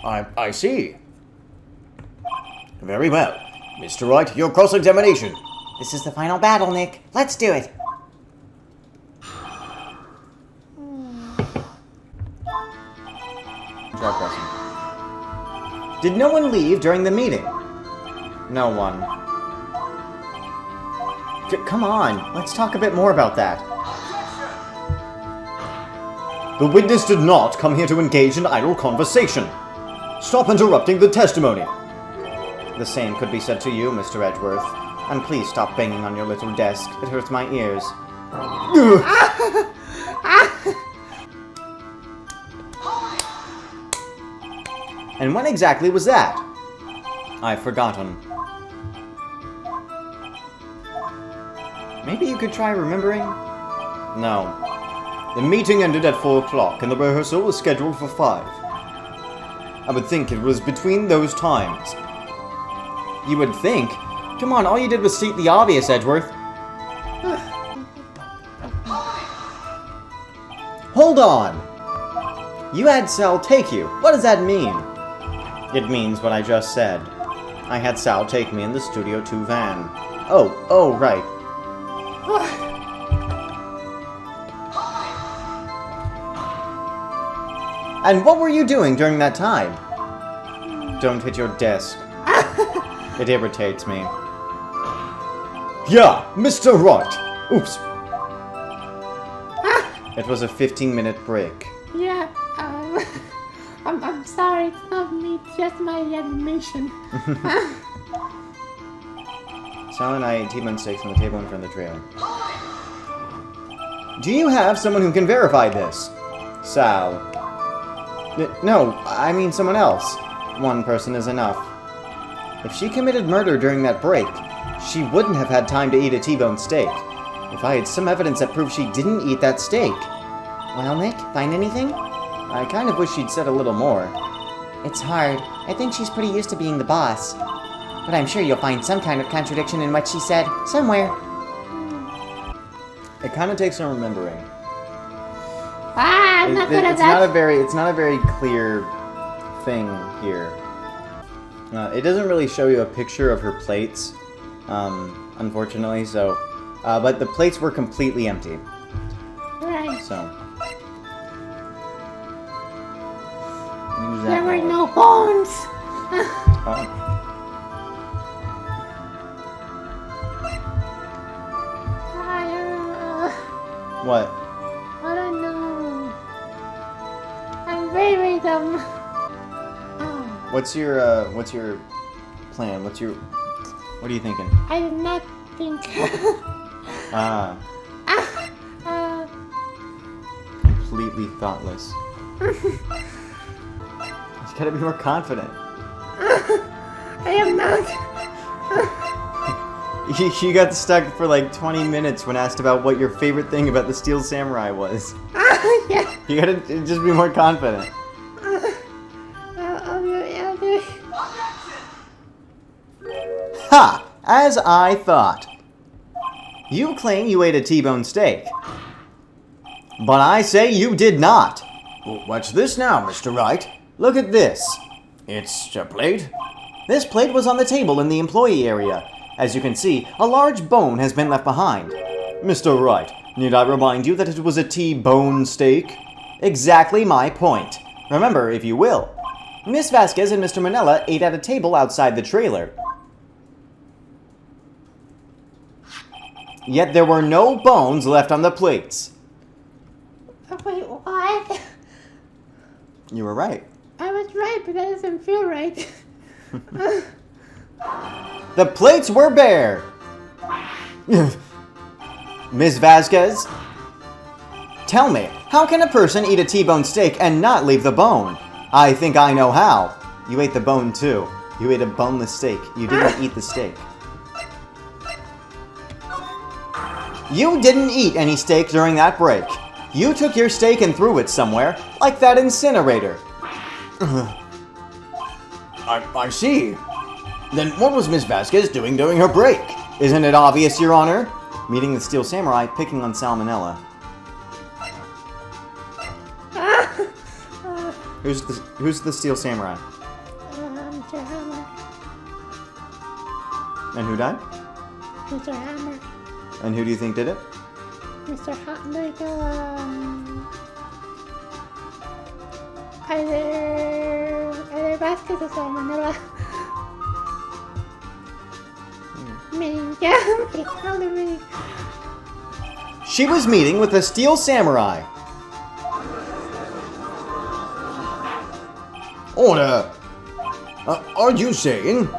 I see. Very well. Mr. Wright, your cross-examination. This is the final battle, Nick. Let's do it. Try pressing. Did no one leave during the meeting? No one. Come on, let's talk a bit more about that. The witness did not come here to engage in idle conversation. Stop interrupting the testimony. The same could be said to you, Mr. Edgeworth. And please stop banging on your little desk. It hurts my ears. And when exactly was that? I've forgotten. Maybe you could try remembering? No. The meeting ended at 4 o'clock, and the rehearsal was scheduled for 5. I would think it was between those times. You would think? Come on, all you did was state the obvious, Edgeworth. Hold on! You had Sal take you. What does that mean? It means what I just said. I had Sal take me in the Studio 2 van. Oh, right. And what were you doing during that time? Don't hit your desk. It irritates me. Yeah, Mr. Wright. Oops. It was a 15-minute break. Yeah, I'm sorry, it's not me, it's just my animation. Sal and I ate T-bone steaks on the table in front of the trailer. Do you have someone who can verify this? Sal. No, I mean someone else. One person is enough. If she committed murder during that break, she wouldn't have had time to eat a T-bone steak. If I had some evidence that proved she didn't eat that steak. Well, Nick, find anything? I kind of wish she'd said a little more. It's hard. I think she's pretty used to being the boss. But I'm sure you'll find some kind of contradiction in what she said, somewhere. It kind of takes some remembering. I'm not good at that. It's not a very clear thing here. It doesn't really show you a picture of her plates, unfortunately. So, but the plates were completely empty. Right. So There were no bones. Oh. What? I don't know. I'm very dumb. Oh, What's your plan? What are you thinking? I did not think. Ah, uh, completely thoughtless. You gotta be more confident. I am not. You got stuck for like 20 minutes when asked about what your favorite thing about the Steel Samurai was. Yeah. You gotta just be more confident. I'll do it. Ha! As I thought. You claim you ate a T-bone steak. But I say you did not. What's this now, Mr. Wright? Look at this. It's a plate? This plate was on the table in the employee area. As you can see, a large bone has been left behind. Mr. Wright, need I remind you that it was a T-bone steak? Exactly my point. Remember, if you will. Miss Vasquez and Mr. Manella ate at a table outside the trailer. Yet there were no bones left on the plates. Wait, what? You were right. I was right, but that doesn't feel right. The plates were bare. Miss Vasquez? Tell me, how can a person eat a T-bone steak and not leave the bone? I think I know how. You ate the bone too. You ate a boneless steak. You didn't eat the steak. You didn't eat any steak during that break. You took your steak and threw it somewhere, like that incinerator. I see. Then what was Miss Vasquez doing during her break? Isn't it obvious, Your Honor? Meeting the Steel Samurai, picking on Salmonella. Who's the Steel Samurai? Mr. Hammer. And who died? Mr. Hammer. And who do you think did it? Mr. Hammer. Either Vasquez or Salmonella. Meaning. She was meeting with the Steel Samurai. Order! Are you saying?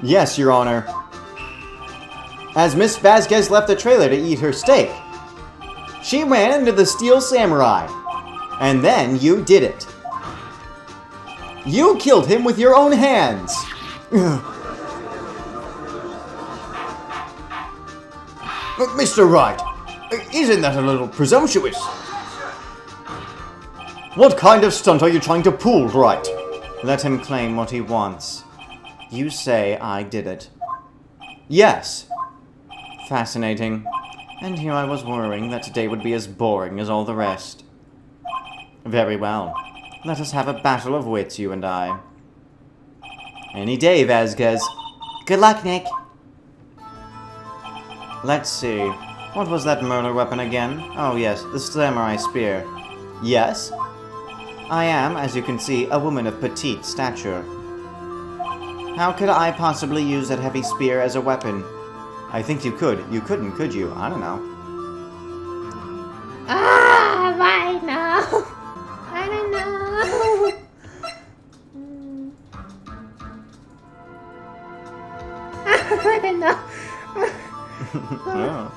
Yes, Your Honor. As Miss Vasquez left the trailer to eat her steak, she ran into the Steel Samurai. And then you did it. You killed him with your own hands. Mr. Wright, isn't that a little presumptuous? What kind of stunt are you trying to pull, Wright? Let him claim what he wants. You say I did it. Yes. Fascinating. And here I was worrying that today would be as boring as all the rest. Very well. Let us have a battle of wits, you and I. Any day, Vasquez. Good luck, Nick. Let's see. What was that murder weapon again? Oh yes, the samurai spear. Yes? I am, as you can see, a woman of petite stature. How could I possibly use that heavy spear as a weapon? I think you could. You couldn't, could you? I don't know. Why now? I don't know. I don't know. Oh.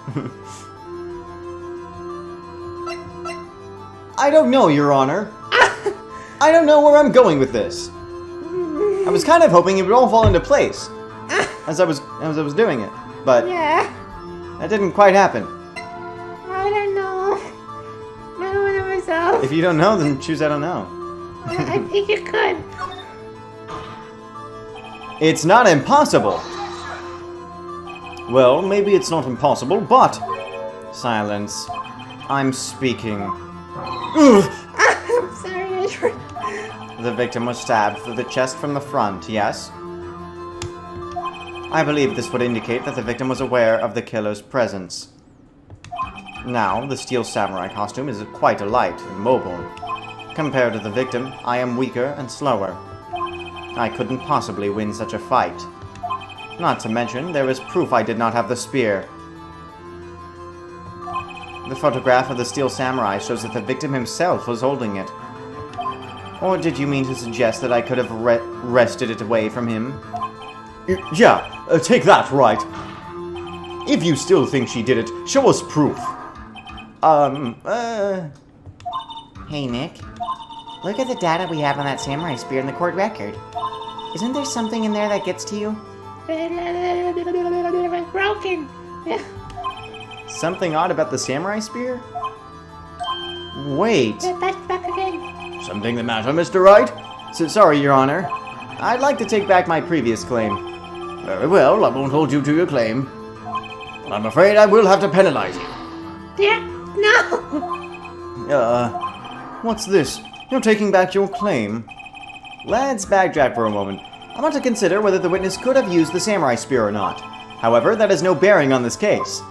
I don't know, Your Honor. I don't know where I'm going with this. I was kind of hoping it would all fall into place as I was doing it, but Yeah. that didn't quite happen. I don't know. I don't know myself. If you don't know, then choose I don't know. I think you could. It's not impossible. Well, maybe it's not impossible, but... Silence. I'm speaking. Ugh. I'm sorry, I tried. The victim was stabbed through the chest from the front, yes? I believe this would indicate that the victim was aware of the killer's presence. Now, the steel samurai costume is quite light and mobile. Compared to the victim, I am weaker and slower. I couldn't possibly win such a fight. Not to mention, there is proof I did not have the spear. The photograph of the steel samurai shows that the victim himself was holding it. Or did you mean to suggest that I could have wrested it away from him? Yeah, take that, Wright. If you still think she did it, show us proof. Hey, Nick. Look at the data we have on that samurai spear in the court record. Isn't there something in there that gets to you? It's broken. Something odd about the samurai spear? Wait. Back again. Something the matter, Mr. Wright? Sorry, Your Honor. I'd like to take back my previous claim. Very well, I won't hold you to your claim. I'm afraid I will have to penalize you. Yeah. No. What's this? You're taking back your claim. Let's backtrack for a moment. I want to consider whether the witness could have used the samurai spear or not. However, that has no bearing on this case.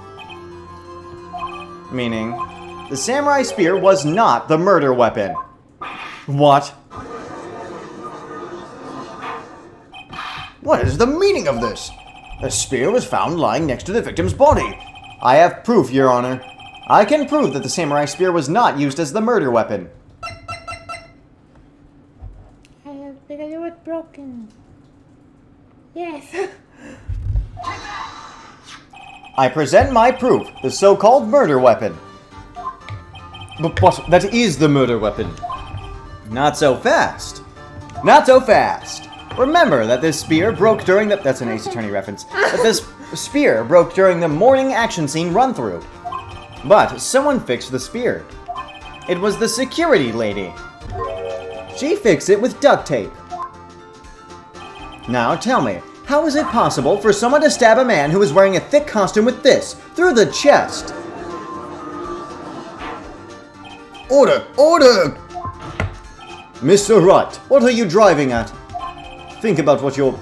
Meaning, the samurai spear was not the murder weapon. What? What is the meaning of this? The spear was found lying next to the victim's body. I have proof, Your Honor. I can prove that the samurai spear was not used as the murder weapon. Because it was broken. Yes. I present my proof, the so-called murder weapon. But that is the murder weapon. Not so fast. Not so fast. Remember that this spear broke during the... That's an Ace Attorney reference. That this spear broke during the morning action scene run-through. But someone fixed the spear. It was the security lady. She fixed it with duct tape. Now tell me, how is it possible for someone to stab a man who is wearing a thick costume with this, through the chest? Order! Order! Mr. Wright, what are you driving at? Think about what you're...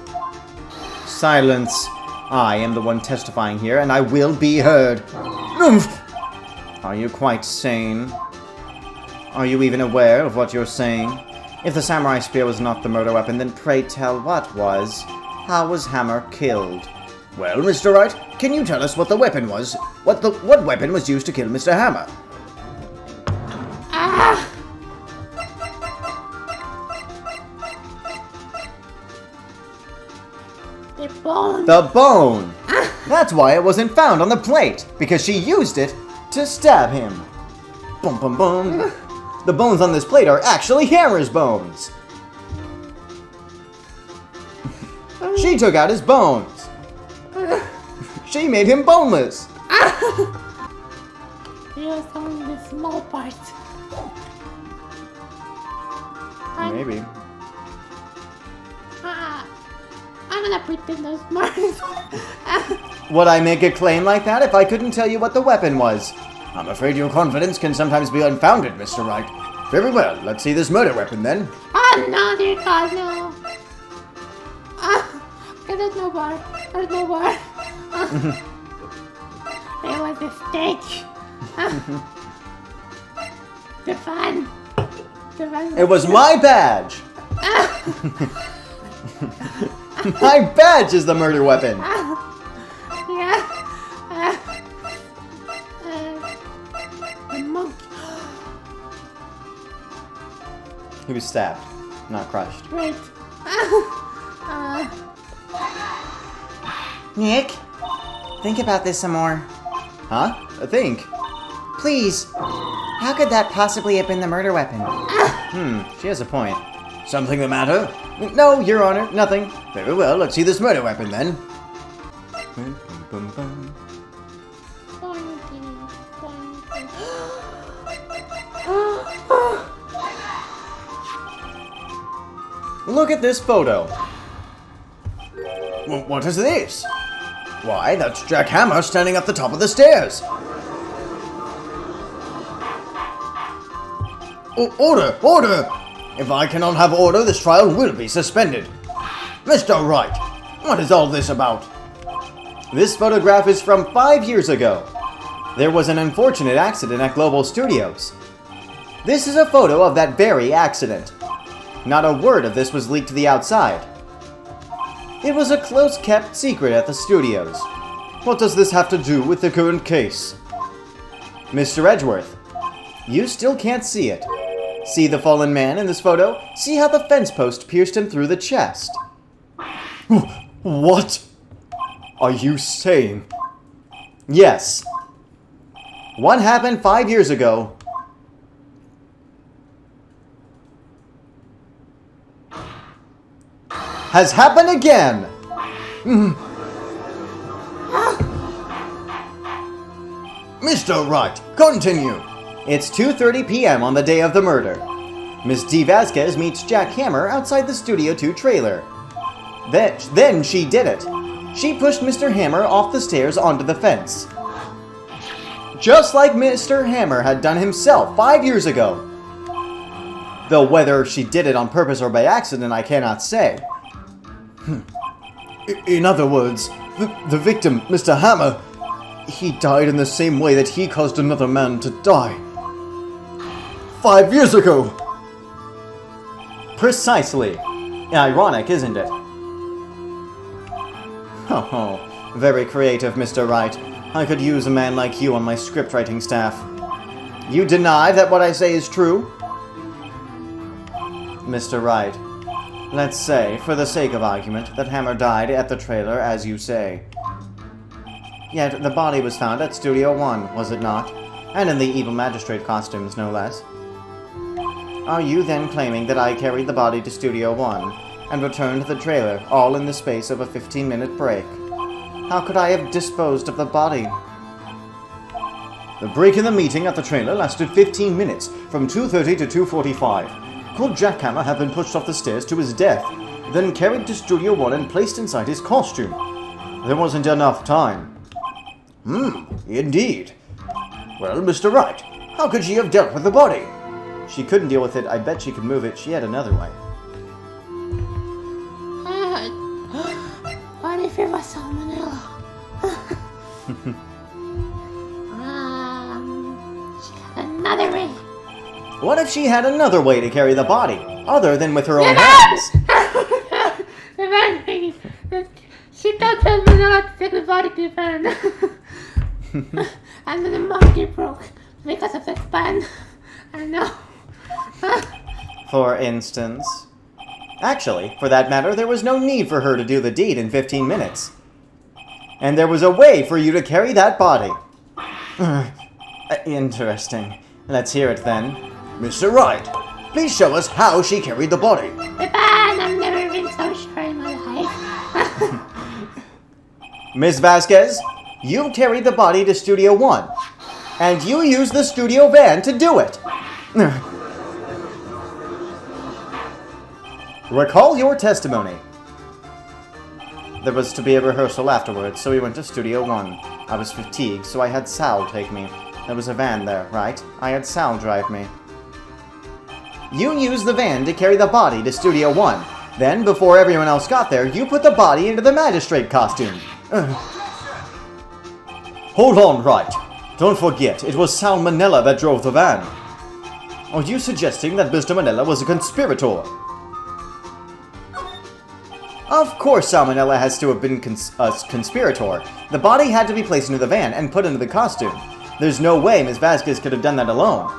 Silence. I am the one testifying here, and I will be heard. Oomph! Are you quite sane? Are you even aware of what you're saying? If the samurai spear was not the murder weapon, then pray tell what was? How was Hammer killed? Well, Mr. Wright, can you tell us what the weapon was? What weapon was used to kill Mr. Hammer? Ah! The bone. The bone! That's why it wasn't found on the plate, because she used it to stab him. Boom, boom, boom. The bones on this plate are actually Hammer's bones. She took out his bones. She made him boneless. He was only the small part. Maybe. I'm gonna pretend those smart. Would I make a claim like that if I couldn't tell you what the weapon was? I'm afraid your confidence can sometimes be unfounded, Mr. Wright. Very well, let's see this murder weapon then. Oh no, dear God, no. Okay, there's no bar. There's no bar. It was a stage. The fun. It was my badge. My badge is the murder weapon. Yeah. The monkey. He was stabbed, not crushed. Right. Nick, think about this some more. Huh? I think. Please. How could that possibly have been the murder weapon? She has a point. Something the matter? No, Your Honor, nothing. Very well, let's see this murder weapon then. Bum, bum, bum. Look at this photo. What is this? Why, that's Jack Hammer standing at the top of the stairs. Order! Order! If I cannot have order, this trial will be suspended. Mr. Wright, what is all this about? This photograph is from 5 years ago. There was an unfortunate accident at Global Studios. This is a photo of that very accident. Not a word of this was leaked to the outside. It was a close-kept secret at the studios. What does this have to do with the current case? Mr. Edgeworth, you still can't see it. See the fallen man in this photo? See how the fence post pierced him through the chest? What are you saying? Yes. What happened 5 years ago has happened again! Mr. Wright, continue! It's 2:30 p.m. on the day of the murder. Miss D. Vasquez meets Jack Hammer outside the Studio 2 trailer. Then she did it. She pushed Mr. Hammer off the stairs onto the fence. Just like Mr. Hammer had done himself 5 years ago. Though whether she did it on purpose or by accident, I cannot say. In other words, the victim, Mr. Hammer, he died in the same way that he caused another man to die. 5 years ago! Precisely. Ironic, isn't it? Oh, very creative, Mr. Wright. I could use a man like you on my scriptwriting staff. You deny that what I say is true? Mr. Wright, let's say, for the sake of argument, that Hammer died at the trailer, as you say. Yet the body was found at Studio 1, was it not? And in the evil magistrate costumes, no less. Are you then claiming that I carried the body to Studio 1 and returned to the trailer, all in the space of a 15-minute break? How could I have disposed of the body? The break in the meeting at the trailer lasted 15 minutes, from 2:30 to 2:45. Could Jack Hammer have been pushed off the stairs to his death, then carried to Studio 1 and placed inside his costume? There wasn't enough time. Indeed. Well, Mr. Wright, how could she have dealt with the body? She couldn't deal with it. I bet she could move it. She had another way. What if it was salmonella? She had another way. What if she had another way to carry the body, other than with her own hands? She told salmonella to take the body to Van. And then the monkey broke because of the span. I know. For instance. Actually, for that matter, there was no need for her to do the deed in 15 minutes. And there was a way for you to carry that body. Interesting. Let's hear it then. Mr. Wright, please show us how she carried the body. Van, I've never been so sure in my life. Miss Vasquez, you carried the body to Studio 1. And you used the studio van to do it. Recall your testimony. There was to be a rehearsal afterwards, so we went to Studio 1. I was fatigued, so I had Sal take me. There was a van there, right? I had Sal drive me. You used the van to carry the body to Studio 1. Then, before everyone else got there, you put the body into the magistrate costume. Hold on, Wright. Don't forget, it was Sal Manella that drove the van. Are you suggesting that Mr. Manella was a conspirator? Of course Salmonella has to have been a conspirator. The body had to be placed into the van and put into the costume. There's no way Ms. Vasquez could have done that alone.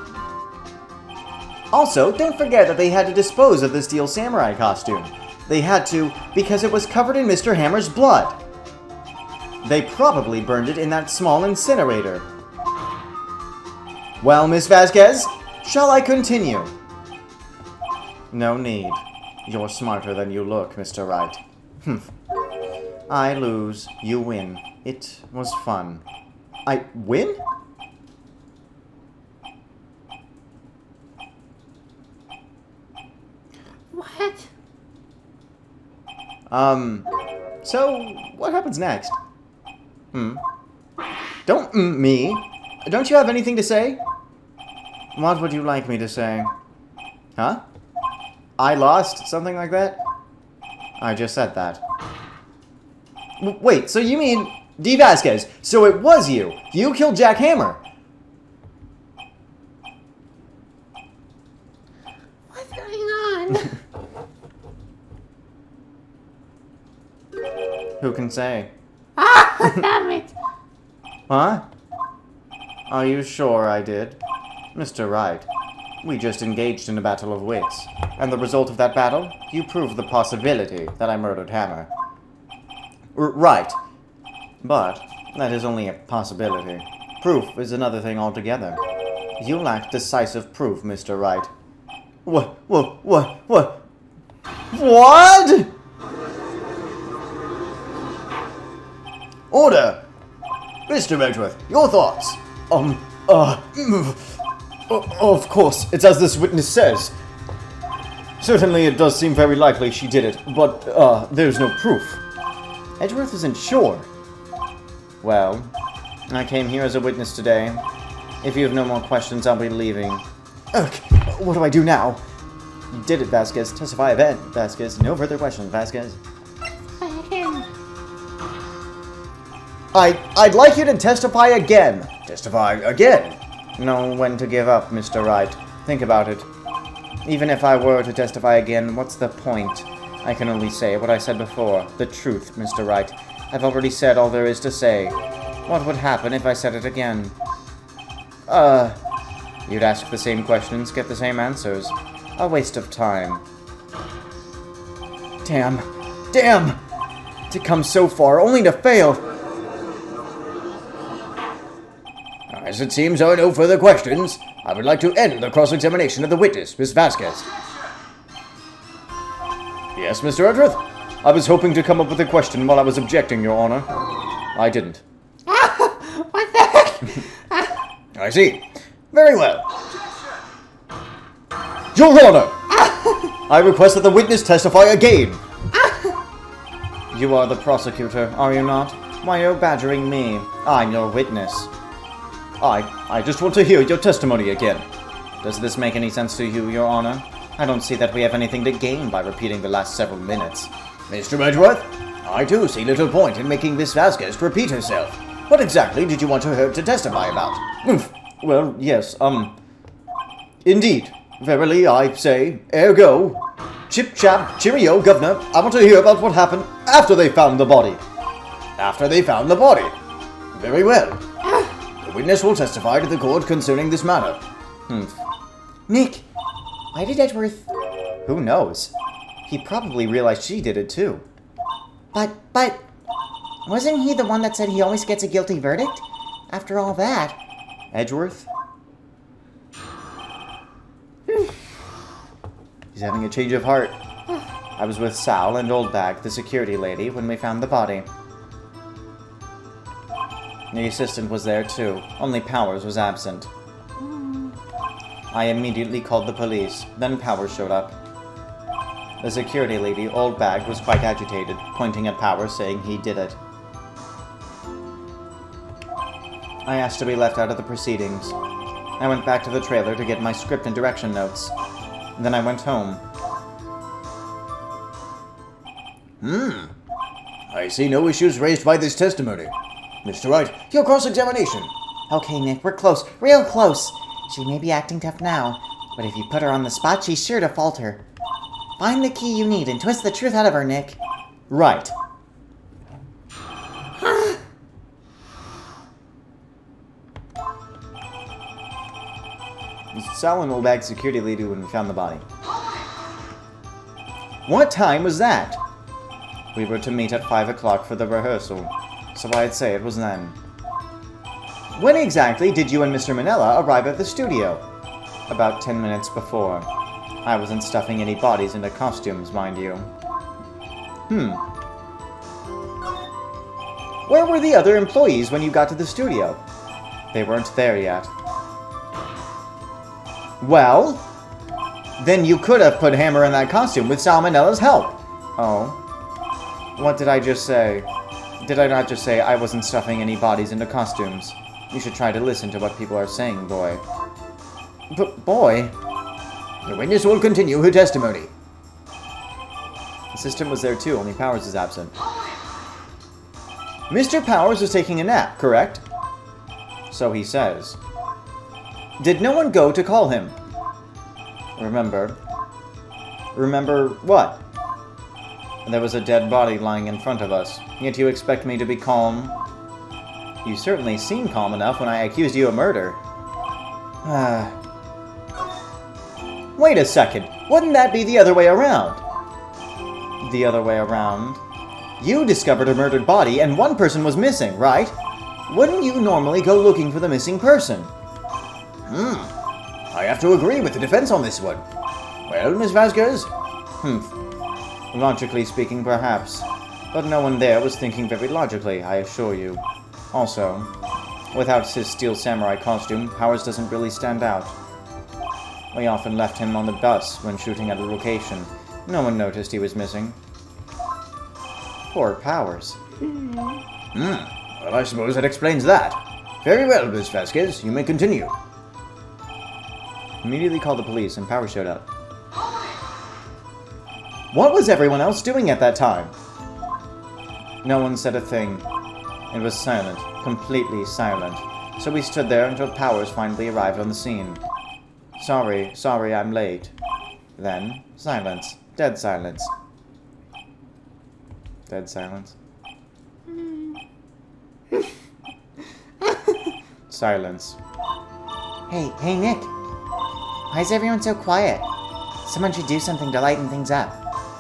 Also, don't forget that they had to dispose of the Steel Samurai costume. They had to because it was covered in Mr. Hammer's blood. They probably burned it in that small incinerator. Well, Miss Vasquez, shall I continue? No need. You're smarter than you look, Mr. Wright. I lose, you win. It was fun. I win? What? So, what happens next? Don't me. Don't you have anything to say? What would you like me to say? Huh? I lost? Something like that? I just said that. Wait, so you mean... D. Vasquez, so it was you. You killed Jack Hammer. What's going on? Who can say? Ah, damn it! Huh? Are you sure I did? Mr. Wright, we just engaged in a battle of wits. And the result of that battle? You proved the possibility that I murdered Hammer. Right. But that is only a possibility. Proof is another thing altogether. You lack decisive proof, Mr. Wright. What? What? Order! Mr. Edgeworth, your thoughts? Of course, it's as this witness says. Certainly it does seem very likely she did it, but, there's no proof. Edgeworth isn't sure. Well, I came here as a witness today. If you have no more questions, I'll be leaving. Ugh, what do I do now? You did it, Vasquez. Testify again, Vasquez. No further questions, Vasquez. Again. I'd like you to testify again. Testify again. Know when to give up, Mr. Wright. Think about it. Even if I were to testify again, what's the point? I can only say what I said before. The truth, Mr. Wright. I've already said all there is to say. What would happen if I said it again? You'd ask the same questions, get the same answers. A waste of time. Damn. To come so far, only to fail. As it seems there are no further questions, I would like to end the cross-examination of the witness, Miss Vasquez. Yes, Mr. Edgeworth? I was hoping to come up with a question while I was objecting, Your Honor. I didn't. What the heck? I see. Very well. Your Honor! I request that the witness testify again. You are the prosecutor, are you not? Why are you badgering me? I'm your witness. I just want to hear your testimony again. Does this make any sense to you, Your Honor? I don't see that we have anything to gain by repeating the last several minutes. Mr. Edgeworth, I too see little point in making Miss Vasquez repeat herself. What exactly did you want her to testify about? Well, yes, indeed. Verily, I say, ergo. Chip-chap, cheerio, Governor. I want to hear about what happened after they found the body. After they found the body. Very well. The witness will testify to the court concerning this matter. Nick, why did Edgeworth... Who knows? He probably realized she did it too. But, wasn't he the one that said he always gets a guilty verdict? After all that. Edgeworth? He's having a change of heart. I was with Sal and Oldbag, the security lady, when we found the body. The assistant was there too, only Powers was absent. I immediately called the police, then Powers showed up. The security lady, Oldbag, was quite agitated, pointing at Powers, saying he did it. I asked to be left out of the proceedings. I went back to the trailer to get my script and direction notes. Then I went home. I see no issues raised by this testimony. Mr. Wright, your cross-examination. Okay, Nick, we're close. Real close. She may be acting tough now, but if you put her on the spot, she's sure to falter. Find the key you need and twist the truth out of her, Nick. Right. Sal and Oldbag's security lady when we found the body. What time was that? We were to meet at 5 o'clock for the rehearsal, so I'd say it was then. When exactly did you and Mr. Manella arrive at the studio? About 10 minutes before. I wasn't stuffing any bodies into costumes, mind you. Where were the other employees when you got to the studio? They weren't there yet. Well, then you could have put Hammer in that costume with Salmonella's help. Oh. What did I just say? Did I not just say I wasn't stuffing any bodies into costumes? You should try to listen to what people are saying, boy. But, boy... The witness will continue her testimony. The assistant was there too, only Powers is absent. Mr. Powers was taking a nap, correct? So he says. Did no one go to call him? Remember. Remember what? There was a dead body lying in front of us, yet you expect me to be calm? You certainly seemed calm enough when I accused you of murder. Wait a second, wouldn't that be the other way around? The other way around? You discovered a murdered body and one person was missing, right? Wouldn't you normally go looking for the missing person? I have to agree with the defense on this one. Well, Miss Vasquez? Logically speaking, perhaps. But no one there was thinking very logically, I assure you. Also, without his steel samurai costume, Powers doesn't really stand out. We often left him on the bus when shooting at a location. No one noticed he was missing. Poor Powers. Well, I suppose that explains that. Very well, Miss Vasquez. You may continue. Immediately called the police and Powers showed up. What was everyone else doing at that time? No one said a thing. It was silent, completely silent. So we stood there until Powers finally arrived on the scene. Sorry, I'm late. Then, silence. Dead silence. Dead silence. Silence. Hey, Nick. Why is everyone so quiet? Someone should do something to lighten things up.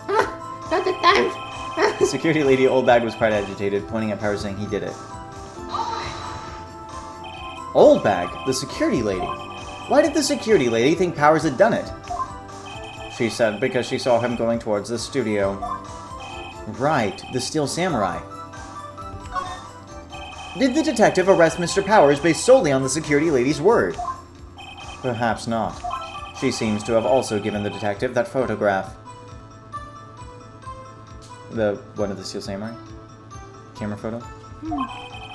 Not the time. The security lady Old Bag was quite agitated, pointing at Powers saying he did it. Old Bag? The security lady? Why did the security lady think Powers had done it? She said because she saw him going towards the studio. Right, the Steel Samurai. Did the detective arrest Mr. Powers based solely on the security lady's word? Perhaps not. She seems to have also given the detective that photograph. The one of the Steel Samurai? Camera photo?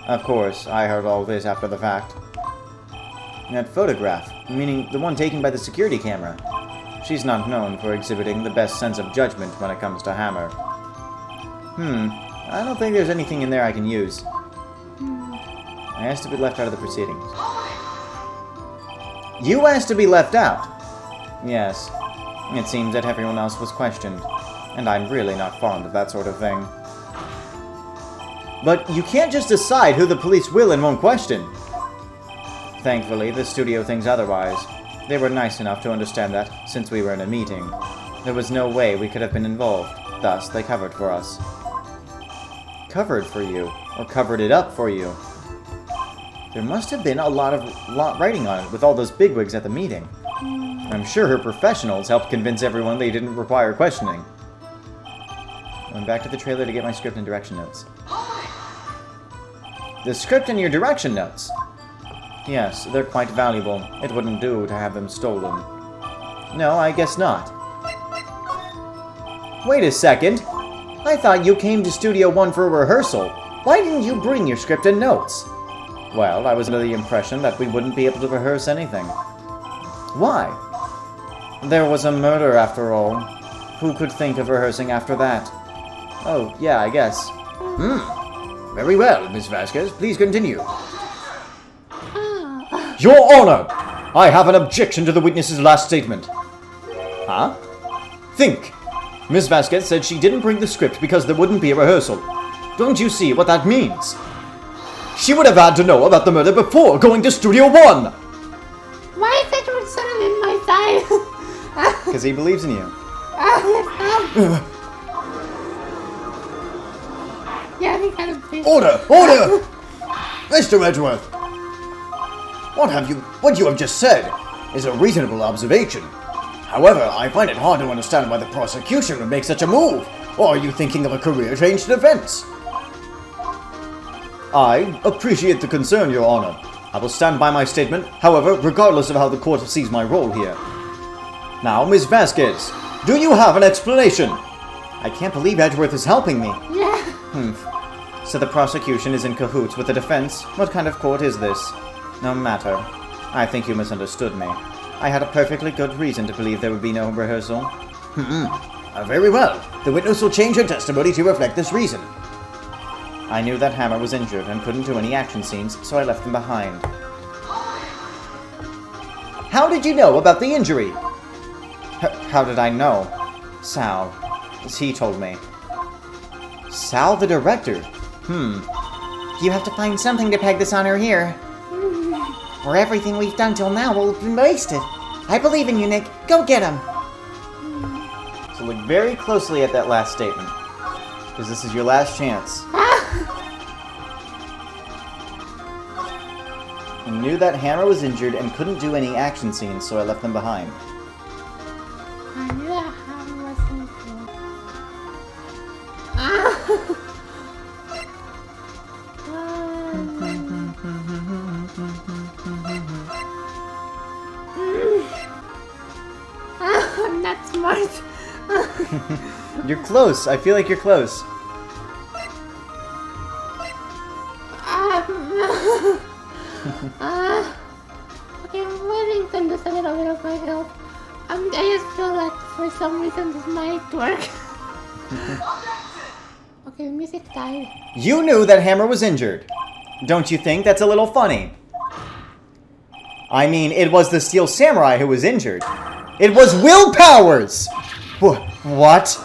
Of course, I heard all this after the fact. That photograph, meaning the one taken by the security camera. She's not known for exhibiting the best sense of judgment when it comes to Hammer. I don't think there's anything in there I can use. I asked to be left out of the proceedings. You asked to be left out? Yes. It seems that everyone else was questioned. And I'm really not fond of that sort of thing. But you can't just decide who the police will and won't question. Thankfully, the studio thinks otherwise. They were nice enough to understand that, since we were in a meeting, there was no way we could have been involved. Thus, they covered for us. Covered for you? Or covered it up for you? There must have been a lot of writing on it with all those bigwigs at the meeting. I'm sure her professionals helped convince everyone they didn't require questioning. I went back to the trailer to get my script and direction notes. The script and your direction notes? Yes, they're quite valuable. It wouldn't do to have them stolen. No, I guess not. Wait a second. I thought you came to Studio One for a rehearsal. Why didn't you bring your script and notes? Well, I was under the impression that we wouldn't be able to rehearse anything. Why? There was a murder, after all. Who could think of rehearsing after that? Oh, yeah, I guess. Very well, Miss Vasquez. Please continue. Your Honor! I have an objection to the witness's last statement. Huh? Think! Miss Vasquez said she didn't bring the script because there wouldn't be a rehearsal. Don't you see what that means? She would have had to know about the murder before going to Studio One! Why is Edward Sutton in my side? Because he believes in you. Yeah, he kind of did. Order! Order! Mr. Edgeworth! What you have just said is a reasonable observation. However, I find it hard to understand why the prosecution would make such a move. Or are you thinking of a career change to defense? I appreciate the concern, Your Honor. I will stand by my statement, however, regardless of how the court sees my role here. Now, Ms. Vasquez, do you have an explanation? I can't believe Edgeworth is helping me. Yeah. So the prosecution is in cahoots with the defense? What kind of court is this? No matter. I think you misunderstood me. I had a perfectly good reason to believe there would be no rehearsal. Very well. The witness will change her testimony to reflect this reason. I knew that Hammer was injured and couldn't do any action scenes, so I left him behind. How did you know about the injury? How did I know? Sal. He told me. Sal, the director? You have to find something to peg this on her here. Or everything we've done till now will have been wasted. I believe in you, Nick. Go get him. So look very closely at that last statement, because this is your last chance. I knew that Hammer was injured and couldn't do any action scenes, so I left them behind. I knew that Hammer wasn't good. Ah! I'm not smart. You're close. I feel like you're close. Okay, I'm letting them just a little bit of my help. I just feel like for some reason this might work. Okay, the music died. You knew that Hammer was injured. Don't you think that's a little funny? I mean, it was the Steel Samurai who was injured. It was Will Powers! What?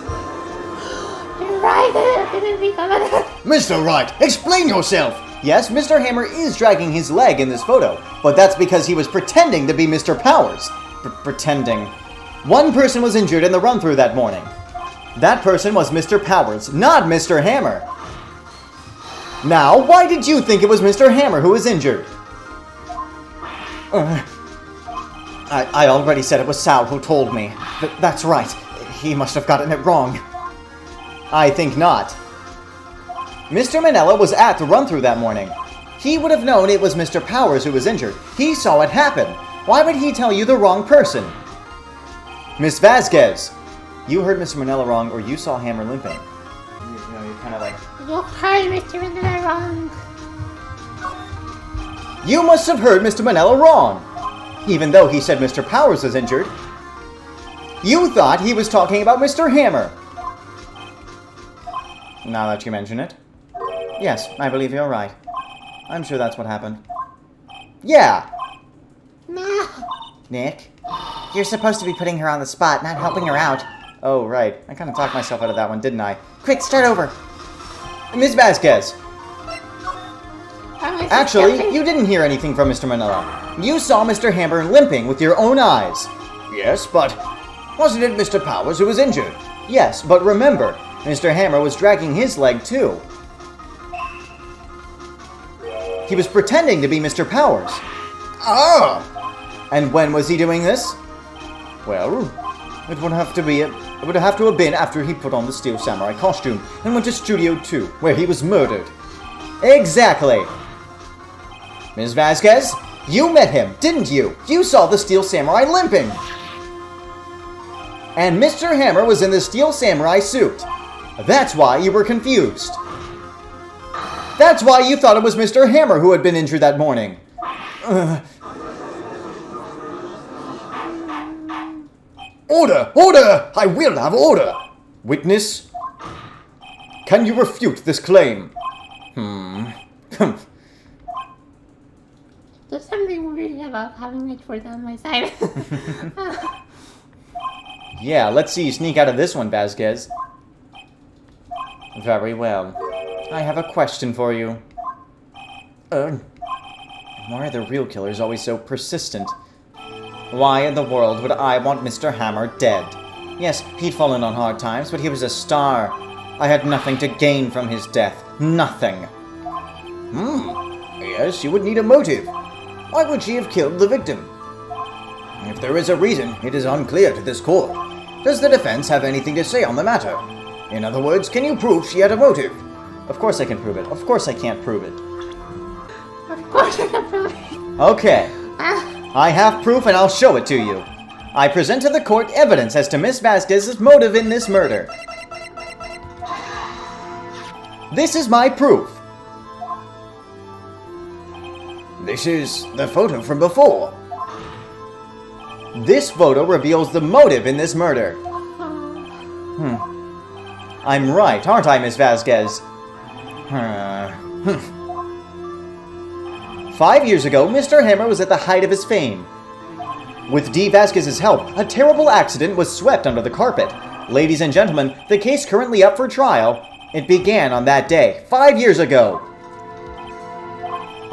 You're right, I didn't think of it. Mr. Wright, explain yourself! Yes, Mr. Hammer is dragging his leg in this photo, but that's because he was pretending to be Mr. Powers. Pretending. One person was injured in the run-through that morning. That person was Mr. Powers, not Mr. Hammer. Now, why did you think it was Mr. Hammer who was injured? I already said it was Sal who told me. That's right. He must have gotten it wrong. I think not. Mr. Manella was at the run-through that morning. He would have known it was Mr. Powers who was injured. He saw it happen. Why would he tell you the wrong person? Miss Vasquez, you heard Mr. Manella wrong, or you saw Hammer limping. You know, you're kind of like... You heard Mr. Manila wrong. You must have heard Mr. Manella wrong. Even though he said Mr. Powers was injured. You thought he was talking about Mr. Hammer. Now that you mention it. Yes, I believe you're right. I'm sure that's what happened. Yeah. No. Nick, you're supposed to be putting her on the spot, not helping her out. Oh, right. I kind of talked myself out of that one, didn't I? Quick, start over. Miss Vasquez. I was Actually, just you didn't hear anything from Mr. Manella. You saw Mr. Hammer limping with your own eyes. Yes, but wasn't it Mr. Powers who was injured? Yes, but remember, Mr. Hammer was dragging his leg too. He was pretending to be Mr. Powers. Ah! And when was he doing this? Well, it would have to have been after he put on the Steel Samurai costume and went to Studio 2, where he was murdered. Exactly. Ms. Vasquez, you met him, didn't you? You saw the Steel Samurai limping. And Mr. Hammer was in the Steel Samurai suit. That's why you were confused. That's why you thought it was Mr. Hammer who had been injured that morning. Order! Order! I will have order! Witness, can you refute this claim? There's something weird about having Edgeworth on my side. Yeah, let's see you sneak out of this one, Vasquez. Very well. I have a question for you. Why are the real killers always so persistent? Why in the world would I want Mr. Hammer dead? Yes, he'd fallen on hard times, but he was a star. I had nothing to gain from his death. Nothing. Yes, you would need a motive. Why would she have killed the victim? If there is a reason, it is unclear to this court. Does the defense have anything to say on the matter? In other words, can you prove she had a motive? Of course I can prove it. Of course I can't prove it. Of course I can prove it. Okay. I have proof and I'll show it to you. I present to the court evidence as to Miss Vasquez's motive in this murder. This is my proof. This is the photo from before. This photo reveals the motive in this murder. I'm right, aren't I, Miss Vasquez? 5 years ago, Mr. Hammer was at the height of his fame. With D. Vasquez's help, a terrible accident was swept under the carpet. Ladies and gentlemen, the case currently up for trial. It began on that day, 5 years ago.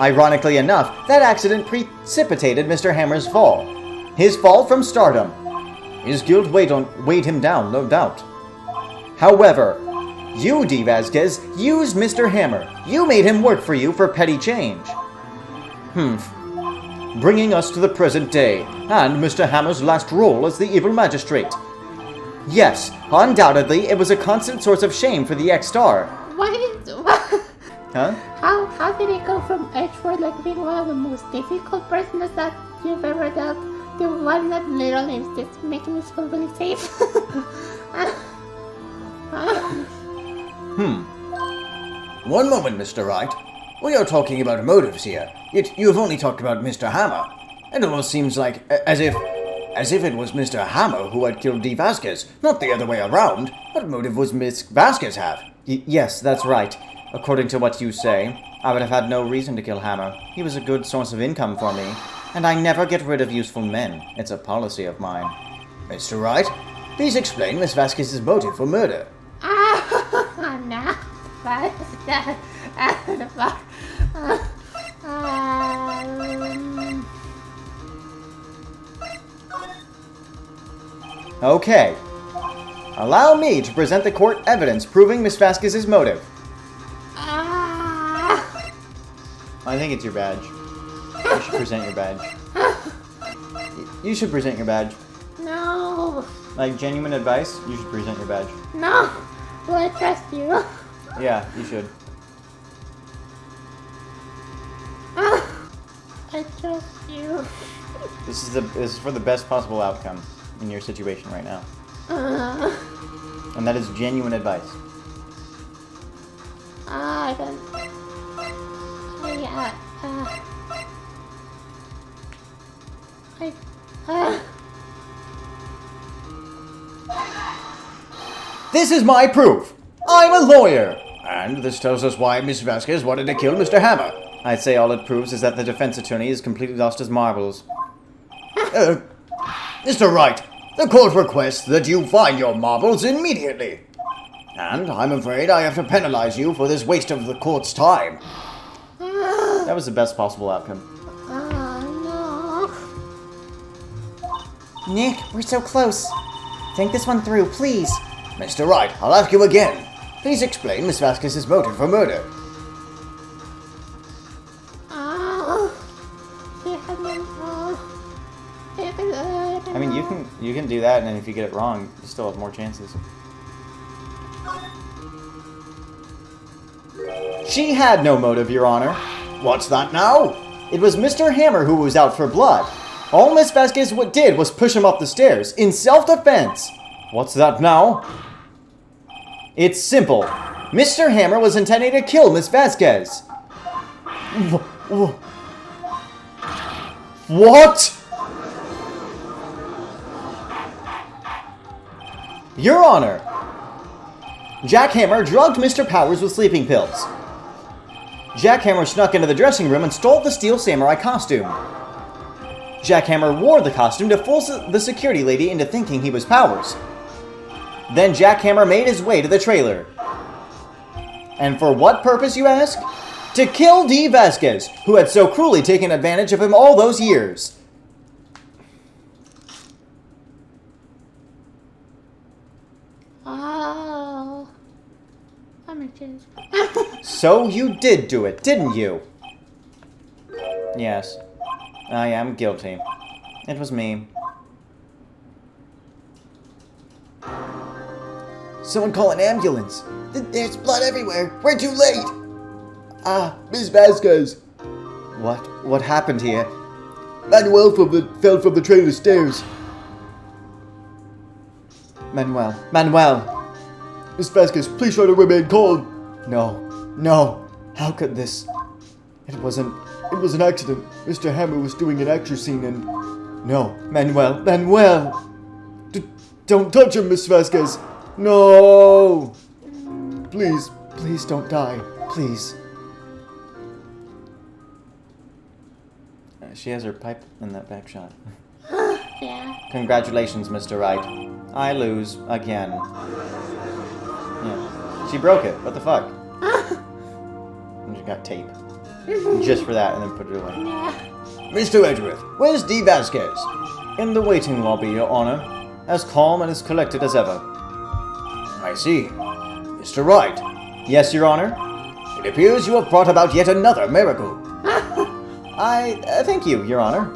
Ironically enough, that accident precipitated Mr. Hammer's fall. His fall from stardom. His guilt weighed him down, no doubt. However, you, D. Vasquez, used Mr. Hammer. You made him work for you for petty change. Bringing us to the present day, and Mr. Hammer's last role as the evil magistrate. Yes, undoubtedly, it was a constant source of shame for the ex-star. What? Huh? How did it go from Edgeworth like being one of the most difficult persons that you've ever dealt to one that literally is just making me feel really safe? One moment, Mr. Wright. We are talking about motives here, yet you have only talked about Mr. Hammer. It almost seems like as if it was Mr. Hammer who had killed D. Vasquez, not the other way around. What motive was Miss Vasquez have? Yes, that's right. According to what you say, I would have had no reason to kill Hammer. He was a good source of income for me, and I never get rid of useful men. It's a policy of mine. Mr. Wright, please explain Miss Vasquez's motive for murder. No. Okay. Allow me to present the court evidence proving Miss Vasquez's motive. I think it's your badge. You should present your badge. You should present your badge. No. Like genuine advice, you should present your badge. No. Will I trust you? Yeah, you should. I trust you. This is for the best possible outcome in your situation right now. And that is genuine advice. I don't. This is my proof! I'm a lawyer! And this tells us why Miss Vasquez wanted to kill Mr. Hammer. I'd say all it proves is that the defense attorney has completely lost his marbles. Mr. Wright, the court requests that you find your marbles immediately. And I'm afraid I have to penalize you for this waste of the court's time. That was the best possible outcome. No. Nick, we're so close. Think this one through, please. Mr. Wright, I'll ask you again. Please explain Miss Vasquez's motive for murder. I mean, you can do that, and then if you get it wrong, you still have more chances. She had no motive, Your Honor. What's that now? It was Mr. Hammer who was out for blood. All Miss Vasquez did was push him up the stairs, in self-defense. What's that now? It's simple. Mr. Hammer was intending to kill Miss Vasquez. What? Your Honor, Jack Hammer drugged Mr. Powers with sleeping pills. Jack Hammer snuck into the dressing room and stole the steel samurai costume. Jack Hammer wore the costume to fool the security lady into thinking he was Powers. Then Jack Hammer made his way to the trailer. And for what purpose, you ask? To kill D. Vasquez, who had so cruelly taken advantage of him all those years. Oh. I'm a kid. So you did do it, didn't you? Yes. I am guilty. It was me. Someone call an ambulance. There's blood everywhere. We're too late. Miss Vasquez. What happened here? Manuel fell from the train to the stairs. Manuel! Miss Vasquez, please try to remain calm. No. How could this? It was an accident. Mr. Hammer was doing an action scene and... No, Manuel! Don't touch him, Miss Vasquez. No! Please don't die. Please. She has her pipe in that back shot. Yeah. Congratulations, Mr. Wright. I lose again. Yeah. She broke it. What the fuck? And she got tape. Just for that, and then put it away. Mr. Edgeworth, where's D. Vasquez? In the waiting lobby, Your Honor. As calm and as collected as ever. I see. Mr. Wright, Yes, Your Honor? it appears you have brought about yet another miracle. I thank you, Your Honor.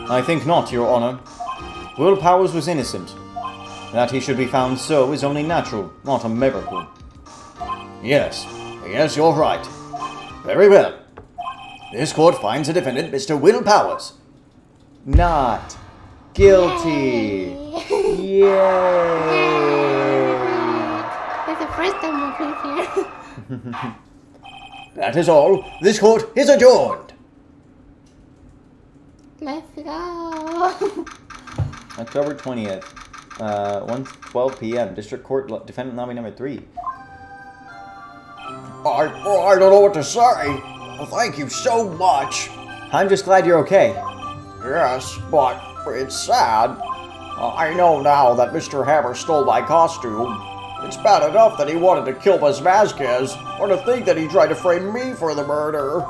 I think not, Your Honor. Will Powers was innocent. That he should be found so is only natural, not a miracle. Yes, you're right. Very well. This court finds the defendant, Mr. Will Powers. Not guilty. Yay! It's the first time I've been here. That is all. This court is adjourned. Let's go. October 20th, 1:12 p.m. District Court, Defendant Lobby number 3. I don't know what to say. Well, thank you so much. I'm just glad you're okay. Yes, but it's sad. I know now that Mr. Hammer stole my costume. It's bad enough that he wanted to kill Miss Vasquez, or to think that he tried to frame me for the murder.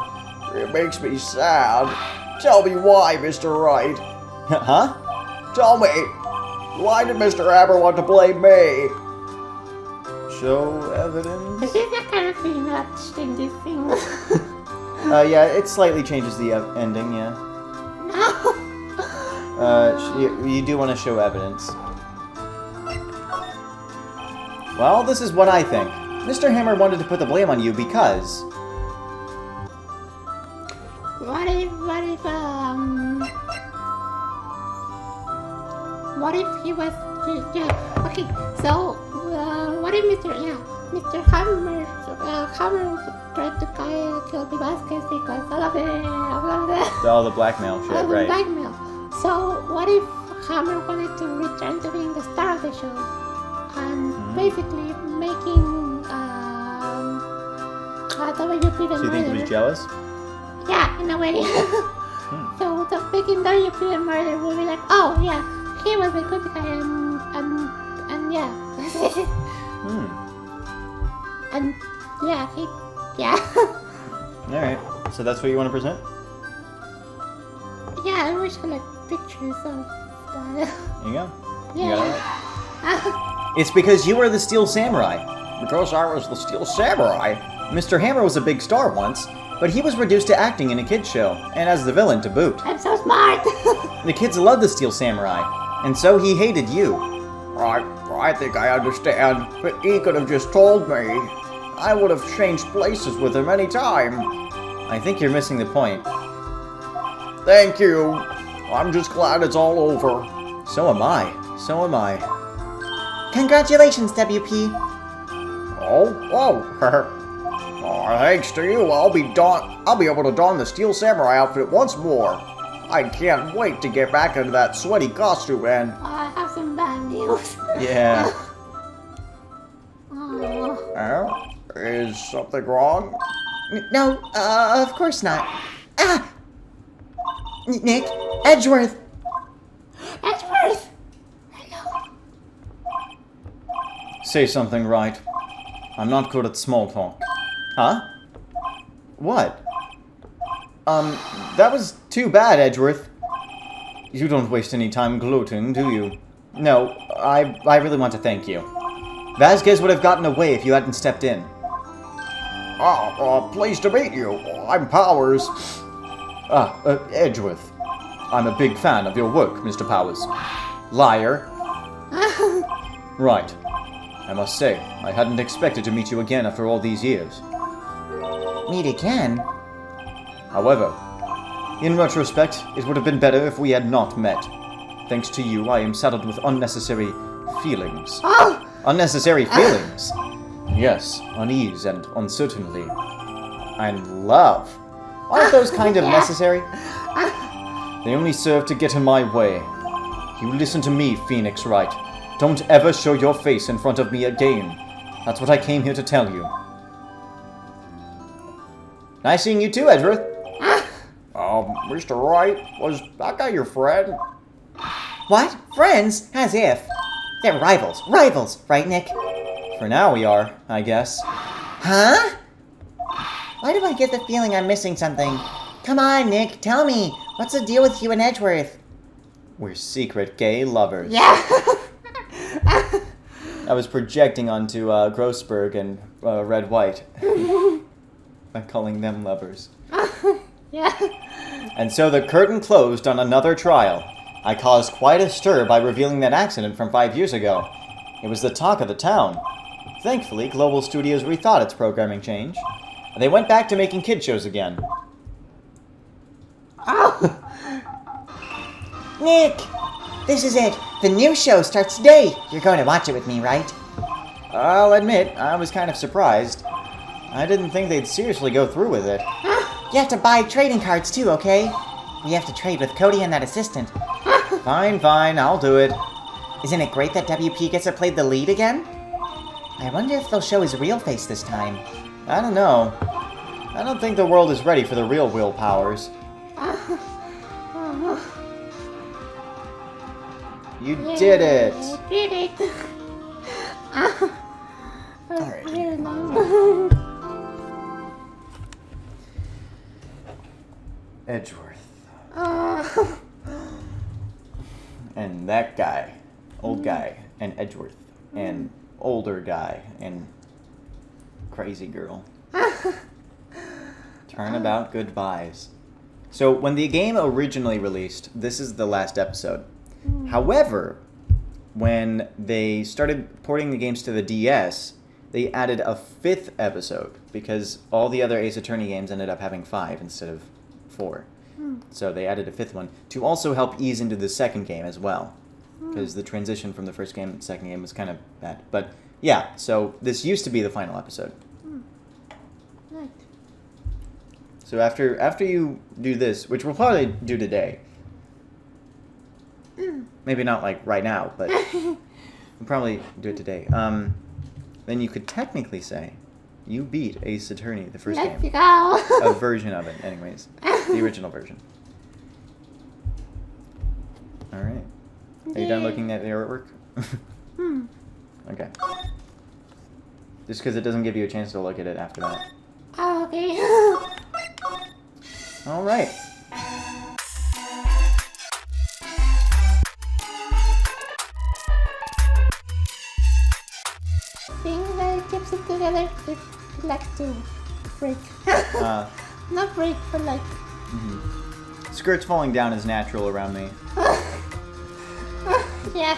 It makes me sad. Tell me why, Mr. Wright. Huh? Tell me, why did Mr. Hammer want to blame me? Show evidence? Is it that kind of thing that changes things? Yeah, it slightly changes the ending, yeah. No. You do want to show evidence. Well, this is what I think. Mr. Hammer wanted to put the blame on you because... What if he was, yeah, okay, so, what if Mr. Hammer tried to kill the Vasquez because All the blackmail shit, all the right. blackmail. So, what if Hammer wanted to return to being the star of the show? And basically making, WP the So you think he was murderer. jealous? Yeah, in a way. So making WP the murderer will be like, oh yeah, he was a good guy and yeah. And yeah. Alright, so that's what you want to present? Yeah, I wish I like pictures of that. There you go. You Yeah. got it. It's because you were the Steel Samurai. Because I was the Steel Samurai. Mr. Hammer was a big star once, but he was reduced to acting in a kid's show, and as the villain to boot. I'm so smart. The kids loved the Steel Samurai, and so he hated you. I think I understand, but he could have just told me. I would have changed places with him any time. I think you're missing the point. Thank you. I'm just glad it's all over. So am I. Congratulations, WP. Thanks to you, I'll be able to don the Steel Samurai outfit once more. I can't wait to get back into that sweaty costume and... I have some bad news. Yeah. Oh. Is something wrong? No, of course not. Nick, Edgeworth. Edgeworth! Hello. Say something right. I'm not good at small talk. Huh? What? That was too bad, Edgeworth. You don't waste any time gloating, do you? No, I really want to thank you. Vasquez would have gotten away if you hadn't stepped in. Pleased to meet you. I'm Powers. Edgeworth. I'm a big fan of your work, Mr. Powers. Liar. Right. I must say, I hadn't expected to meet you again after all these years. Meet again? However, in retrospect, it would have been better if we had not met. Thanks to you, I am saddled with unnecessary feelings. Oh! Unnecessary feelings? Yes, unease and uncertainty. And love. Aren't those kind of necessary? They only serve to get in my way. You listen to me, Phoenix Wright. Don't ever show your face in front of me again. That's what I came here to tell you. Nice seeing you too, Edgeworth. Mr. Wright, was that guy your friend? What? Friends? As if. They're rivals. Rivals, right, Nick? For now we are, I guess. Huh? Why do I get the feeling I'm missing something? Come on, Nick, tell me. What's the deal with you and Edgeworth? We're secret gay lovers. Yeah. I was projecting onto Grossberg and Red White by calling them lovers. Yeah. And so the curtain closed on another trial. I caused quite a stir by revealing that accident from 5 years ago. It was the talk of the town. Thankfully, Global Studios rethought its programming change. And they went back to making kid shows again. Oh! Nick! This is it. The new show starts today. You're going to watch it with me, right? I'll admit, I was kind of surprised. I didn't think they'd seriously go through with it. You have to buy trading cards too, okay? We have to trade with Cody and that assistant. Fine, I'll do it. Isn't it great that WP gets to play the lead again? I wonder if they'll show his real face this time. I don't know. I don't think the world is ready for the real Will Powers. You did it! I did it. Alright. Really long. Edgeworth. Oh. And that guy. Old guy. And Edgeworth. And older guy. And crazy girl. Turnabout goodbyes. So, when the game originally released, this is the last episode. However, when they started porting the games to the DS, they added a 5th episode because all the other Ace Attorney games ended up having 5 instead of 4. So they added a 5th one to also help ease into the second game as well, because the transition from the first game to the second game was kind of bad. But yeah, so this used to be the final episode. Right. So after you do this, which we'll probably do today, maybe not like right now, but we'll probably do it today. Then you could technically say you beat Ace Attorney, the first Let's game. go. A version of it, anyways. The original version. Alright. Are you done looking at the artwork? Okay. Just because it doesn't give you a chance to look at it after that. Oh, okay. Alright. Things that keeps it together, it likes to break. Not break, but like... Skirts falling down is natural around me. Yeah.